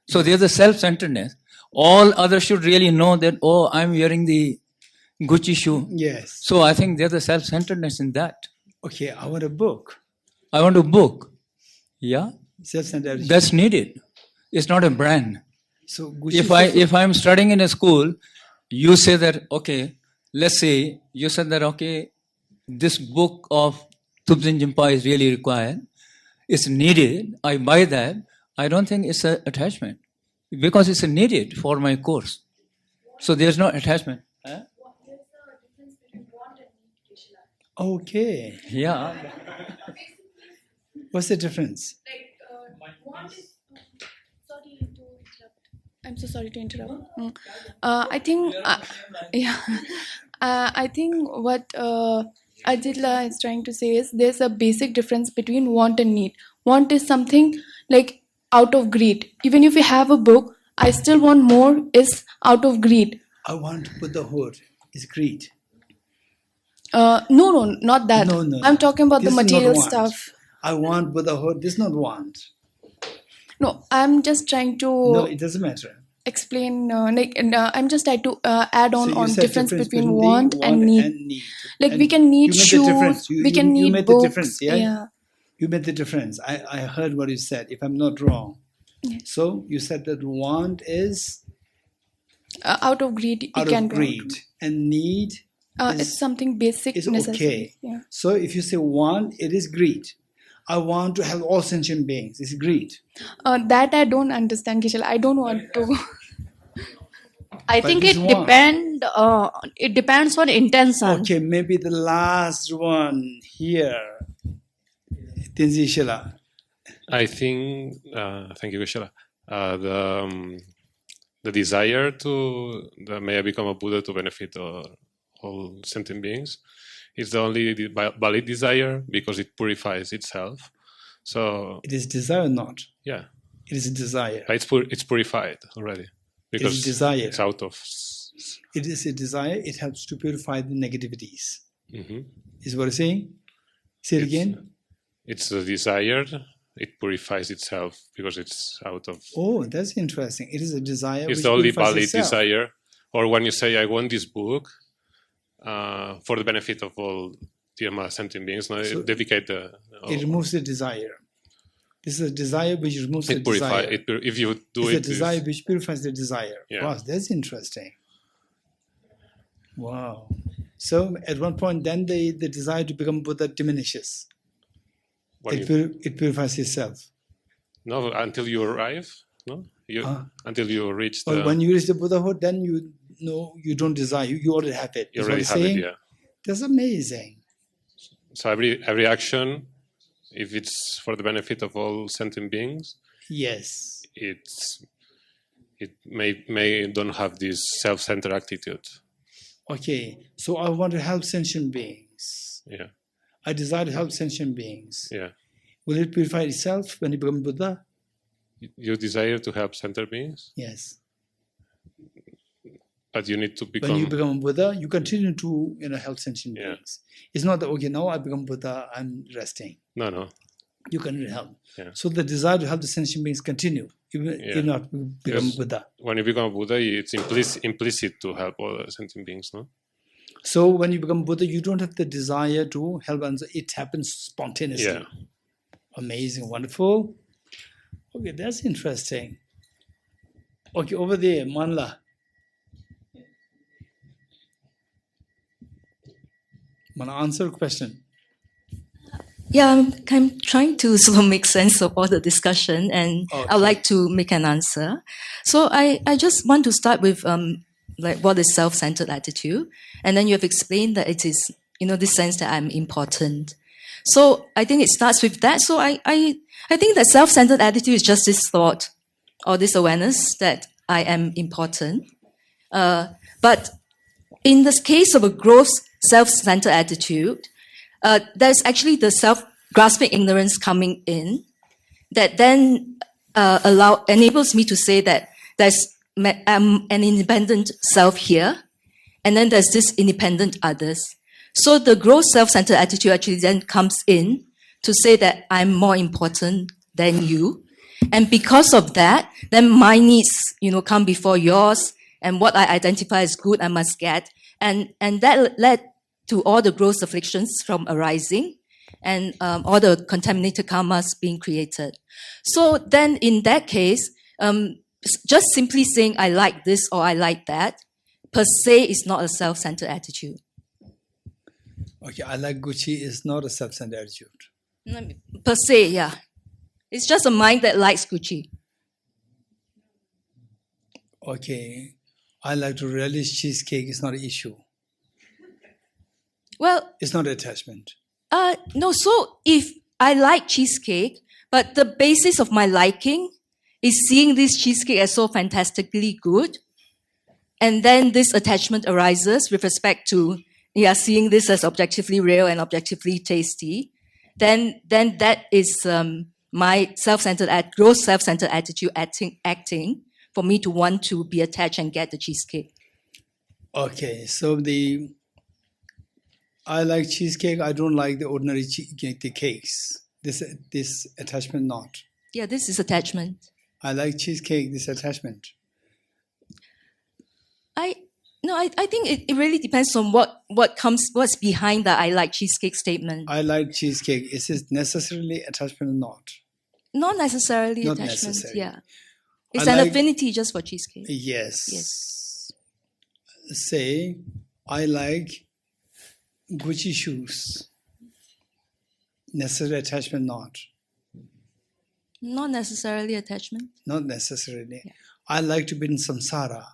E: So there's a self-centeredness. All others should really know that, oh, I'm wearing the Gucci shoe.
A: Yes.
E: So I think there's a self-centeredness in that.
A: Okay, I want a book.
E: I want a book. Yeah.
A: Self-centered.
E: That's needed. It's not a brand.
A: So Gucci
E: if I'm studying in a school, you say that, okay, let's say you said that, okay, this book of Tubzin Jimpa is really required. It's needed. I buy that. I don't think it's an attachment because it's needed for my course. So there's no attachment. Huh?
A: Okay.
E: Yeah.
A: What's the difference?
P: Want is, sorry to interrupt. I'm so sorry to interrupt. I think, I think what Ajitla is trying to say is there's a basic difference between want and need. Want is something like out of greed. Even if you have a book, I still want more is out of greed.
A: I want Buddhahood is greed.
P: No, not that.
A: No.
P: I'm talking about
A: This
P: the
A: is not
P: material
A: want.
P: stuff.
A: I want Buddhahood. This is not want.
P: No, I'm just trying to
A: No, it doesn't matter.
P: explain. I'm just trying to add
A: So
P: on
A: you said
P: difference between
A: the
P: want and need. Like
A: And
P: we can need
A: you made the
P: shoes,
A: difference.
P: we can
A: you
P: need
A: made
P: books.
A: the difference, yeah? You made the difference. I heard what you said, if I'm not wrong.
P: Yes.
A: So you said that want is
P: Out of greed, it
A: out
P: can
A: of
P: be.
A: greed, and need
P: It's something basic
A: is
P: necessity.
A: okay.
P: Yeah.
A: So if you say want, it is greed. I want to help all sentient beings. It's greed.
P: That I don't understand, Kishal. I don't want to.
H: I
A: But
H: think
A: this
H: it depends on intention.
A: Okay, maybe the last one here. Tenzin Shila.
Q: I think, thank you, Geshe. The desire may I become a Buddha to benefit all sentient beings is the only valid desire because it purifies itself. So
A: it is desire or not?
Q: Yeah.
A: It is a desire.
Q: It's purified already because
A: it is desire.
Q: it's out of.
A: It is a desire. It helps to purify the negativities.
Q: Mm-hmm.
A: Is what I'm saying? Say it again.
Q: It's the desire. It purifies itself because it's out of.
A: Oh, that's interesting. It is a desire.
Q: It's
A: which
Q: the only
A: purifies
Q: valid
A: itself.
Q: desire. Or when you say, I want this book for the benefit of all Dharma sentient beings, no,
A: So
Q: dedicate the.
A: It removes the desire. This is a desire which removes the
Q: It purifies.
A: desire.
Q: If you do
A: It's
Q: it,
A: a desire which purifies the desire.
Q: Yeah.
A: Wow, that's interesting. Wow. So at one point, then the desire to become Buddha diminishes. It purifies itself.
Q: No, until you arrive. No, until you reach the.
A: But when you reach the Buddhahood, then you don't desire. You already have it.
Q: You
A: Is
Q: already
A: what I'm
Q: have it.
A: saying?
Q: Yeah.
A: That's amazing.
Q: So every action, if it's for the benefit of all sentient beings,
A: Yes.
Q: it may don't have this self-centered attitude.
A: Okay. So I want to help sentient beings.
Q: Yeah.
A: I desire to help sentient beings.
Q: Yeah.
A: Will it purify itself when you become Buddha?
Q: You desire to help sentient beings,
A: Yes.
Q: but you need to become.
A: When you become Buddha, you continue to help sentient beings. It's not that okay, now I become Buddha, I'm resting.
Q: No.
A: You can help.
Q: Yeah.
A: So the desire to help the sentient beings continue, even if not become
Q: Because
A: Buddha.
Q: when you become Buddha, it's implicit to help all the sentient beings, no?
A: So when you become Buddha, you don't have the desire to help others. It happens spontaneously.
Q: Yeah.
A: Amazing, wonderful. Okay, that's interesting. Okay, over there, Manla. Want to answer a question?
R: Yeah, I'm trying to sort of make sense of all the discussion, and I'd like to make an answer. So I just want to start with like what is self-centered attitude, and then you have explained that it is this sense that I'm important. So I think it starts with that. So I think that self-centered attitude is just this thought or this awareness that I am important. But in this case of a gross self-centered attitude, there's actually the self-grasping ignorance coming in that then enables me to say that I'm an independent self here, and then there's this independent others. So the gross self-centered attitude actually then comes in to say that I'm more important than you. And because of that, then my needs, come before yours, and what I identify as good, I must get. And that led to all the gross afflictions from arising and all the contaminated karmas being created. So then in that case, just simply saying I like this or I like that, per se is not a self-centered attitude.
A: Okay, I like Gucci is not a self-centered attitude.
R: Per se, yeah. It's just a mind that likes Gucci.
A: Okay, I like to relish cheesecake is not an issue.
R: Well,
A: it's not attachment.
R: No, so if I like cheesecake, but the basis of my liking is seeing this cheesecake as so fantastically good, and then this attachment arises with respect to seeing this as objectively real and objectively tasty, then that is my gross self-centered attitude acting for me to want to be attached and get the cheesecake.
A: Okay, so I like cheesecake. I don't like the ordinary the cakes. This attachment not.
R: Yeah, this is attachment.
A: I like cheesecake. This attachment.
R: I think it really depends on what's behind that I like cheesecake statement.
A: I like cheesecake. Is it necessarily attachment or not?
R: Not necessarily
A: Not
R: attachment.
A: necessary.
R: Yeah, it's
A: I
R: an
A: like-
R: affinity just for cheesecake.
A: Yes.
R: Yes.
A: Say, I like Gucci shoes. Necessary attachment not.
R: Not necessarily attachment.
A: Not necessarily. I like to be in samsara.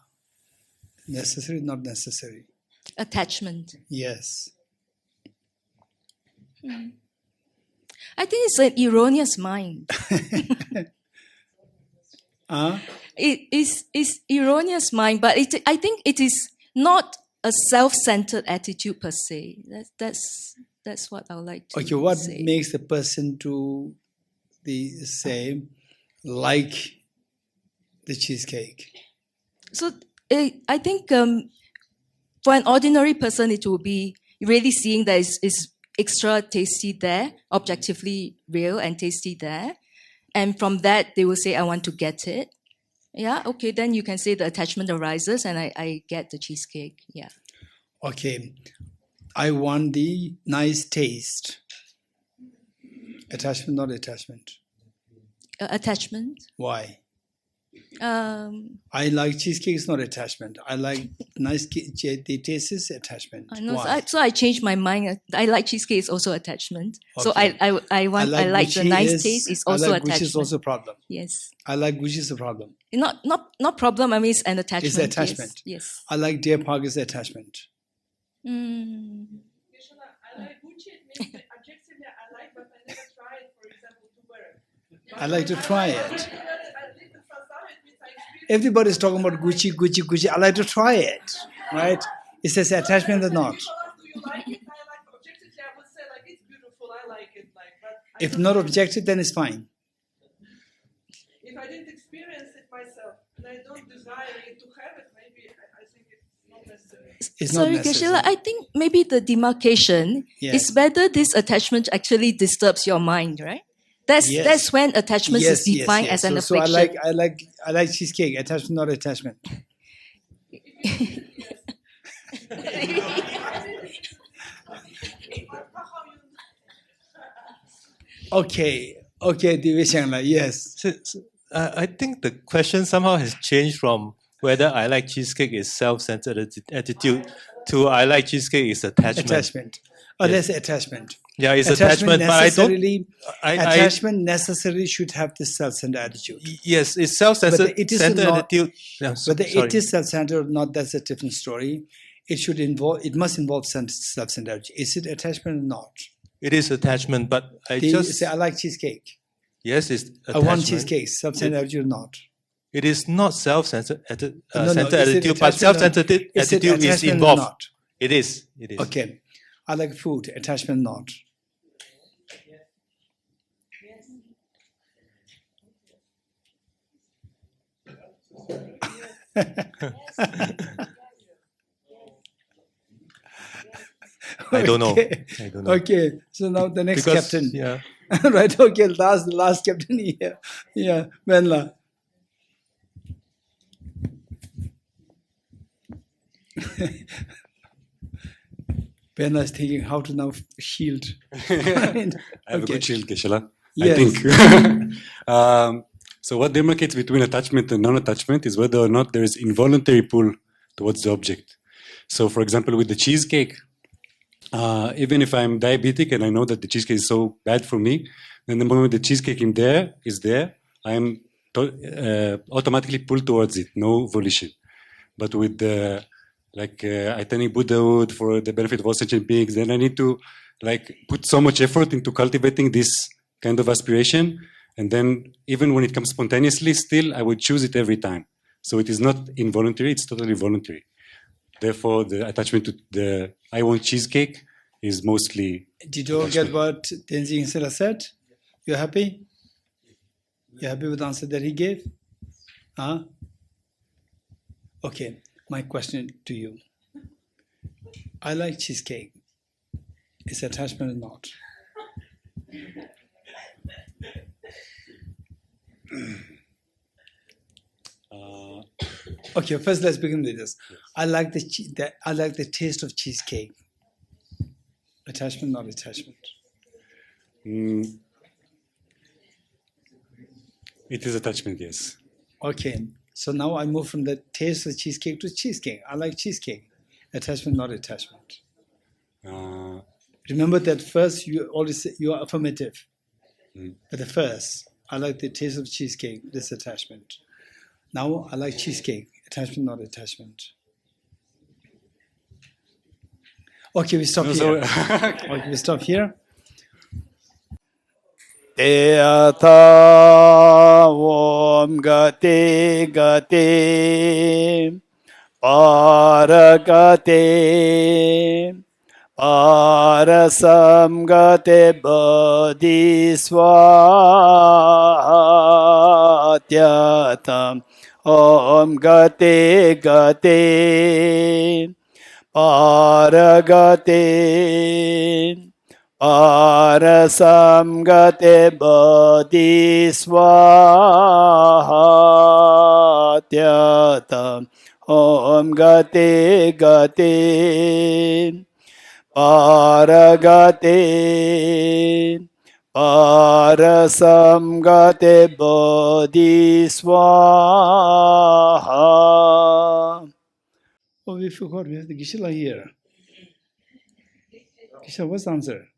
A: Necessary, not necessary.
R: Attachment.
A: Yes.
R: I think it's an erroneous mind. It is erroneous mind, but I think it is not a self-centered attitude per se. That's what I would like to
A: Okay, what
R: say.
A: makes the person to say like the cheesecake?
R: So I think for an ordinary person, it will be really seeing that is extra tasty there, objectively real and tasty there. And from that, they will say, I want to get it. Yeah, okay, then you can say the attachment arises and I get the cheesecake. Yeah.
A: Okay, I want the nice taste. Attachment, not attachment.
R: Attachment.
A: Why? I like cheesecake, it's not attachment. I like nice the taste is attachment. Why?
R: So I changed my mind. I like cheesecake is also attachment. So
A: Okay.
R: I like the
A: Gucci
R: nice taste is also
A: I like
R: attachment.
A: Gucci is also a problem.
R: Yes.
A: I like Gucci is a problem.
R: Not problem. I mean it's an attachment.
A: It's attachment.
R: Yes.
A: I like Deer Park is attachment.
R: Mm.
J: I like Gucci, it means that objectively I like, but I never tried, for example, to wear it.
A: I like to try it.
J: I live in Sansara, it means I experience.
A: Everybody's talking about Gucci. I like to try it, right? It says attachment or not.
J: Do you like it? I like objectively, I would say like it's beautiful, I like it, but
A: If not objective, then it's fine.
J: if I didn't experience it myself and I don't desire it to have it, maybe I think it's not necessary.
A: It's not
R: Sorry,
A: necessary.
R: Geshe, I think maybe the demarcation
A: Yes.
R: is whether this attachment actually disturbs your mind, right?
A: Yes.
R: That's when attachment is defined as an
A: So
R: affliction.
A: I like cheesecake. Attachment, not attachment. Okay, Divishangla, yes.
S: I think the question somehow has changed from whether I like cheesecake is self-centered attitude to I like cheesecake is attachment.
A: Attachment. Oh, that's attachment.
S: Yeah, it's attachment, but I don't.
A: Attachment necessarily should have this self-centered attitude.
S: Yes, it's self-centered
A: not,
S: attitude. Yeah,
A: whether
S: sorry.
A: it is self-centered or not, that's a different story. It must involve self-centered attitude. Is it attachment or not?
S: It is attachment, but I
A: They
S: just
A: say I like cheesecake.
S: yes, it's attachment.
A: I want cheesecake. Self-centered attitude or not?
S: It is not self-centered centered
A: Is it
S: attitude, but
A: attachment
S: self-centered
A: or- is it
S: attitude is
A: attachment or
S: involved.
A: not?
S: It is. It is.
A: Okay. I like food. Attachment not.
S: I don't know.
A: Okay.
S: I don't know.
A: Okay. So now the next
S: Because,
A: captain.
S: yeah.
A: Right. Okay. Last captain here. Yeah. Venla. Venla is thinking how to now shield.
T: I have a good shield, Geshe.
A: Yes.
T: I think. So what demarcates between attachment and non-attachment is whether or not there is involuntary pull towards the object. So, for example, with the cheesecake, even if I'm diabetic and I know that the cheesecake is so bad for me, then the moment the cheesecake is there, I'm automatically pulled towards it, no volition. But with the attaining Buddhahood for the benefit of all sentient beings, then I need to put so much effort into cultivating this kind of aspiration. And then even when it comes spontaneously, still I would choose it every time. So it is not involuntary, it's totally voluntary. Therefore, the attachment to the I want cheesecake is mostly...
A: Did you all get what Tenzin Sela said? You're happy? You're happy with the answer that he gave? Huh? Okay, my question to you. I like cheesecake. Is attachment or not? Okay, first let's begin with this. I like the taste of cheesecake. Attachment, not attachment.
T: It is attachment, yes.
A: Okay, so now I move from the taste of cheesecake to cheesecake. I like cheesecake. Attachment, not attachment. Remember that first you always say you are affirmative. But the first, I like the taste of cheesecake, this attachment. Now I like cheesecake, attachment, not attachment. Okay, we stop here. Okay, we stop here. Teata Om Gate Gate Paragate Parasam Gate Bodhiswatyata Om Gate Gate Paragate Parasam Gate Bodhiswatyata Om Gate Gate Paragate Parasam Gate Bodhiswaha. Oh, we forgot we have the Geshe here. Geshe, what's the answer?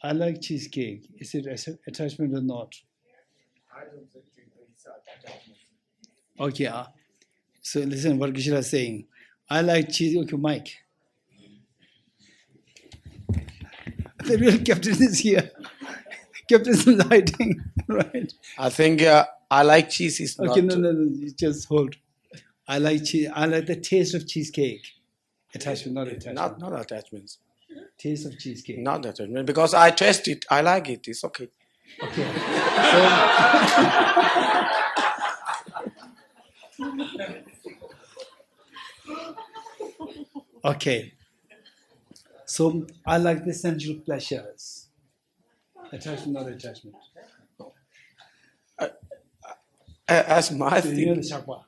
A: I like cheesecake. Is it attachment or not?
N: I don't think it's attachment.
A: Okay, so listen what Geshe is saying. I like cheese. Okay, Mike. The real captain is here. Captain's lighting, right?
U: I think I like cheese is
A: okay,
U: not...
A: no, you just hold. I like cheese. I like the taste of cheesecake. Attachment, not attachment.
U: Not attachments.
A: Taste of cheesecake.
U: Not attachment. Because I taste it. I like it. It's okay.
A: Okay. Okay. So I like the sensual pleasures. Attachment, not attachment.
U: As my
A: thing. Do you know the Shakwa?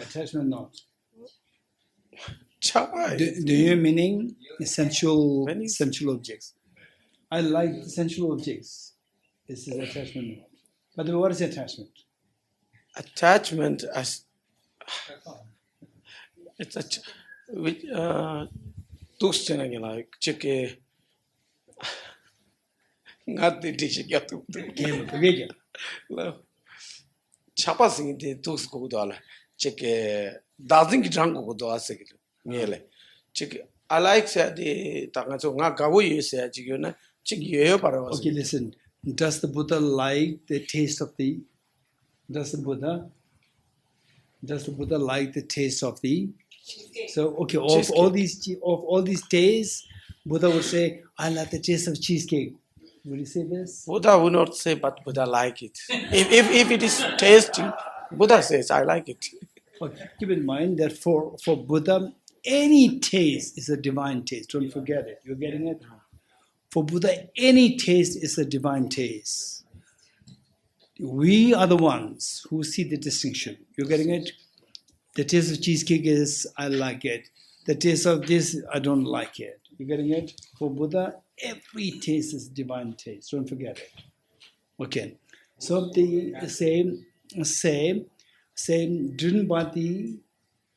A: Attachment, not. Do you meaning sensual objects? I like sensual objects. This is attachment. But what is attachment?
U: Attachment as it's a which like chicken. Not the dish get to Chapa sing the two school dollar. Chicken doesn't drunk go to us. I like the Tangazo Nagawi said, you know,
A: okay, listen. Does the Buddha like the taste of the? Does the Buddha like the taste of the? So okay, of all these tastes, Buddha would say, "I like the taste of cheesecake." Would you say this?
U: Buddha would not say, but Buddha like it. If it is tasty, Buddha says, "I like it."
A: Okay, keep in mind that for Buddha, any taste is a divine taste. Don't forget it. You're getting it? For Buddha, any taste is a divine taste. We are the ones who see the distinction. You're getting it? The taste of cheesecake is, I like it. The taste of this, I don't like it. You're getting it? For Buddha, every taste is divine taste. Don't forget it. Okay. So the same driven by the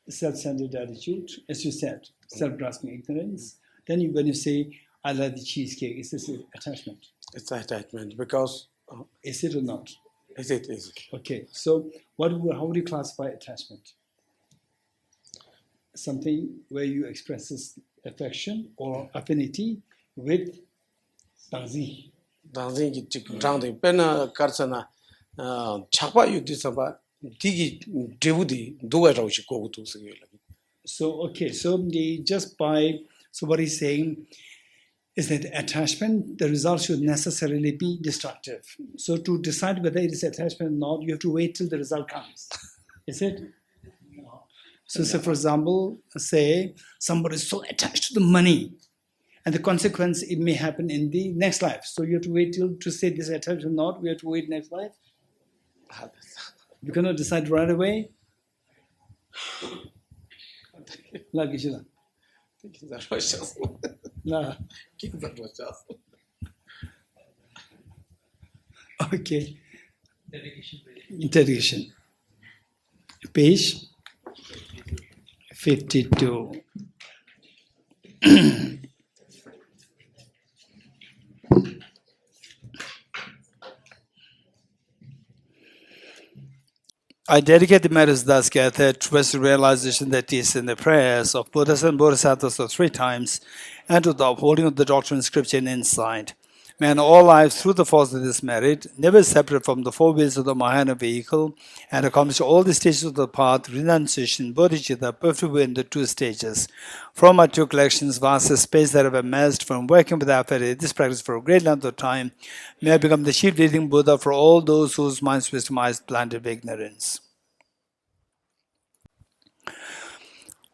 A: self-centered attitude, as you said, self-grasping ignorance. Then when you say, I like the cheesecake, is this attachment?
U: It's attachment because...
A: is it or not?
U: Is it?
A: Okay, so how would you classify attachment? Something where you express this affection or affinity with Dangzi.
U: Dangzi, Dangzi, Pena Karsana, Chapa, you did some Digi, Devudi, do it, or she go to.
A: So, okay, so what he's saying,
B: is that attachment, the result should necessarily be destructive. So to decide whether it is attachment or not, you have to wait till the result comes. Is it? So say, for example, say somebody is so attached to the money, and the consequence, it may happen in the next life. So you have to wait till to say this attachment or not, we have to wait next life. You cannot decide right away. Okay. Dedication. Page 52.
A: I dedicate the matters thus gathered towards the realization that is in the prayers of Buddhas and Bodhisattvas of 3 times, and to the upholding of the doctrine, scripture, and insight. May in all lives, through the force of this merit, never separate from the 4 wheels of the Mahayana vehicle, and accomplish all the stages of the path, renunciation, bodhicitta, perfect way in the 2 stages. From my 2 collections, vast space that I have amassed from working with this practice for a great length of time, may I become the chief leading Buddha for all those whose minds wisdom is blinded with ignorance.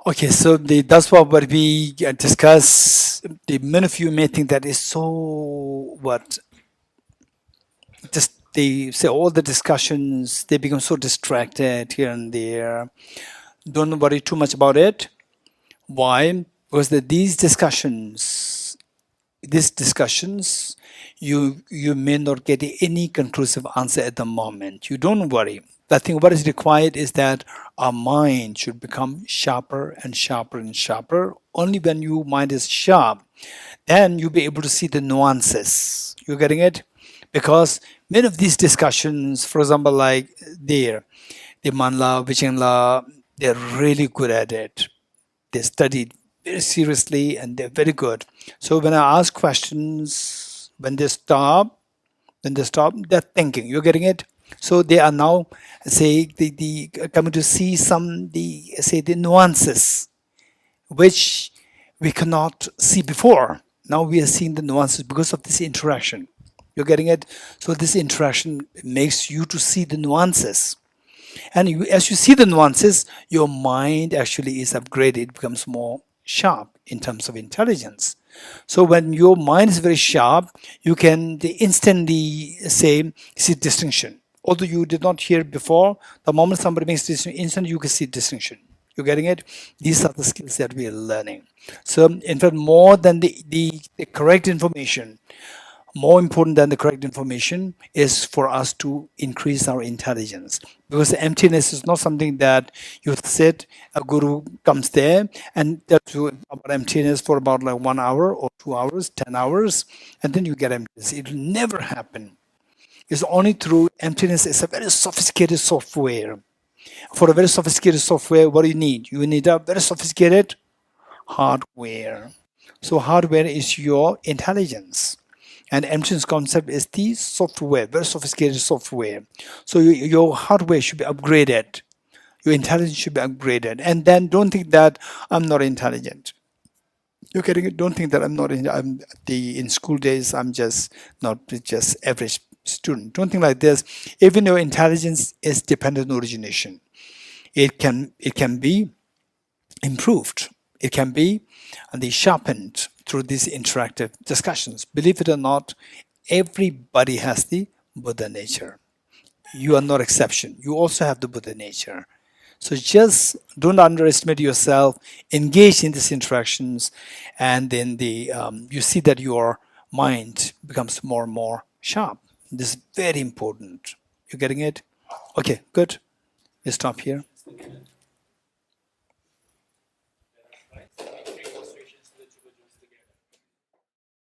A: Okay, so that's what we discuss. Many of you may think that is so just they say all the discussions, they become so distracted here and there. Don't worry too much about it. Why? Because these discussions, you may not get any conclusive answer at the moment. You don't worry. I think what is required is that our mind should become sharper and sharper and sharper. Only when your mind is sharp, then you'll be able to see the nuances. You're getting it? Because many of these discussions, for example, like the Manla, Vichenla, they're really good at it. They studied very seriously and they're very good. So when I ask questions, when they stop, they're thinking. You're getting it? So they are now, say, coming to see the nuances, which we cannot see before. Now we are seeing the nuances because of this interaction. You're getting it? So this interaction makes you to see the nuances. And as you see the nuances, your mind actually is upgraded. It becomes more sharp in terms of intelligence. So when your mind is very sharp, you can instantly see distinction. Although you did not hear before, the moment somebody makes distinction, instantly you can see distinction. You're getting it? These are the skills that we are learning. So in fact, more than the correct information, more important than the correct information is for us to increase our intelligence. Because emptiness is not something that you sit, a guru comes there and tells you about emptiness for about like 1 hour or 2 hours, 10 hours, and then you get emptiness. It will never happen. It's only through emptiness. It's a very sophisticated software. For a very sophisticated software, what do you need? You need a very sophisticated hardware. So hardware is your intelligence. And emptiness concept is the software, very sophisticated software. So your hardware should be upgraded. Your intelligence should be upgraded. And then don't think that I'm not intelligent. You're getting it? Don't think that I'm not in school days, I'm just not just average student. Don't think like this. Even your intelligence is dependent origination. It can be improved. It can be sharpened through these interactive discussions. Believe it or not, everybody has the Buddha nature. You are not exception. You also have the Buddha nature. So just don't underestimate yourself. Engage in these interactions, and then you see that your mind becomes more and more sharp. This is very important. You getting it? Okay, good. We'll stop here.